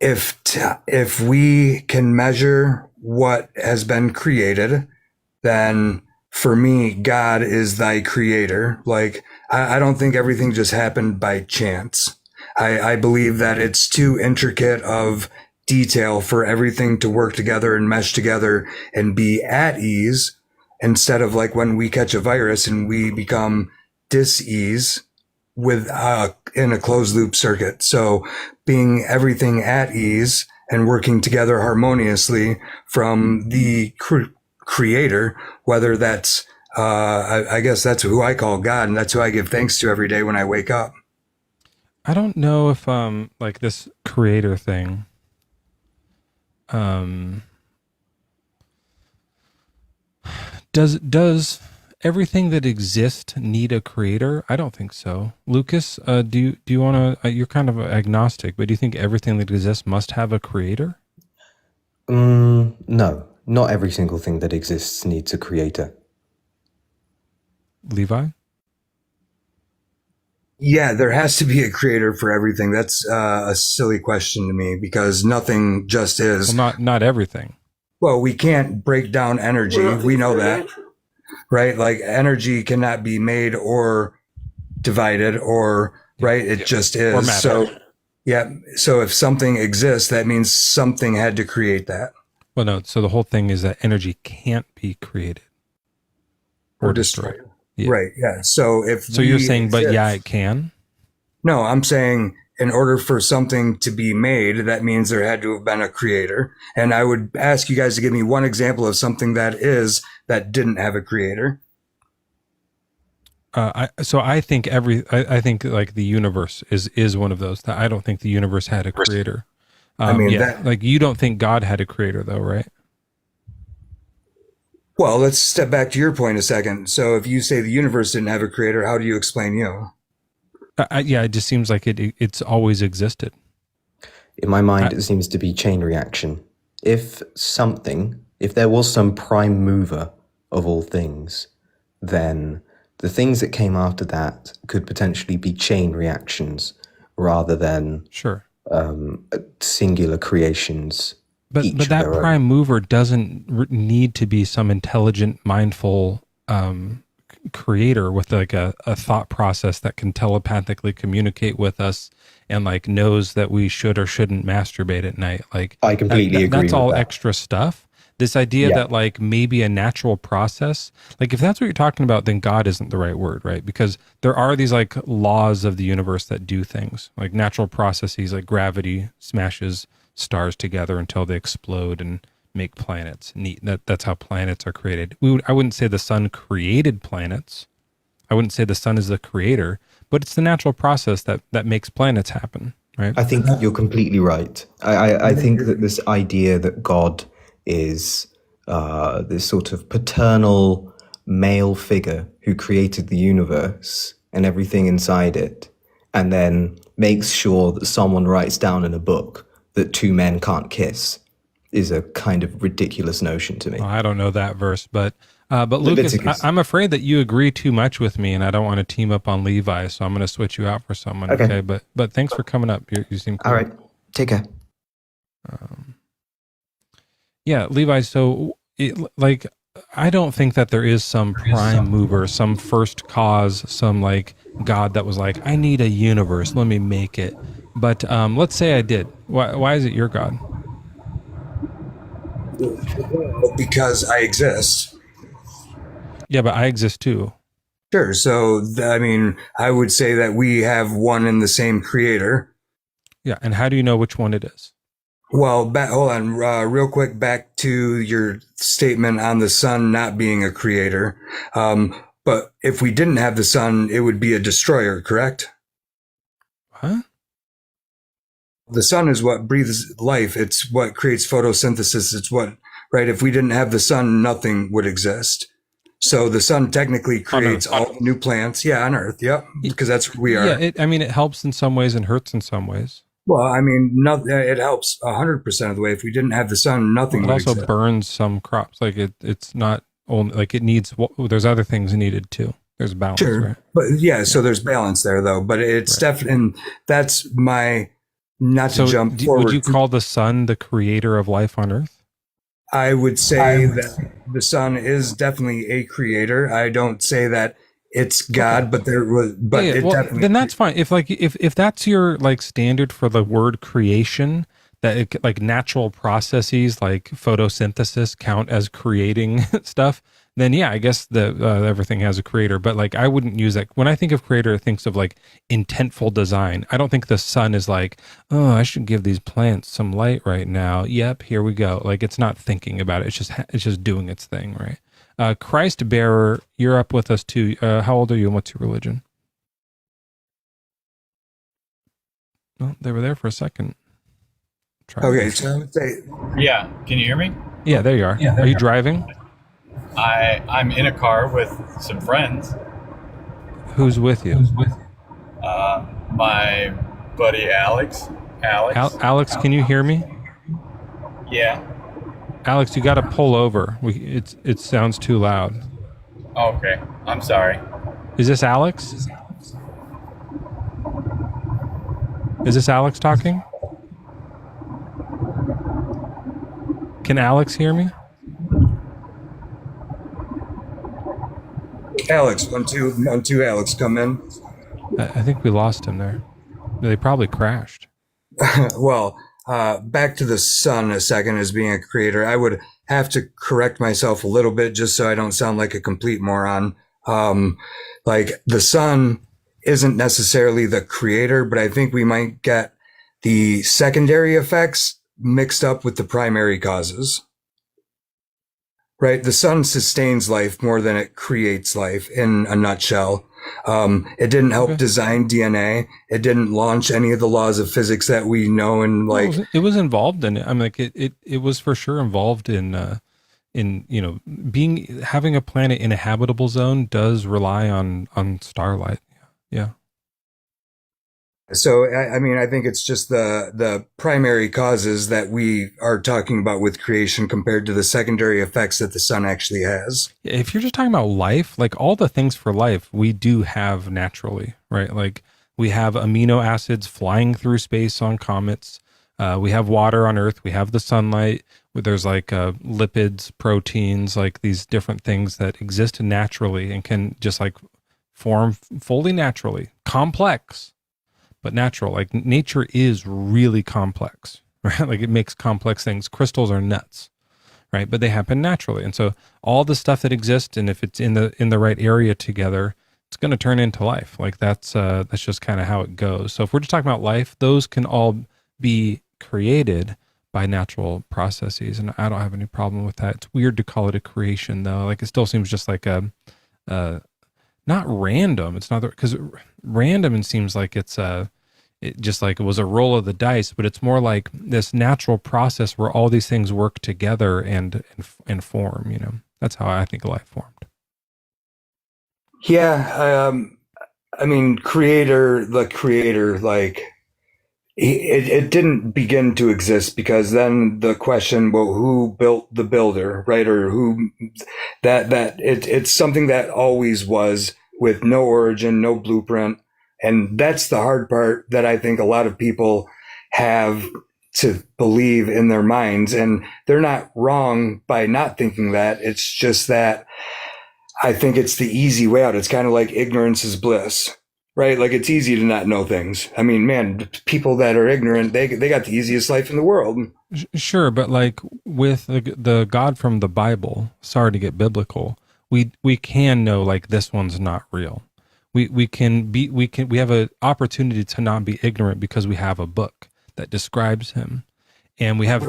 if we can measure what has been created, then for me, God is thy creator. Like, I don't think everything just happened by chance. I believe that it's too intricate of detail for everything to work together and mesh together and be at ease, instead of like when we catch a virus and we become dis-ease with in a closed loop circuit. So being everything at ease and working together harmoniously from the creator, whether that's I guess that's who I call God, and that's who I give thanks to every day when I wake up. I don't know if like this creator thing does everything that exists need a creator? I don't think so. Lucas, do you want to? You're kind of agnostic, but do you think everything that exists must have a creator? No, not every single thing that exists needs a creator. Levi? Yeah, there has to be a creator for everything. That's a silly question to me, because nothing just is. Well, not everything. Well, we can't break down energy. We know that, right? Like energy cannot be made or divided, or right? It just is. Or matter. So, yeah. So if something exists, that means something had to create that. Well, no. So the whole thing is that energy can't be created or destroyed. Yeah. Right. Yeah. So you're saying, but yeah, it can. No, I'm saying in order for something to be made, that means there had to have been a creator. And I would ask you guys to give me one example of something that didn't have a creator. I think I think like the universe is one of those. I don't think the universe had a creator. Like you don't think God had a creator though, right? Well, let's step back to your point a second. So if you say the universe didn't have a creator, how do you explain you? It just seems like it's always existed. In my mind, it seems to be chain reaction. If there was some prime mover of all things, then the things that came after that could potentially be chain reactions rather than singular creations. But that prime mover doesn't need to be some intelligent, mindful creator with like a thought process that can telepathically communicate with us and like knows that we should or shouldn't masturbate at night. Like I completely agree. That's with all that. extra stuff. This idea that like maybe a natural process, like if that's what you're talking about, then God isn't the right word, right? Because there are these like laws of the universe that do things like natural processes, like gravity smashes stars together until they explode and make planets. Neat. That's how planets are created. I wouldn't say the sun created planets. I wouldn't say the sun is the creator, but it's the natural process that makes planets happen, right? I think you're completely right. I think that this idea that God is this sort of paternal male figure who created the universe and everything inside it, and then makes sure that someone writes down in a book that two men can't kiss, is a kind of ridiculous notion to me. Well, I don't know that verse, but Lucas, I'm afraid that you agree too much with me, and I don't want to team up on Levi, so I'm going to switch you out for someone. Okay, but thanks for coming up. You seem cool. All right, take care. Yeah, Levi. So, I don't think that there is some prime mover, some first cause, some like God that was like, I need a universe, let me make it. But let's say I did. Why is it your God? Because I exist. Yeah, but I exist too. Sure. So, I mean, I would say that we have one and the same creator. Yeah. And how do you know which one it is? Well, hold on, real quick, back to your statement on the sun not being a creator. But if we didn't have the sun, it would be a destroyer, correct? Huh? The sun is what breathes life. It's what creates photosynthesis. It's what, right? If we didn't have the sun, nothing would exist. So the sun technically creates all new plants. Yeah, on Earth. Yep. Because that's where we are. Yeah. It helps in some ways and hurts in some ways. Well, I mean, it helps 100% of the way. If we didn't have the sun, nothing would exist. It also burns some crops. Like it's not only like it needs. There's other things needed too. There's balance. Sure, right? But yeah, so there's balance there though. But it's definitely, and that's my not to jump forward. Would you call the sun the creator of life on Earth? I would say that the sun is definitely a creator. I don't say that it's God, but there was, but it definitely. Then that's fine. If that's your like standard for the word creation, that it, like natural processes like photosynthesis count as creating stuff, then yeah, I guess everything has a creator. But like I wouldn't use that. When I think of creator, I think of like intentful design. I don't think the sun is like, oh, I should give these plants some light right now. Yep, here we go. Like it's not thinking about it. It's just doing its thing, right? Christ bearer, you're up with us too. How old are you and what's your religion? Well, they were there for a second. Okay, so I would say, yeah. Can you hear me? Yeah, there you are. Are you driving? I'm in a car with some friends. Who's with you? My buddy Alex. Alex, can you hear me? Yeah. Alex, you got to pull over. It sounds too loud. Okay, I'm sorry. Is this Alex? Is this Alex talking? Can Alex hear me? Alex, one, two, Alex, come in. I think we lost him there. They probably crashed. Well, back to the sun a second as being a creator. I would have to correct myself a little bit just so I don't sound like a complete moron. Like the sun isn't necessarily the creator, but I think we might get the secondary effects mixed up with the primary causes. Right? The sun sustains life more than it creates life in a nutshell. It didn't help design DNA. It didn't launch any of the laws of physics that we know. And like, it was involved in it. I mean, like it was for sure involved in having a planet in a habitable zone does rely on starlight. Yeah. So, I mean, I think it's just the primary causes that we are talking about with creation compared to the secondary effects that the sun actually has. If you're just talking about life, like all the things for life, we do have naturally, right? Like we have amino acids flying through space on comets. We have water on Earth. We have the sunlight. There's like lipids, proteins, like these different things that exist naturally and can just like form fully naturally. Complex, but natural. Like nature is really complex, right? Like it makes complex things. Crystals are nuts, right? But they happen naturally. And so all the stuff that exists, and if it's in the right area together, it's going to turn into life. Like that's just kind of how it goes. So if we're just talking about life, those can all be created, by natural processes, and I don't have any problem with that. It's weird to call it a creation, though. Like, it still seems just like not random. It's not, because random, it seems like it's it just like it was a roll of the dice, but it's more like this natural process where all these things work together and form. You know, that's how I think life formed. Yeah, I mean, the creator, like it didn't begin to exist, because then the question, well, who built the builder, right? Or who it's something that always was, with no origin, no blueprint. And that's the hard part that I think a lot of people have to believe in their minds. And they're not wrong by not thinking that. It's just that I think it's the easy way out. It's kind of like ignorance is bliss, right? Like, it's easy to not know things. I mean, man, people that are ignorant, they got the easiest life in the world. Sure, but like with the God from the Bible, sorry to get biblical, we can know, like, this one's not real. We have an opportunity to not be ignorant because we have a book that describes him, and we have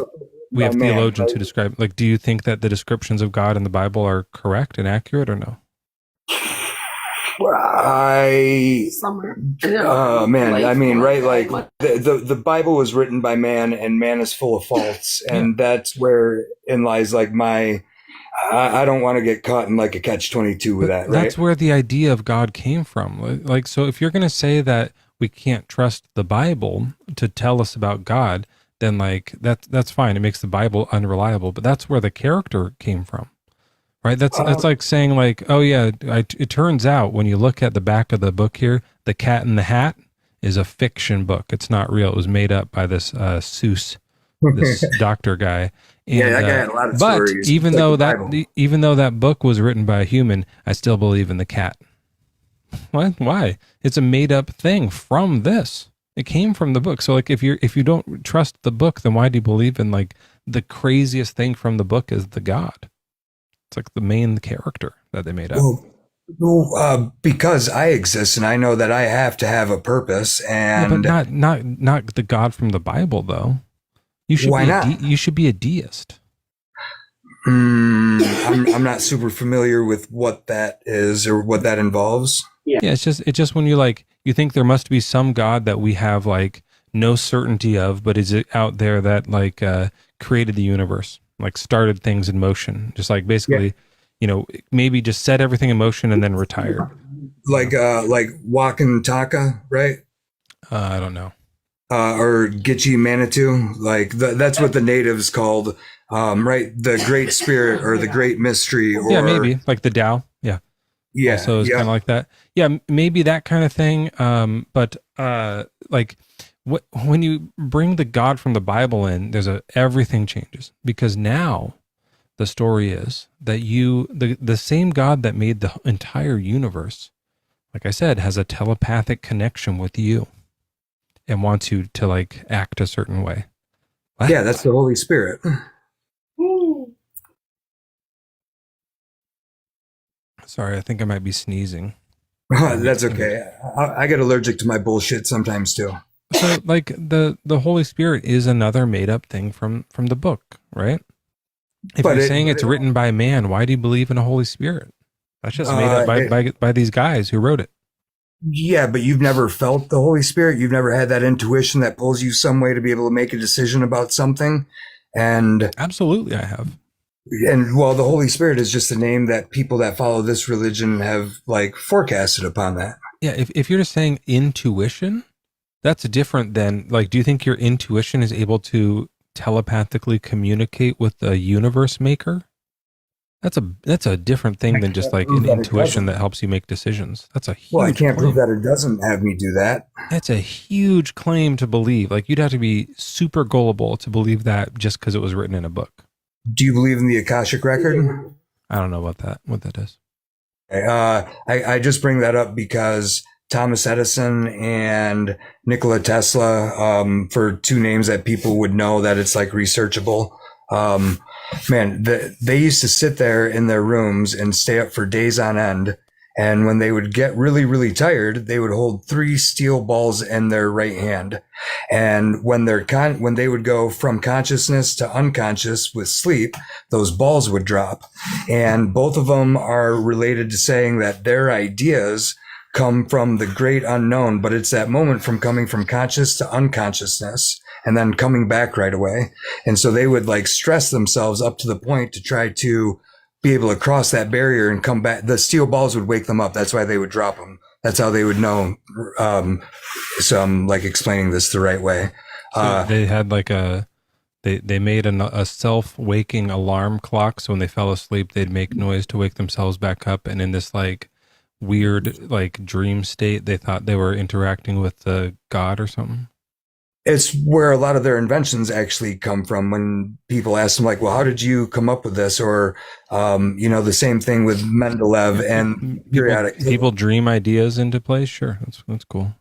theologians who describe. Like, do you think that the descriptions of God in the Bible are correct and accurate, or no? Man, I mean, right? Like, the Bible was written by man, and man is full of faults, and that's where in lies like I don't want to get caught in like a catch-22 with that, right? That's where the idea of God came from. Like, so if you're going to say that we can't trust the Bible to tell us about God, then like that's fine. It makes the Bible unreliable, but that's where the character came from, right? That's like saying, like, oh yeah, it turns out when you look at the back of the book here, The Cat in the Hat is a fiction book. It's not real. It was made up by this Seuss, this doctor guy. And, that guy had a lot of but stories. even though that book was written by a human, I still believe in the cat. What? Why? It's a made up thing from this. It came from the book. So like, if you don't trust the book, then why do you believe in, like, the craziest thing from the book is the God? It's like the main character that they made up. Well, because I exist and I know that I have to have a purpose, and but not the God from the Bible, though. Why not? You should be a deist. I'm not super familiar with what that is or what that involves. Yeah, it's just when you think there must be some God that we have like no certainty of, but is it out there that like created the universe, like started things in motion, just like basically, maybe just set everything in motion and then retired. Like Wakan Taka, right? I don't know. Or Gitche Manitou, like that's what the natives called, right? The Great Spirit or the Great Mystery, or maybe like the Tao. Yeah. So it's kind of like that. Yeah, maybe that kind of thing. But like when you bring the God from the Bible in, everything changes, because now the story is that the same God that made the entire universe, like I said, has a telepathic connection with you and wants you to like act a certain way. What? Yeah, that's the Holy Spirit. Sorry, I think I might be sneezing. That's okay. I get allergic to my bullshit sometimes too. So like the Holy Spirit is another made up thing from the book, right? If you're saying it's written by man, why do you believe in a Holy Spirit? That's just made up by these guys who wrote it. Yeah, but you've never felt the Holy Spirit. You've never had that intuition that pulls you some way to be able to make a decision about something. And absolutely, I have. And well, the Holy Spirit is just a name that people that follow this religion have like forecasted upon that. Yeah, if you're just saying intuition, that's different than like, do you think your intuition is able to telepathically communicate with the universe maker? That's a different thing than just like an intuition that helps you make decisions. That's a huge Well, I can't claim. prove that it doesn't have me do that. That's a huge claim to believe. Like, you'd have to be super gullible to believe that just because it was written in a book. Do you believe in the Akashic Record? I don't know about that. What that is. I just bring that up because Thomas Edison and Nikola Tesla, for two names that people would know that it's like researchable. Man, they used to sit there in their rooms and stay up for days on end And when they would get really, really tired, they would hold 3 steel balls in their right hand. And when they would go from consciousness to unconscious with sleep, those balls would drop. And both of them are related to saying that their ideas come from the great unknown, but it's that moment from coming from conscious to unconsciousness and then coming back right away. And so they would like stress themselves up to the point to try to be able to cross that barrier and come back. The steel balls would wake them up. That's why they would drop them. That's how they would know. So I'm like explaining this the right way. So they had like they made a self-waking alarm clock. So when they fell asleep, they'd make noise to wake themselves back up. And in this like weird like dream state, they thought they were interacting with the God or something. It's where a lot of their inventions actually come from. When people ask them like, well, how did you come up with this? Or, the same thing with Mendeleev and periodic. People dream ideas into place. Sure. That's cool.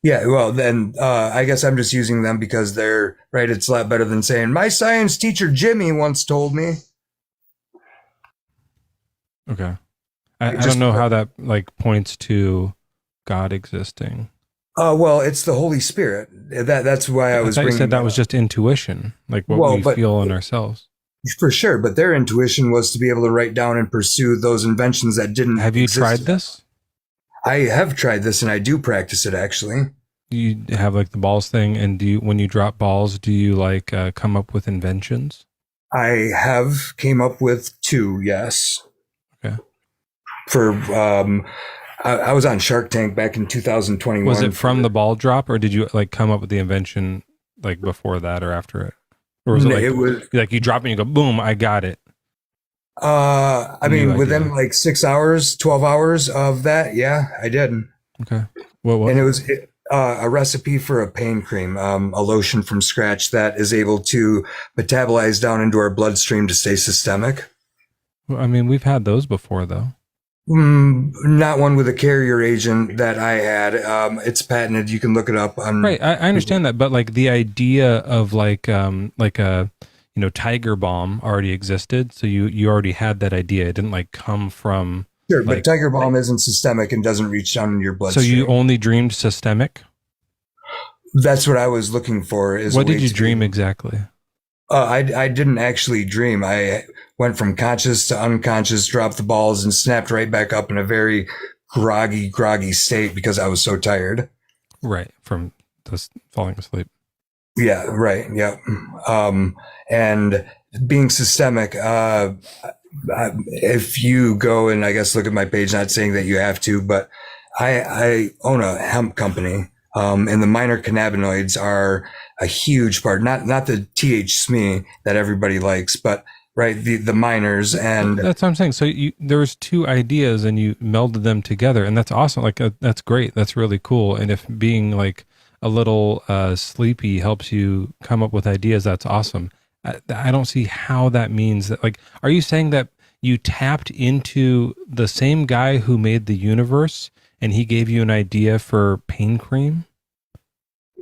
Yeah. Well, then, I guess I'm just using them because they're right. It's a lot better than saying my science teacher, Jimmy, once told me. Okay. I don't know how that like points to God existing. Well, it's the Holy Spirit. That's why I was. I thought you said that was just intuition, like what we feel in ourselves. For sure, but their intuition was to be able to write down and pursue those inventions that didn't. Have you tried this? I have tried this, and I do practice it actually. You have like the balls thing, and when you drop balls, do you like come up with inventions? I have came up with 2, yes. Okay. For I was on Shark Tank back in 2021. Was it from the ball drop, or did you like come up with the invention like before that or after it? Or was it like you drop it and you go, boom, I got it? I mean, within like 6 hours, 12 hours of that, yeah, I did. Okay. What? And it was a recipe for a pain cream, a lotion from scratch that is able to metabolize down into our bloodstream to stay systemic. Well, I mean, we've had those before, though. Not one with a carrier agent that I had. It's patented. You can look it up on. Right, I understand that, but like the idea of like a Tiger Balm already existed, so you already had that idea. It didn't like come from. Sure, but Tiger Balm isn't systemic and doesn't reach down into your bloodstream. So you only dreamed systemic? That's what I was looking for. What did you dream exactly? I didn't actually dream. I went from conscious to unconscious, dropped the balls, and snapped right back up in a very groggy state because I was so tired. Right, from just falling asleep. Yeah, right. Yeah. And being systemic, if you go and I guess look at my page, not saying that you have to, but I own a hemp company. And the minor cannabinoids are a huge part, not the THC that everybody likes, but right, the minors. And that's what I'm saying. So there's 2 ideas and you melded them together, and that's awesome. Like that's great. That's really cool. And if being like a little sleepy helps you come up with ideas, that's awesome. I don't see how that means that. Like, are you saying that you tapped into the same guy who made the universe and he gave you an idea for pain cream?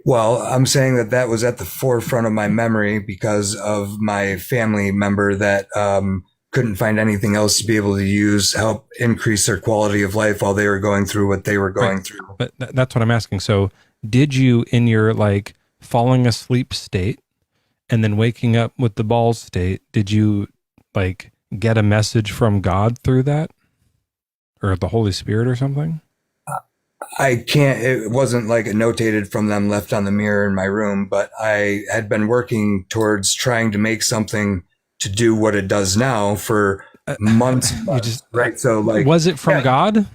Well, I'm saying that was at the forefront of my memory because of my family member that couldn't find anything else to be able to use, help increase their quality of life while they were going through what they were going through. But that's what I'm asking. So did you, in your like falling asleep state and then waking up with the balls state, did you like get a message from God through that? Or the Holy Spirit or something? It wasn't like notated from them left on the mirror in my room, but I had been working towards trying to make something to do what it does now for months. Right. So like, was it from God?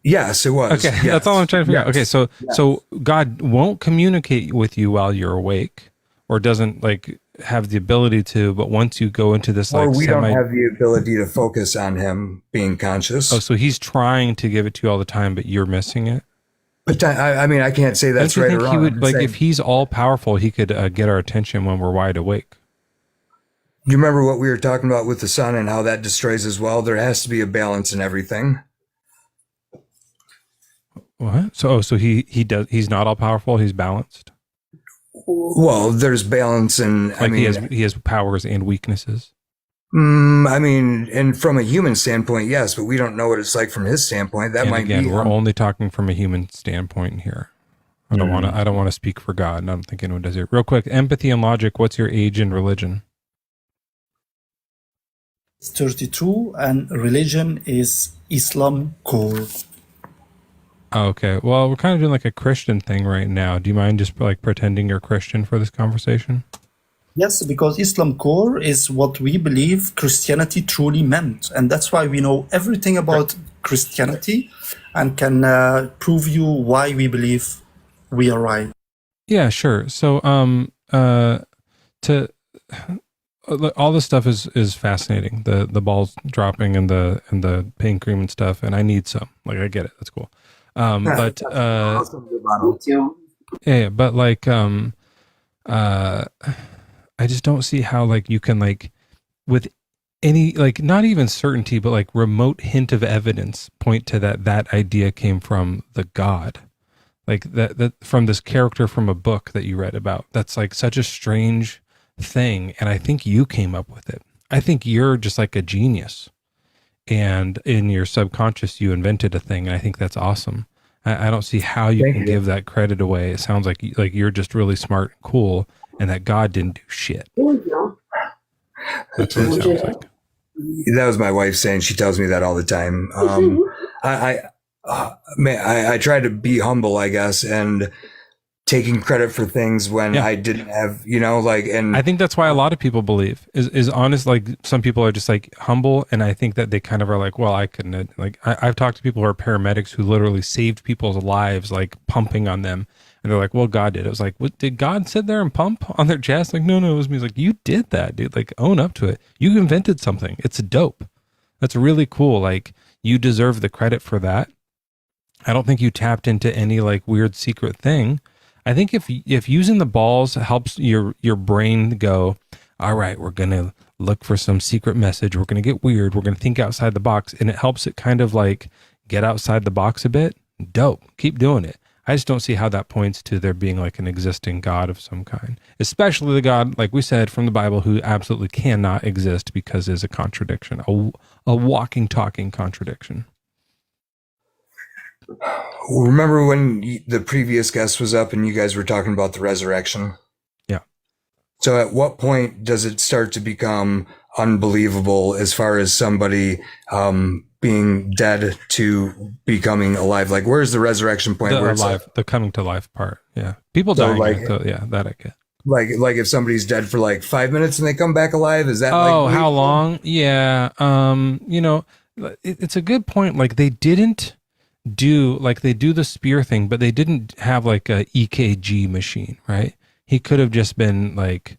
Yes, it was. Okay. Yes. That's all I'm trying to figure out. Okay. So, Yes. so God won't communicate with you while you're awake, or doesn't like have the ability to, but once you go into this like we don't have the ability to focus on him being conscious. Oh, so he's trying to give it to you all the time, but you're missing it? But I mean, I can't say that's Don't you right think or wrong. he would, I'm like, saying- if he's all powerful, he could get our attention when we're wide awake. You remember what we were talking about with the sun and how that destroys as well? There has to be a balance in everything. What? So he's not all powerful. He's balanced. Well, there's balance and Like he has powers and weaknesses. I mean, and from a human standpoint, yes, but we don't know what it's like from his standpoint. That And might again, be. we're only talking from a human standpoint here. I don't want to. I don't want to speak for God, and I don't think anyone does here. Real quick, empathy and logic. What's your age and religion? 32, and religion is Islam core. Oh, okay. Well, we're kind of doing like a Christian thing right now. Do you mind just like pretending you're Christian for this conversation? Yes, because Islam core is what we believe Christianity truly meant. And that's why we know everything about Christianity and can prove you why we believe we are right. Yeah, sure. So, to all this stuff is fascinating. The balls dropping and the pain cream and stuff. And I need some. Like, I get it. That's cool. But yeah, but like, I just don't see how like you can like with any like not even certainty, but like remote hint of evidence point to that idea came from the God. Like that from this character from a book that you read about. That's like such a strange thing. And I think you came up with it. I think you're just like a genius. And in your subconscious, you invented a thing. And I think that's awesome. I don't see how you can give that credit away. It sounds like you're just really smart and cool and that God didn't do shit. That's what it sounds like. That was my wife saying. She tells me that all the time. I try to be humble, I guess, and taking credit for things when I didn't have, and I think that's why a lot of people believe is honest. Like some people are just like humble. And I think that they kind of are like, well, I couldn't like, I've talked to people who are paramedics who literally saved people's lives, like pumping on them. And they're like, well, God did. It was like, what, did God sit there and pump on their chest? Like, no, it was me. It's like, you did that, dude. Like, own up to it. You invented something. It's dope. That's really cool. Like, you deserve the credit for that. I don't think you tapped into any like weird secret thing. I think if using the balls helps your brain go, all right, we're going to look for some secret message. We're going to get weird. We're going to think outside the box. And it helps it kind of like get outside the box a bit. Dope. Keep doing it. I just don't see how that points to there being like an existing God of some kind, especially the God, like we said, from the Bible, who absolutely cannot exist because is a contradiction, a walking, talking contradiction. Remember when the previous guest was up and you guys were talking about the resurrection? Yeah. So at what point does it start to become unbelievable as far as somebody being dead to becoming alive? Like, where's the resurrection point? The where it's alive, the coming to life part. Yeah. People So, dying. like- Yeah, that I get. Like if somebody's dead for like 5 minutes and they come back alive, is that Oh, like how long? Yeah. It's a good point. Like they didn't do like they do the spear thing, but they didn't have like a EKG machine, right? He could have just been like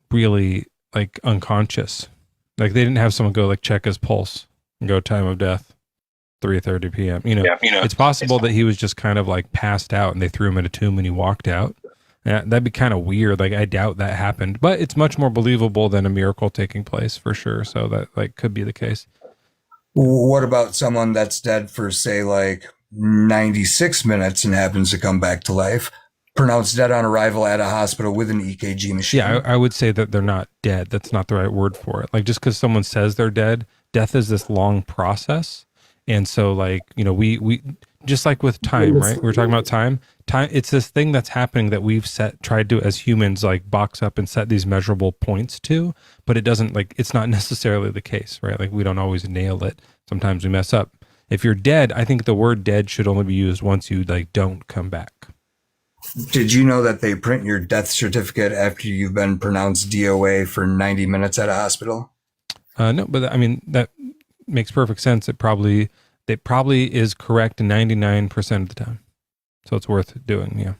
really like unconscious. Like they didn't have someone go like check his pulse and go time of death, 3:30 p.m. It's possible that he was just kind of like passed out and they threw him in a tomb and he walked out. Yeah, that'd be kind of weird. Like I doubt that happened, but it's much more believable than a miracle taking place for sure. So that like could be the case. What about someone that's dead for, say, like 96 minutes and happens to come back to life, pronounced dead on arrival at a hospital with an EKG machine? Yeah, I would say that they're not dead. That's not the right word for it. Like just because someone says they're dead, death is this long process. And so like, we just like with time, right? We're talking about time. Time, it's this thing that's happening that we've tried to, as humans, like box up and set these measurable points to, but it doesn't like, it's not necessarily the case, right? Like we don't always nail it. Sometimes we mess up. If you're dead, I think the word dead should only be used once you like don't come back. Did you know that they print your death certificate after you've been pronounced DOA for 90 minutes at a hospital? No, but I mean, that makes perfect sense. It probably is correct 99% of the time. So it's worth doing. Yeah.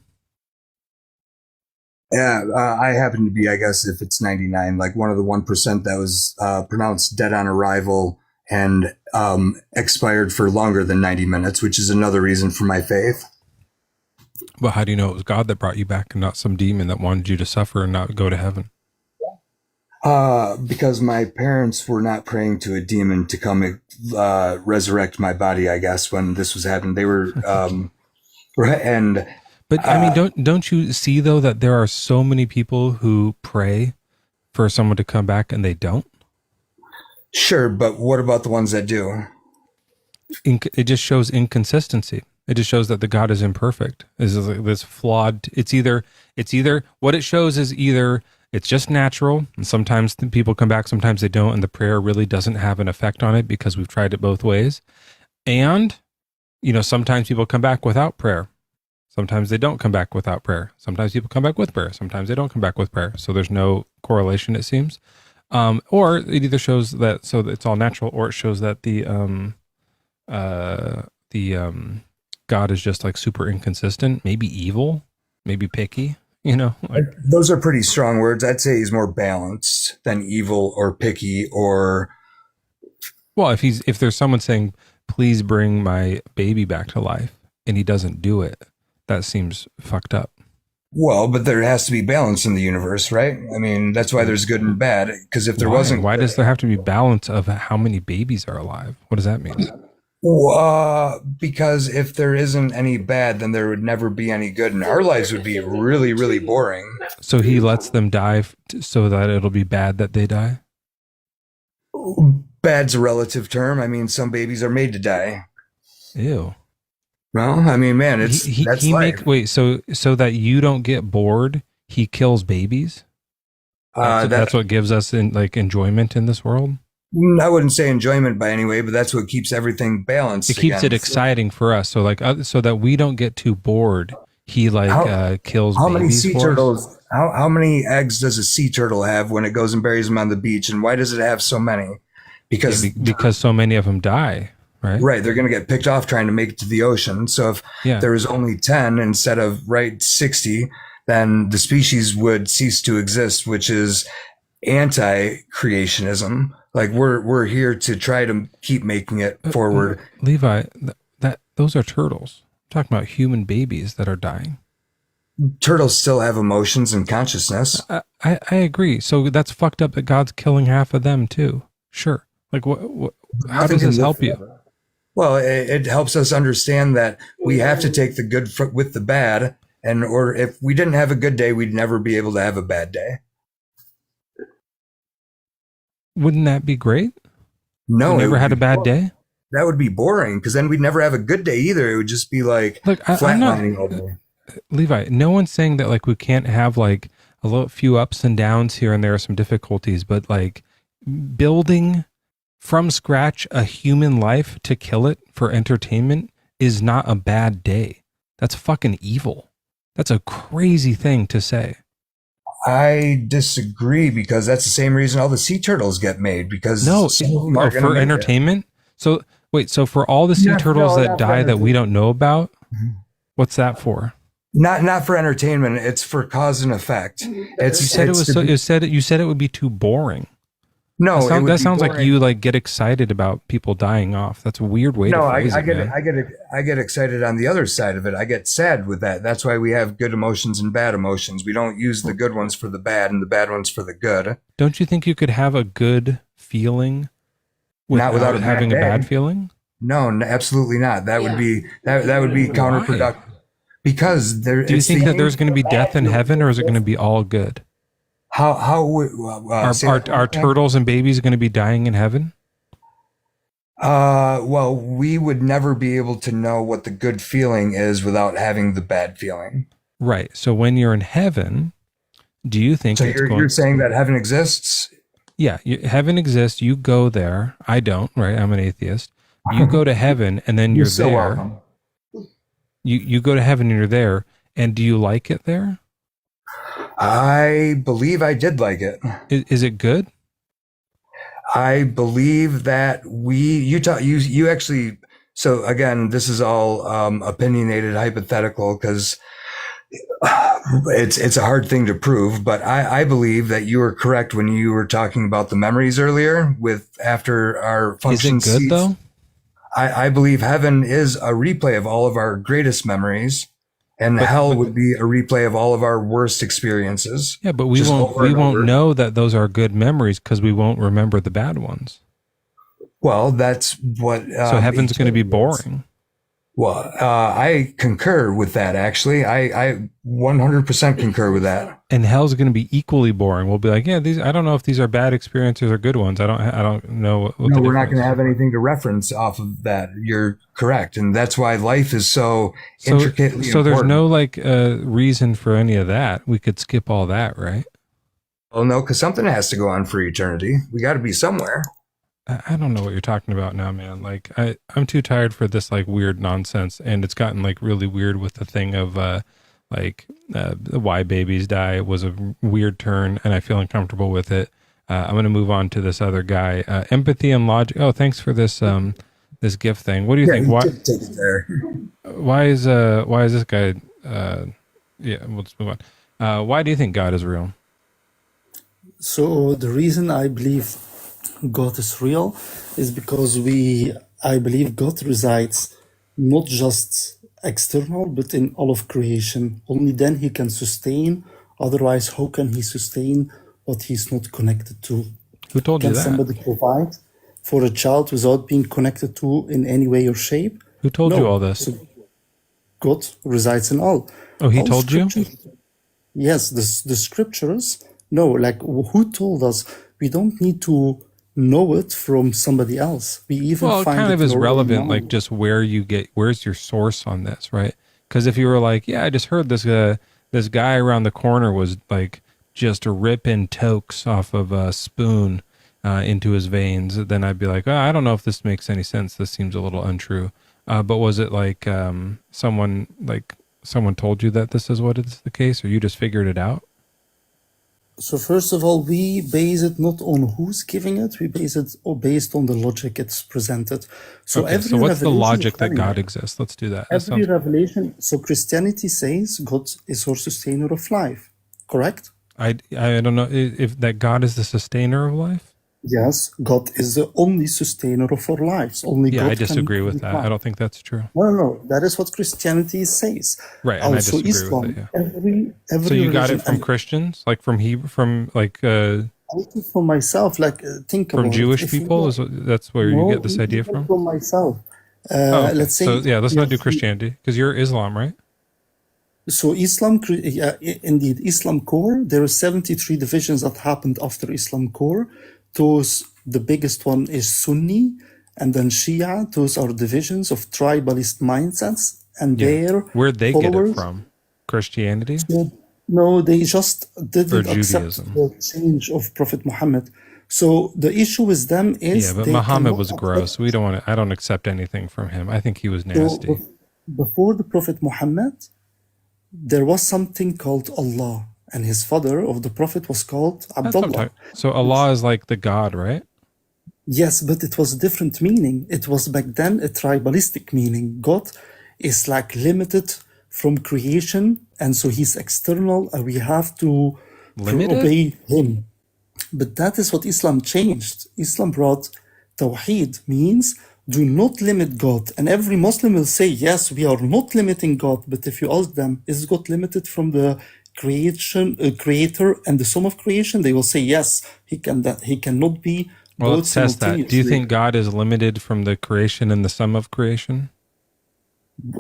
Yeah, I happen to be, I guess, if it's 99, like one of the 1% that was pronounced dead on arrival and expired for longer than 90 minutes, which is another reason for my faith. But how do you know it was God that brought you back and not some demon that wanted you to suffer and not go to heaven? Because my parents were not praying to a demon to come resurrect my body, I guess, when this was happening. They were, and... But I mean, don't you see though that there are so many people who pray for someone to come back and they don't? Sure, but what about the ones that do? It just shows inconsistency. It just shows that the God is imperfect. Is this flawed? It's either what it shows is either it's just natural, and sometimes people come back, sometimes they don't, and the prayer really doesn't have an effect on it because we've tried it both ways. And sometimes people come back without prayer. Sometimes they don't come back without prayer. Sometimes people come back with prayer. Sometimes they don't come back with prayer. So there's no correlation, it seems. Or it either shows that it's all natural, or it shows that the God is just like super inconsistent, maybe evil, maybe picky. Those are pretty strong words. I'd say he's more balanced than evil or picky or. Well, if there's someone saying, "Please bring my baby back to life," and he doesn't do it, that seems fucked up. Well, but there has to be balance in the universe, right? I mean, that's why there's good and bad. Because if there wasn't, why does there have to be balance of how many babies are alive? What does that mean? Because if there isn't any bad, then there would never be any good, and our lives would be really, really boring. So he lets them die so that it'll be bad that they die? Bad's a relative term. I mean, some babies are made to die. Ew. Well, I mean, man, that's life. So that you don't get bored, he kills babies? That's what gives us enjoyment in this world? I wouldn't say enjoyment by any way, but that's what keeps everything balanced. It keeps it exciting for us. So so that we don't get too bored, he kills how babies many sea for turtles? us? How many eggs does a sea turtle have when it goes and buries them on the beach? And why does it have so many? Because so many of them die, right? Right. They're going to get picked off trying to make it to the ocean. So if there was only 10 instead of 60, then the species would cease to exist, which is anti-creationism. Like we're here to try to keep making it forward. Levi, those are turtles. I'm talking about human babies that are dying. Turtles still have emotions and consciousness. I agree. So that's fucked up that God's killing half of them too. Sure. Like what how does this help you? Well, it helps us understand that we have to take the good with the bad, or if we didn't have a good day, we'd never be able to have a bad day. Wouldn't that be great? No, you never had a bad day? That would be boring because then we'd never have a good day either. It would just be flatlining over. Levi, no one's saying that we can't have a few ups and downs here and there are some difficulties, but building from scratch a human life to kill it for entertainment is not a bad day. That's fucking evil. That's a crazy thing to say. I disagree because that's the same reason all the sea turtles get made because for entertainment. So wait, so for all the sea turtles that die that we don't know about, what's that for? Not for entertainment. It's for cause and effect. You said it would be too boring. No, that sounds like you get excited about people dying off. That's a weird way to phrase it. I get excited on the other side of it. I get sad with that. That's why we have good emotions and bad emotions. We don't use the good ones for the bad and the bad ones for the good. Don't you think you could have a good feeling without having a bad feeling? No, absolutely not. That would be counterproductive. Because do you think that there's going to be death in heaven, or is it going to be all good? Are turtles and babies going to be dying in heaven? Well, we would never be able to know what the good feeling is without having the bad feeling. Right. So when you're in heaven, do you think you're saying that heaven exists? Yeah, heaven exists. You go there. I don't, right? I'm an atheist. You go to heaven and then you're there. Welcome. You go to heaven and you're there. And do you like it there? I believe I did like it. Is it good? I believe that you actually, so again, this is all opinionated, hypothetical, because it's a hard thing to prove, but I believe that you were correct when you were talking about the memories earlier after our function. Is it good though? I believe heaven is a replay of all of our greatest memories. And hell would be a replay of all of our worst experiences. Yeah, but we won't know that those are good memories because we won't remember the bad ones. Well, that's what. So heaven's going to be boring. Well, I concur with that. Actually, I 100% concur with that. And hell's going to be equally boring. We'll be like, yeah, these. I don't know if these are bad experiences or good ones. I don't know. What No, the we're not going to difference have anything to reference off of that. You're correct, and that's why life is so intricately So there's important. no like reason for any of that. We could skip all that, right? Well, no, because something has to go on for eternity. We got to be somewhere. I don't know what you're talking about now, man. Like I'm too tired for this like weird nonsense, and it's gotten like really weird with the thing of why babies die was a weird turn, and I feel uncomfortable with it. I'm going to move on to this other guy. Empathy and logic. Oh, thanks for this this gift thing. What do you think? He Why? did take it there. Why is this guy? Yeah, we'll just move on. Why do you think God is real? So the reason I believe God is real is because I believe God resides not just external, but in all of creation. Only then he can sustain. Otherwise, how can he sustain what he's not connected to? Who told you Can that? somebody provide for a child without being connected to in any way or shape? Who told you all this? So God resides in all. Oh, he All told you? scriptures- Yes, the scriptures. No, like who told us? We don't need to know it from somebody else. We even Well, it find kind of it is in our own relevant, like mind. just where's your source on this, right? Because if you were like, yeah, I just heard this guy around the corner was like just ripping tokes off of a spoon into his veins, then I'd be like, oh, I don't know if this makes any sense. This seems a little untrue. But was it like someone told you that this is what is the case, or you just figured it out? So first of all, we base it not on who's giving it. We base it based on the logic it's presented. So Okay, every so what's the revelation logic is that telling God you. exists? Let's do that. That Every sounds revelation. So Christianity says God is our sustainer of life. Correct? I don't know if that God is the sustainer of life. Yes, God is the only sustainer of our lives. Only Yeah, God I disagree can with give that. life. I don't think that's true. No. That is what Christianity says. Right, and I Also, disagree Islam. with it. Yeah. Every So you got religion. it from And Christians, like from also for myself, like think from about Jewish it. If you people? go- That's where you No, get this idea even from? from myself. Oh, okay. Let's say. So yeah, let's not do yes, Christianity because you're Islam, right? So Islam, indeed, Islam core. There are 73 divisions that happened after Islam core. The biggest one is Sunni, and then Shia. Those are divisions of tribalist mindsets, and Yeah. their Where'd they get it followers. from? Christianity No, they just or didn't accept Judaism? the change of Prophet Muhammad. So the issue with them is Yeah, but they Muhammad cannot was accept. gross. We don't want to. I don't accept anything from him. I think he was So nasty. before the Prophet Muhammad, there was something called Allah, and his father of the Prophet was called That's what I'm Abdullah. talking. So Allah is like the God, right? Yes, but it was a different meaning. It was back then a tribalistic meaning. God is like limited from creation, and so he's external, and we have to Limited? obey him. But that is what Islam changed. Islam brought Tawheed, means do not limit God. And every Muslim will say, yes, we are not limiting God. But if you ask them, is God limited from the creator and the sum of creation? They will say, yes, he cannot be Well, both let's test that. Do you simultaneously. think God is limited from the creation and the sum of creation?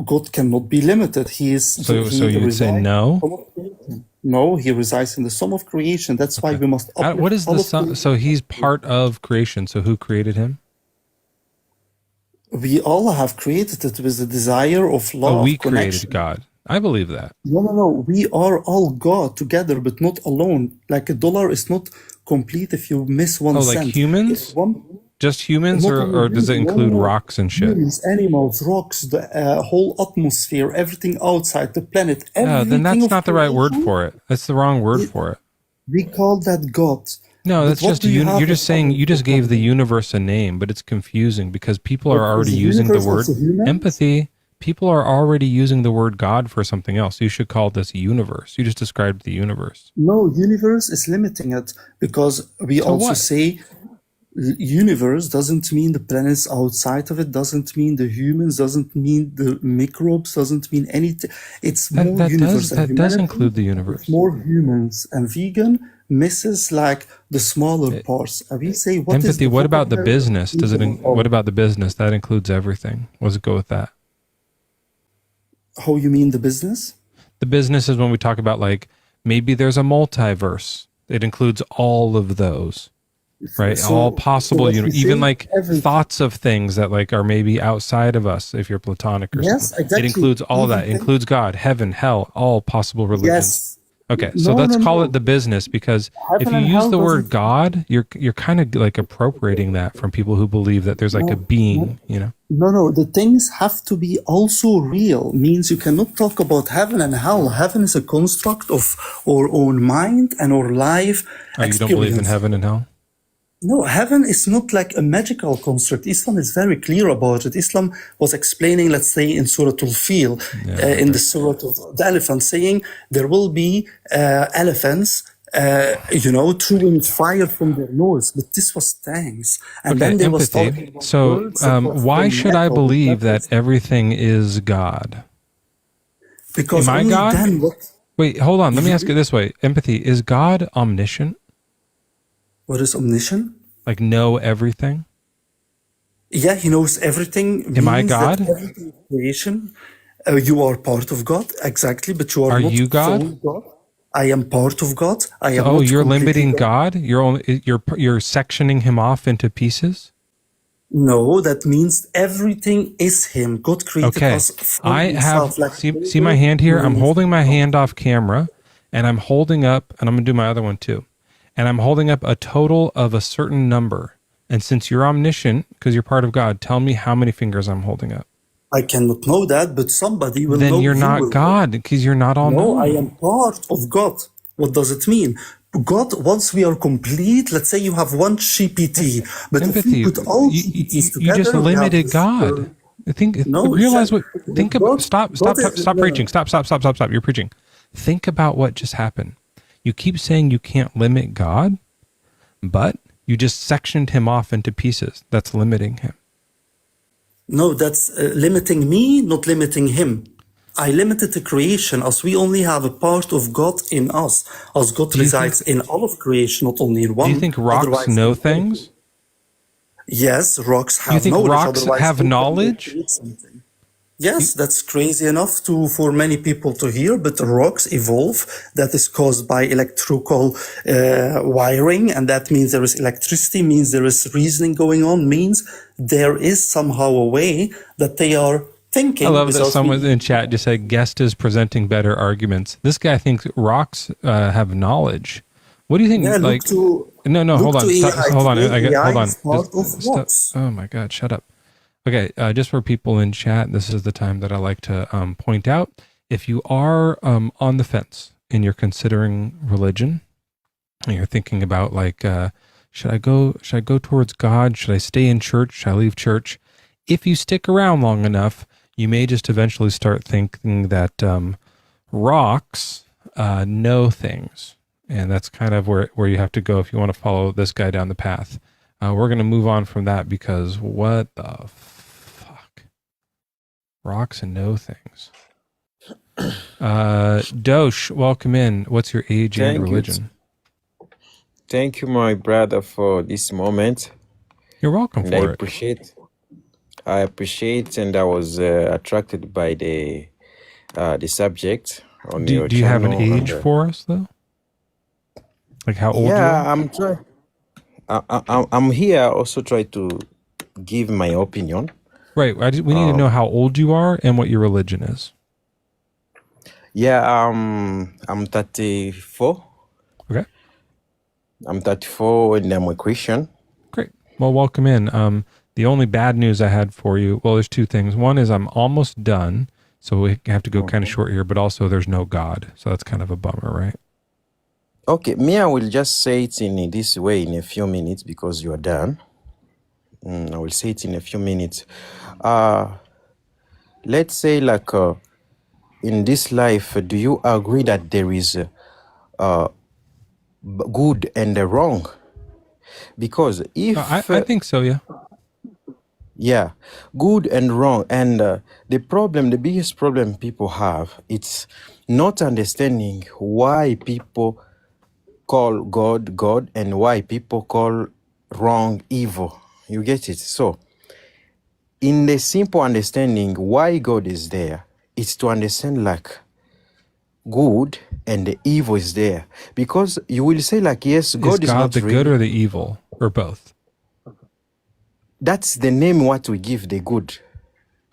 God cannot be limited. He is. So you would say resides no? in the sum of creation. No, he resides in the sum of creation. That's why we must. What is all the of sum? So he's part of creation. So who created him? We all have created it with the desire of love. Oh, we connection. created God. I believe that. No. We are all God together, but not alone. Like a dollar is not complete if you miss one Oh, cent. like humans? If one, Just humans, not or only does it humans, include no. rocks and shit? Humans, animals, rocks, the whole atmosphere, everything outside the planet. No, then Everything that's of not the right word creation, for it. That's the wrong word for it. we call that God. No, But that's what just do you have you're just as saying other you just people? gave the universe a name, but it's confusing because people are But is already the using the universe word also humans? empathy. People are already using the word God for something else. You should call this universe. You just described the universe. No, universe is limiting it because we So also what? say universe doesn't mean the planets outside of it, doesn't mean the humans, doesn't mean the microbes, doesn't mean anything. It's more universe. And That does humanity include the is universe. more humans, and vegan misses like the smaller parts. And we say what is Empathy. the What about the vocabulary business? Does it? of all? What about the business? That includes everything. Let's go with that. How you mean the business? The business is when we talk about like maybe there's a multiverse. It includes all of those, right? So- All so possible, what you know, we even say, like thoughts of things that like are maybe outside of us. If you're Platonic or Yes, something, exactly. it includes all that. It Even includes God, heaven, hell, all possible religions. Yes. Okay, so No, let's no, call no. it the business, because if Heaven you and use hell the word doesn't- God, you're kind of like appropriating that from people who believe that there's like a being, you know. No, the things have to be also real. Means you cannot talk about heaven and hell. Heaven is a construct of our own mind and our life Oh, you don't believe in heaven and hell? No, heaven is not like a magical construct. Islam is very clear about it. Islam was explaining, let's say, in Surah Al-Fil, in the Surah of the elephant, saying there will be elephants, throwing fire from their nose. But this was tanks. And Okay, then they was talking empathy. about So, birds that was why from should I metal. believe that everything is God? Because Am I only God? then what... Wait, hold on. Let me ask it this way. Empathy. Is God omniscient? What is omniscient? Like know everything? Yeah, he knows everything. Am I means God? that everything is creation. You are part of God, exactly, but you are not you God? fully God. I am part of God. I am Oh, not you're completely limiting God? You're sectioning him off into pieces? No, that means everything is Him. God created Okay. us from I have Himself. Like see my hand here. I'm holding my hand off camera, and I'm holding up, and I'm gonna do my other one too. And I'm holding up a total of a certain number. And since you're omniscient, because you're part of God, tell me how many fingers I'm holding up. I cannot know that, but somebody will Then know. you're you not will God, because you're not all know. No, I knowing. am part of God. What does it mean? God, once we are complete, let's say you have one GPT, but Empathy. if we put all You, GPTs together, you just we have limited this, God. no, Realize it's- what. Think God- about. Stop God is- preaching. Stop. You're preaching. Think about what just happened. You keep saying you can't limit God, but you just sectioned him off into pieces. That's limiting him. No, that's limiting me, not limiting Him. I limited the creation as we only have a part of God in us, as God resides in all of creation, not only in one. Do you think rocks Otherwise, know things? Yes, rocks have Do you think knowledge. rocks Otherwise, have who can knowledge? create something? Yes, that's crazy enough for many people to hear, but rocks evolve. That is caused by electrical wiring, and that means there is electricity, means there is reasoning going on, means there is somehow a way that they are thinking. I love that without someone being- in chat just said guest is presenting better arguments. This guy thinks rocks have knowledge. What do you think? Yeah, look like, to- no, look hold on, to stop, AI. hold on. Today, Hold AI on. is part of Stop. rocks. Oh my God, shut up. Okay, just for people in chat, this is the time that I like to point out. If you are on the fence and you're considering religion, and you're thinking about like, should I go towards God? Should I stay in church? Should I leave church? If you stick around long enough, you may just eventually start thinking that rocks know things. And that's kind of where you have to go if you want to follow this guy down the path. We're going to move on from that because what the fuck? Rocks and know things. Dosh, welcome in. What's your age and religion? Thank you, my brother, for this moment. You're welcome And for I it. I appreciate, and I was attracted by the subject on your Do you have an channel, age and, for us though? Like how old you yeah, are? I'm trying. I'm here also try to give my opinion. Right. We need to know how old you are and what your religion is. Yeah, I'm 34. Okay. I'm 34 and I'm a Christian. Great. Well, welcome in. The only bad news I had for you, well, there's two things. One is I'm almost done, so we have to go kind of short here, but also there's no God. So that's kind of a bummer, right? Okay, me, I will just say it in this way in a few minutes because you are done. I will say it in a few minutes. Let's say like in this life, do you agree that there is good and wrong? Because if... I think so, yeah. Yeah, good and wrong. And the biggest problem people have, it's not understanding why people call God God and why people call wrong evil. You get it? So, in the simple understanding why God is there, it's to understand like good and the evil is there. Because you will say like, yes, God Is is God not the really. good or the evil, or both? That's the name what we give the good.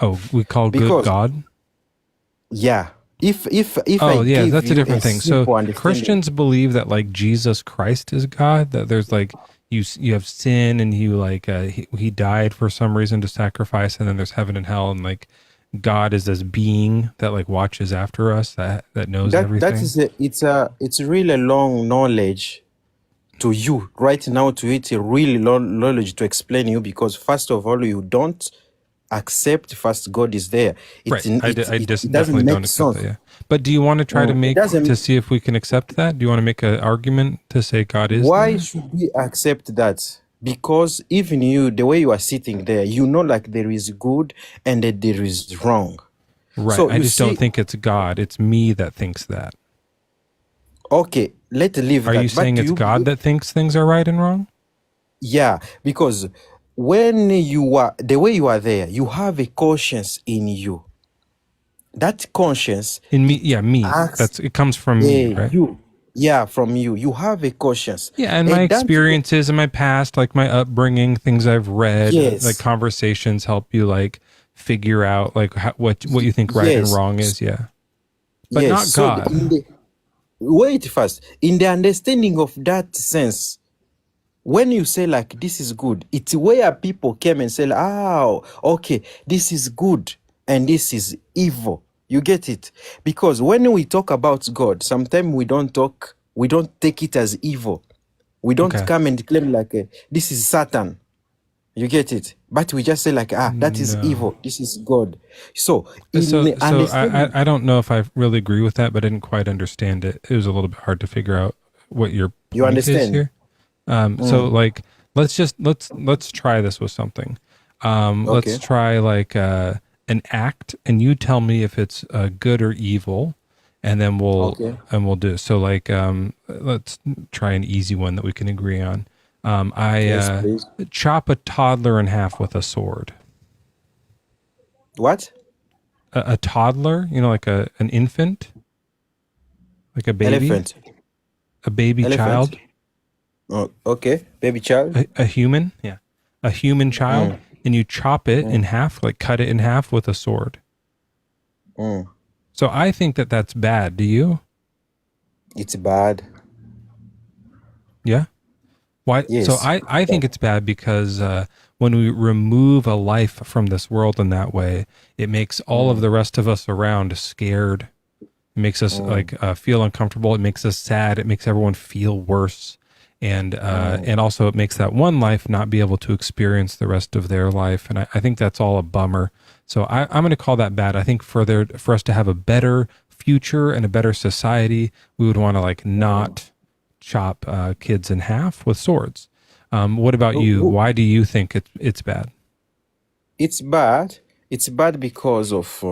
Oh, we call good Because God? yeah, if I Oh, yeah, give that's a you different thing. So simple understanding, Christians believe that like Jesus Christ is God, that there's like you have sin and you like he died for some reason to sacrifice, and then there's heaven and hell, and like God is this being that like watches after us, that knows that everything. is it's really long knowledge to you right now. To it a really long knowledge to explain you, because first of all you don't accept first God is there. Right. I It just doesn't definitely don't make accept sense. that. Yeah. But do you want to try to It make doesn't. to see if we can accept that? Do you want to make an argument to say God is Why there? should we accept that? Because even you, the way you are sitting there, you know, like there is good and that there is wrong. Right. So I you just see, don't think it's God. It's me that thinks that. okay, let's leave Are that. you But saying do it's you God that thinks things are right and wrong? Yeah, because when you are the way you are there, you have a conscience in you. That conscience In me, yeah, me. acts, It comes from me, right? from you. You have a conscience. Yeah, and my And that, experiences in my past, like my upbringing, things I've read, yes, like conversations help you like figure out like what you think right and yes, wrong is, yeah. But yes. not So God. wait first. In the understanding of that sense, when you say like this is good, it's where people came and say, oh, okay, this is good and this is evil. You get it? Because when we talk about God, sometimes we don't take it as evil. We don't Okay. come and claim like this is Satan. You get it? But we just say like, that is No. evil. This is God. So I don't know if I really agree with that, but I didn't quite understand it. It was a little bit hard to figure out what your you point is understand? here. So like let's try this with something. Let's Okay. try like an act, and you tell me if it's good or evil, and then we'll do it. So like let's try an easy one that we can agree on. Yes, please. Chop a toddler in half with a sword. What? A toddler, like an infant, like a baby, Elephant. a baby Elephant. child. Oh, okay, baby child. A human, yeah, a human child, and you chop it in half, like cut it in half with a sword. So I think that that's bad. Do you? It's bad. Yeah. Why? Yes. So I think it's bad because when we remove a life from this world in that way, it makes all of the rest of us around scared. It makes us feel uncomfortable. It makes us sad. It makes everyone feel worse. And also it makes that one life not be able to experience the rest of their life. And I think that's all a bummer. So I'm going to call that bad. I think for us to have a better future and a better society, we would want to like not chop kids in half with swords. What about you? Why do you think it's bad? It's bad. It's bad because of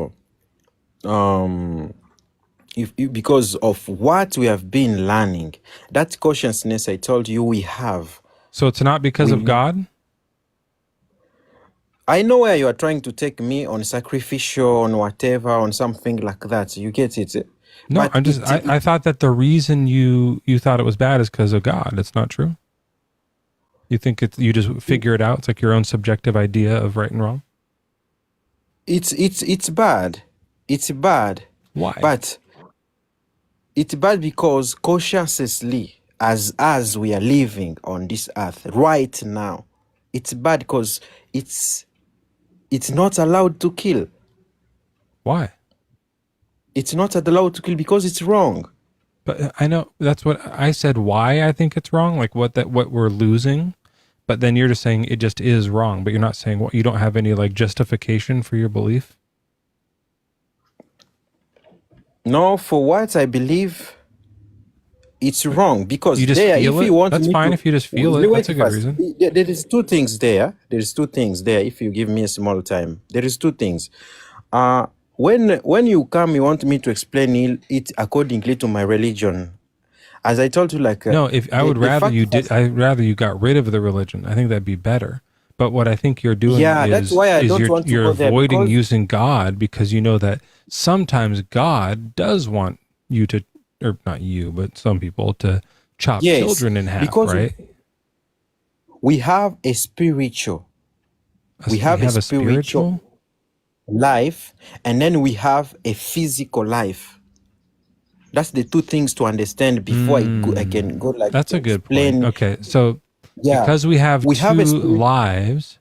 because of what we have been learning. That consciousness I told you we have. So it's not because of God? I know where you are trying to take me on sacrificial, on whatever, on something like that. You get it? No, But I'm just. I thought that the reason you thought it was bad is because of God. It's not true. You think you just figure it out. It's like your own subjective idea of right and wrong. It's bad. It's bad. Why? But it's bad because consciously, as we are living on this earth right now, it's bad because it's not allowed to kill. Why? It's not allowed to kill because it's wrong. But I know that's what I said. Why I think it's wrong, like what we're losing. But then you're just saying it just is wrong. But you're not saying what you don't have any like justification for your belief. No, for what I believe, it's wrong because you just there, feel if it? you want That's me fine to, if you just feel it. wait That's a good first. reason. There is two things there. There is two things there. If you give me a small time, there is two things. When you come, you want me to explain it accordingly to my religion. As I told you, like no, if I would rather you did, I'd rather you got rid of the religion. I think that'd be better But what I think you're doing That's why I don't want to you're go there, avoiding because using God because you know that sometimes God does want you to, or not you, but some people to chop yes, children in half, because right? we have a spiritual, we We have a have a spiritual spiritual. life, and then we have a physical life. That's the two things to understand before I can go like That's to a good point. explain. Okay, so Yeah, because we have we have two a spirit. lives,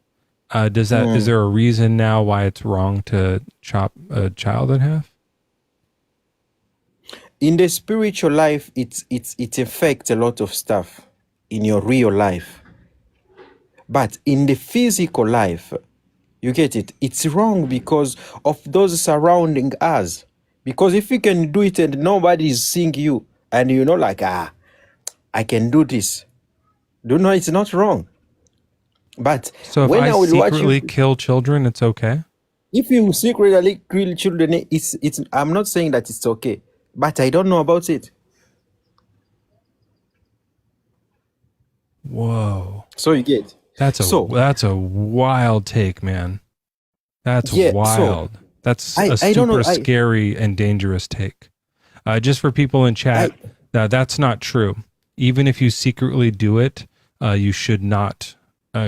is there a reason now why it's wrong to chop a child in half? In the spiritual life, it affects a lot of stuff in your real life. But in the physical life, you get it, it's wrong because of those surrounding us. Because if you can do it and nobody is seeing you, and you know, like, I can do this, do you know it's not wrong? But So if when I I will watch secretly you, kill children, it's okay? if you secretly kill children, it's I'm not saying that it's okay, but I don't know about it. Whoa. So you get. That's a wild take, man. That's Yeah, wild. so That's I a don't know. super scary and dangerous take. Just for people in chat, that's not true. Even if you secretly do it, you should not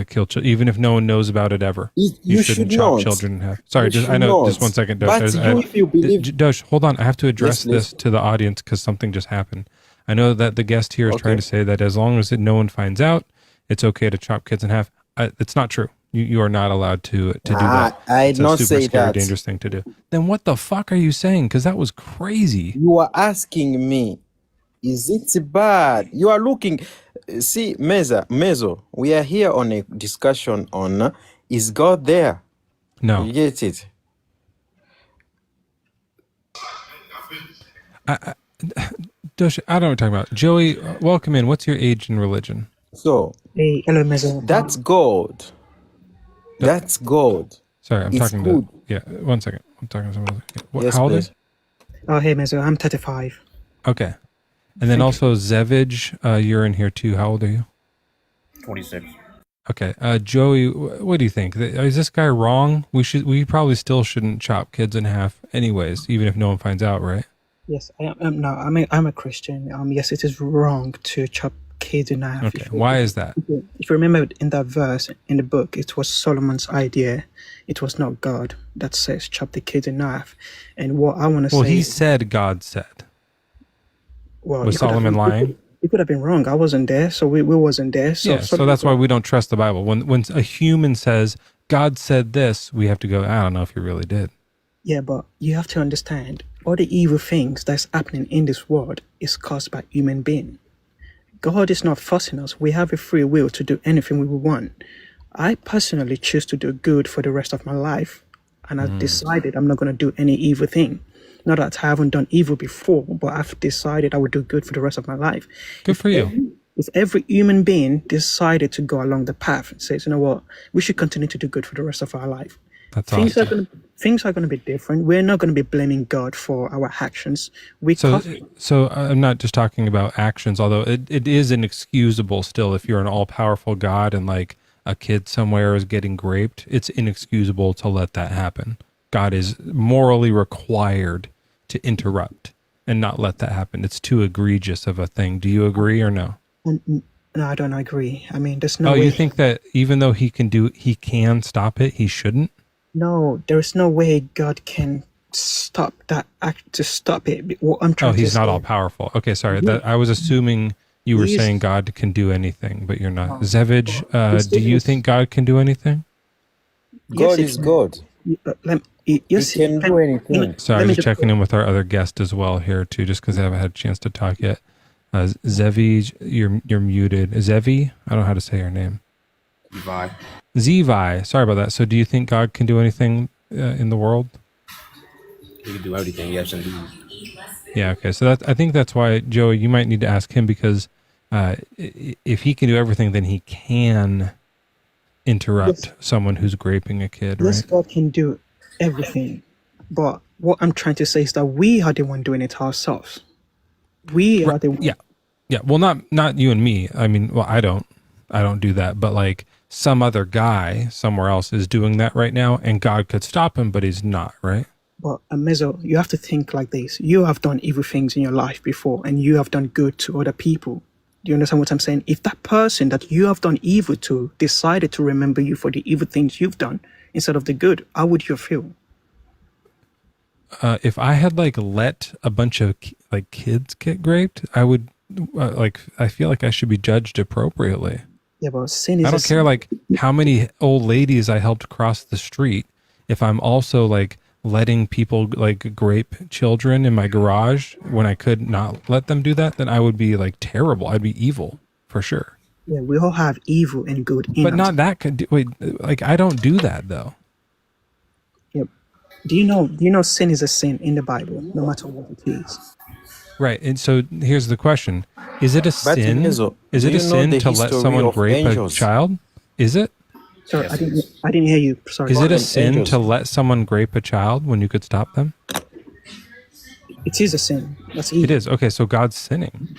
kill children, even if no one knows about it ever. You shouldn't should chop not. children in half. Sorry, You I should know. Just not. 1 second, Dosh. But you, if you believe, Dosh, hold on. I have to address Yes, this to the audience because something just happened. I know that the guest here is Okay. trying to say that as long as no one finds out, it's okay to chop kids in half. It's not true. You are not allowed to do that. I'd It's a not super say scary, that. dangerous thing to do. Then what the fuck are you saying? Because that was crazy. You are asking me, is it bad? You are looking. See, Mezzo, we are here on a discussion on is God there? No. You get it? Dosh, I don't know what you're talking about. Joey, welcome in. What's your age and religion? So, hey, hello, Mezzo. That's God. That's God. Sorry, I'm It's talking good. to. Yeah, 1 second. I'm talking to someone else. Yes, how old please. is? Oh, hey, Mezzo. I'm 35. Okay. And then also Zevij, you're in here too. How old are you? 26. Okay. Joey, what do you think? Is this guy wrong? We probably still shouldn't chop kids in half anyways, even if no one finds out, right? Yes, I am. No, I'm a Christian. Yes, it is wrong to chop kids in half. Okay. Why is that? If you remember in that verse in the book, it was Solomon's idea. It was not God that says chop the kids in half. And what I want to Well, say. he said God said. Well, Was Solomon lying? It could have been wrong. I wasn't there, so we wasn't there. So, So that's why we don't trust the Bible. When a human says God said this, we have to go, I don't know if he really did. Yeah, but you have to understand, all the evil things that's happening in this world is caused by human being. God is not forcing us. We have a free will to do anything we want. I personally choose to do good for the rest of my life, and I've decided I'm not going to do any evil thing. Not that I haven't done evil before, but I've decided I will do good for the rest of my life. Good for you. If every human being decided to go along the path and says, you know what, we should continue to do good for the rest of our life. That's Things awesome. things are going to be different. We're not going to be blaming God for our actions. So I'm not just talking about actions, although it is inexcusable still if you're an all-powerful God and like a kid somewhere is getting raped. It's inexcusable to let that happen. God is morally required to interrupt and not let that happen. It's too egregious of a thing. Do you agree or no? No, I don't agree. I mean, there's no Oh, way. you think that even though he can stop it, he shouldn't? No, there is no way God can stop that act to stop it. What I'm trying Oh, to he's not say- all powerful. Okay, sorry. Yeah. That I was assuming you were He's- saying God can do anything, but you're not. Oh. Zevij, do you think God can do anything? God he is can. God. Yes, He can do anything. Sorry, just checking in with our other guest as well here too, just because I haven't had a chance to talk yet. Zevi, you're muted. Zevi, I don't know how to say your name. Levi. Zevi, sorry about that. So, do you think God can do anything in the world? He can do everything, yes, indeed. Yeah. Okay. So I think that's why, Joey, you might need to ask him because if he can do everything, then he can interrupt someone who's raping a kid, Yes, right? God can do everything. But what I'm trying to say is that we are the one doing it ourselves. We are the one. Yeah. Well, not you and me. I mean, well, I don't do that. But like some other guy somewhere else is doing that right now, and God could stop him, but he's not, right? But Mezzo, you have to think like this. You have done evil things in your life before, and you have done good to other people. Do you understand what I'm saying? If that person that you have done evil to decided to remember you for the evil things you've done instead of the good, how would you feel? If I had like let a bunch of like kids get raped, I would I feel like I should be judged appropriately. Yeah, but sin is I don't care like how many old ladies I helped cross the street. If I'm also like letting people like grape children in my garage when I could not let them do that, then I would be like terrible. I'd be evil for sure. Yeah, we all have evil and good in But us. not that wait, like I don't do that though. Yep. Do you know sin is a sin in the Bible, no matter what it is? Right. And so here's the question. Is it a sin? Mezzo, Is it do a you know sin the to let history someone of grape angels? a child? Is it? Sorry, I didn't hear you. Sorry. Is it a sin to let someone grape a child when you could stop them? It is a sin. That's evil. It is. Okay, so God's sinning.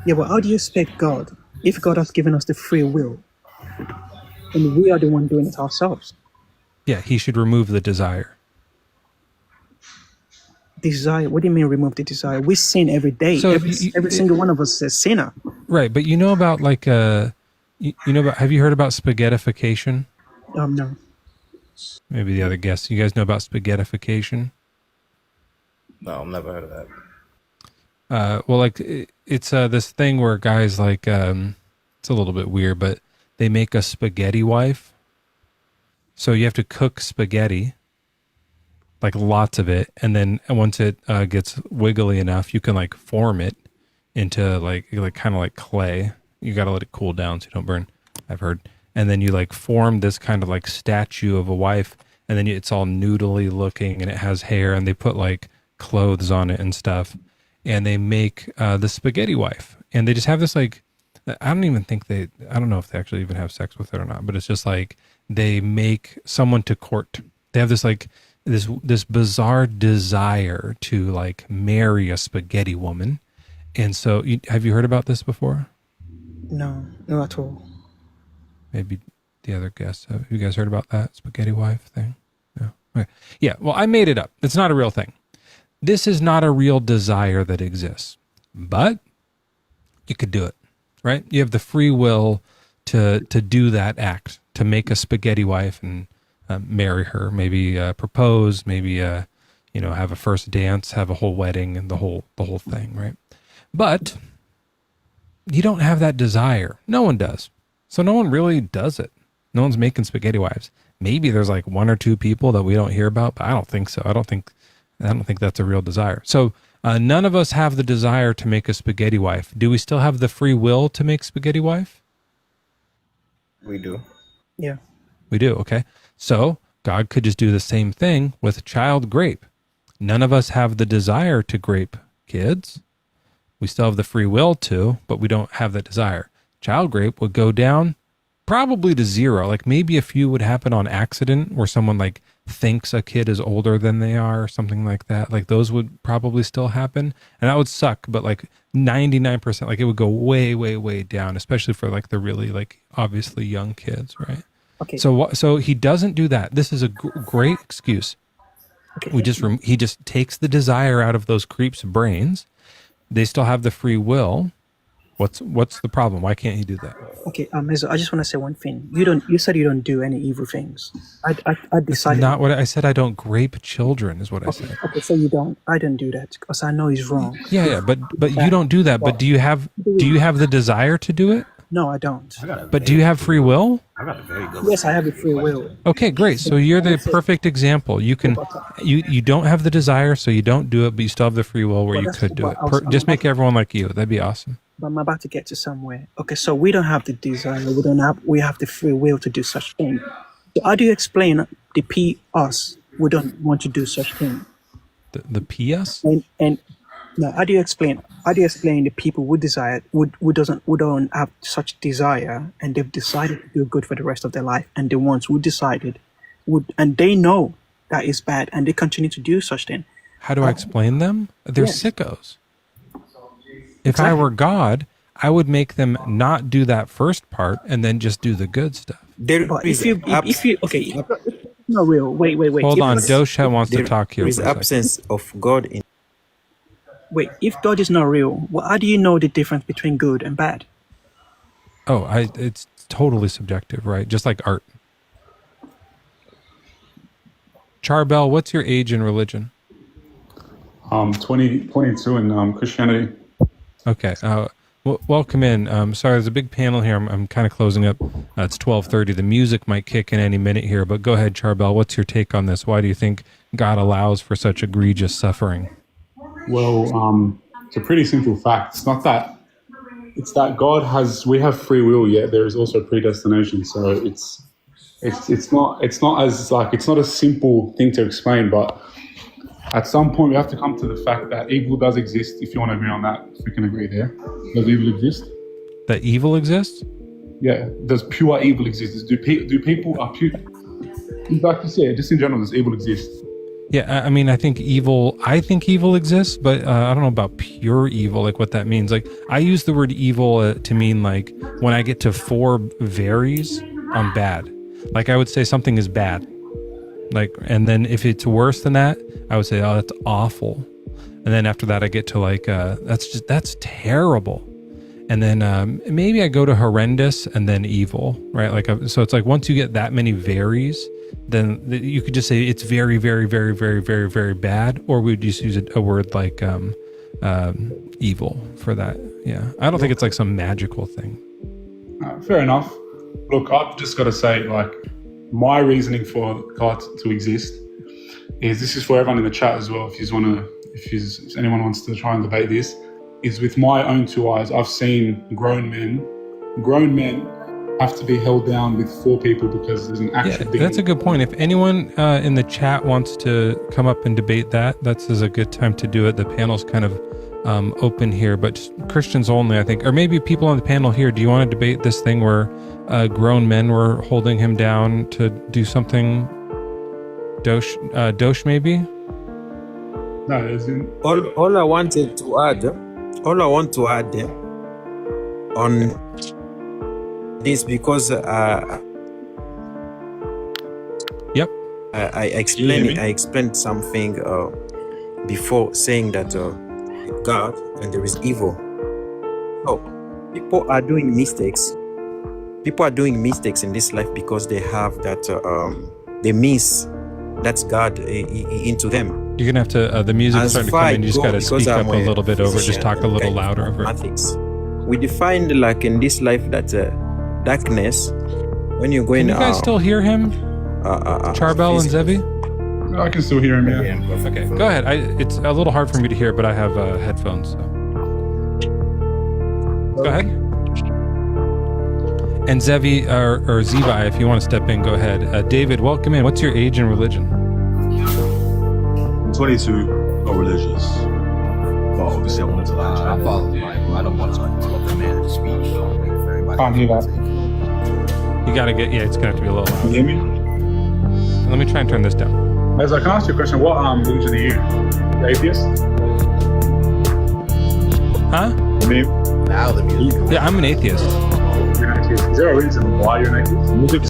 Yeah, but how do you expect God if God has given us the free will and we are the one doing it ourselves? Yeah, he should remove the desire. Desire? What do you mean remove the desire? We sin every day. So every single one of us is a sinner. Right, but you know about like you know about, have you heard about spaghettification? No. Maybe the other guests. You guys know about spaghettification? No, I've never heard of that. Well, like it's this thing where guys like it's a little bit weird, but they make a spaghetti wife. So you have to cook spaghetti, like lots of it, and then once it gets wiggly enough, you can like form it into like kind of like clay. You got to let it cool down so you don't burn, I've heard. And then you like form this kind of like statue of a wife, and then it's all noodly looking and it has hair, and they put like clothes on it and stuff, and they make the spaghetti wife, and they just have this like, I don't know if they actually even have sex with it or not, but it's just like they make someone to court. They have this like this bizarre desire to like marry a spaghetti woman. And so have you heard about this before? No, not at all. Maybe the other guests. Have you guys heard about that spaghetti wife thing? No. Okay. Yeah. Well, I made it up. It's not a real thing. This is not a real desire that exists, but you could do it, right? You have the free will to do that act, to make a spaghetti wife and marry her, maybe propose, maybe have a first dance, have a whole wedding, and the whole thing, right? But you don't have that desire. No one does. So no one really does it. No one's making spaghetti wives. Maybe there's like one or two people that we don't hear about, but I don't think so. I don't think that's a real desire. So none of us have the desire to make a spaghetti wife. Do we still have the free will to make spaghetti wife? We do. Yeah. We do. Okay. So God could just do the same thing with child grape. None of us have the desire to grape kids. We still have the free will to, but we don't have that desire. Child grape would go down probably to zero. Like maybe a few would happen on accident where someone like thinks a kid is older than they are or something like that. Like those would probably still happen. And that would suck, but like 99%, like it would go way, way, way down, especially for like the really like obviously young kids, right? Okay. So he doesn't do that. This is a great excuse. Okay. He just takes the desire out of those creeps' brains. They still have the free will. What's the problem? Why can't he do that? Okay, Mezzo, I just want to say one thing. You said you don't do any evil things. I decided. Not what I said. I don't grape children, is what I said. Okay, so you don't. I don't do that because I know it's wrong. Yeah, but you don't do that. But do you have the desire to do it? No, I don't. But do you have free will? I got a very good. Yes, I have a free will. Okay, great. So you're the perfect example. You don't have the desire, so you don't do it, but you still have the free will where you could do it. Just make everyone like you. That'd be awesome. But I'm about to get to somewhere. Okay, so we don't have the desire. We have the free will to do such thing. So how do you explain the us? We don't want to do such thing. The us? And no, how do you explain the people who don't have such desire and they've decided to do good for the rest of their life, and the ones who decided and they know that is bad and they continue to do such thing? How do I explain them? They're sickos. If I were God, I would make them not do that first part and then just do the good stuff. But if you okay, if it's not real. Wait. Hold If on, it's- Dosha wants to talk here. There is for a second. absence of God in. Wait, if God is not real, how do you know the difference between good and bad? Oh, it's totally subjective, right? Just like art. Charbel, what's your age in religion? 22 in Christianity. Okay. Welcome in. Sorry, there's a big panel here. I'm kind of closing up. It's 12:30. The music might kick in any minute here, but go ahead, Charbel. What's your take on this? Why do you think God allows for such egregious suffering? Well, it's a pretty simple fact. It's that we have free will, yet there is also predestination. So it's not a simple thing to explain, but at some point we have to come to the fact that evil does exist. If you want to agree on that, if we can agree there, does evil exist? That evil exists? Yeah. Does pure evil exist? Do people are pure? Like you said, just in general, does evil exist? Yeah, I mean, I think evil exists, but I don't know about pure evil, like what that means. Like, I use the word evil to mean like when I get to 4 varies, I'm bad. Like, I would say something is bad. Like, and then if it's worse than that, I would say, oh, that's awful. And then after that, I get to like, that's terrible. And then maybe I go to horrendous and then evil, right? Like, so it's like once you get that many varies, then you could just say it's very, very, very, very, very, very bad, or we would just use a word like evil for that. Yeah, I don't think it's like some magical thing. Fair enough. Look, I've just got to say, like, my reasoning for God to exist is, this is for everyone in the chat as well. If anyone wants to try and debate this, is with my own 2 eyes, I've seen grown men have to be held down with 4 people because there's an actual being. That's a good point. If anyone in the chat wants to come up and debate that, that's a good time to do it. The panel's kind of open here, but just Christians only, I think. Or maybe people on the panel here, do you want to debate this thing where grown men were holding him down to do something? Dosh maybe? No, it isn't. All I want to add on this, because yep, I explained something before, saying that God and there is evil. Oh, people are doing mistakes. People are doing mistakes in this life because they have that they miss that's God into them. You're gonna have to the music's starting to come in. You just gotta speak up a little bit over. Just talk a little louder over it. We defined, like, in this life, that darkness, when you're going. Can you guys still hear him? Charbel and Zevi? No, I can still hear him. Yeah. Okay, go ahead. It's a little hard for me to hear, but I have headphones. So. Go ahead. And Zevi or Zevi, if you want to step in, go ahead. David, welcome in. What's your age and religion? I'm 22, not religious. But obviously I wanted to learn. I follow the Bible. I don't want to interrupt the man to speak. Can't hear that. You gotta get, it's gonna have to be a little loud. Can you hear me? Let me try and turn this down. Mezzo, can I ask you a question? What religion are you? You atheist? Huh? Now the music. Yeah, I'm an atheist. You're an atheist. Is there a reason why you're an atheist?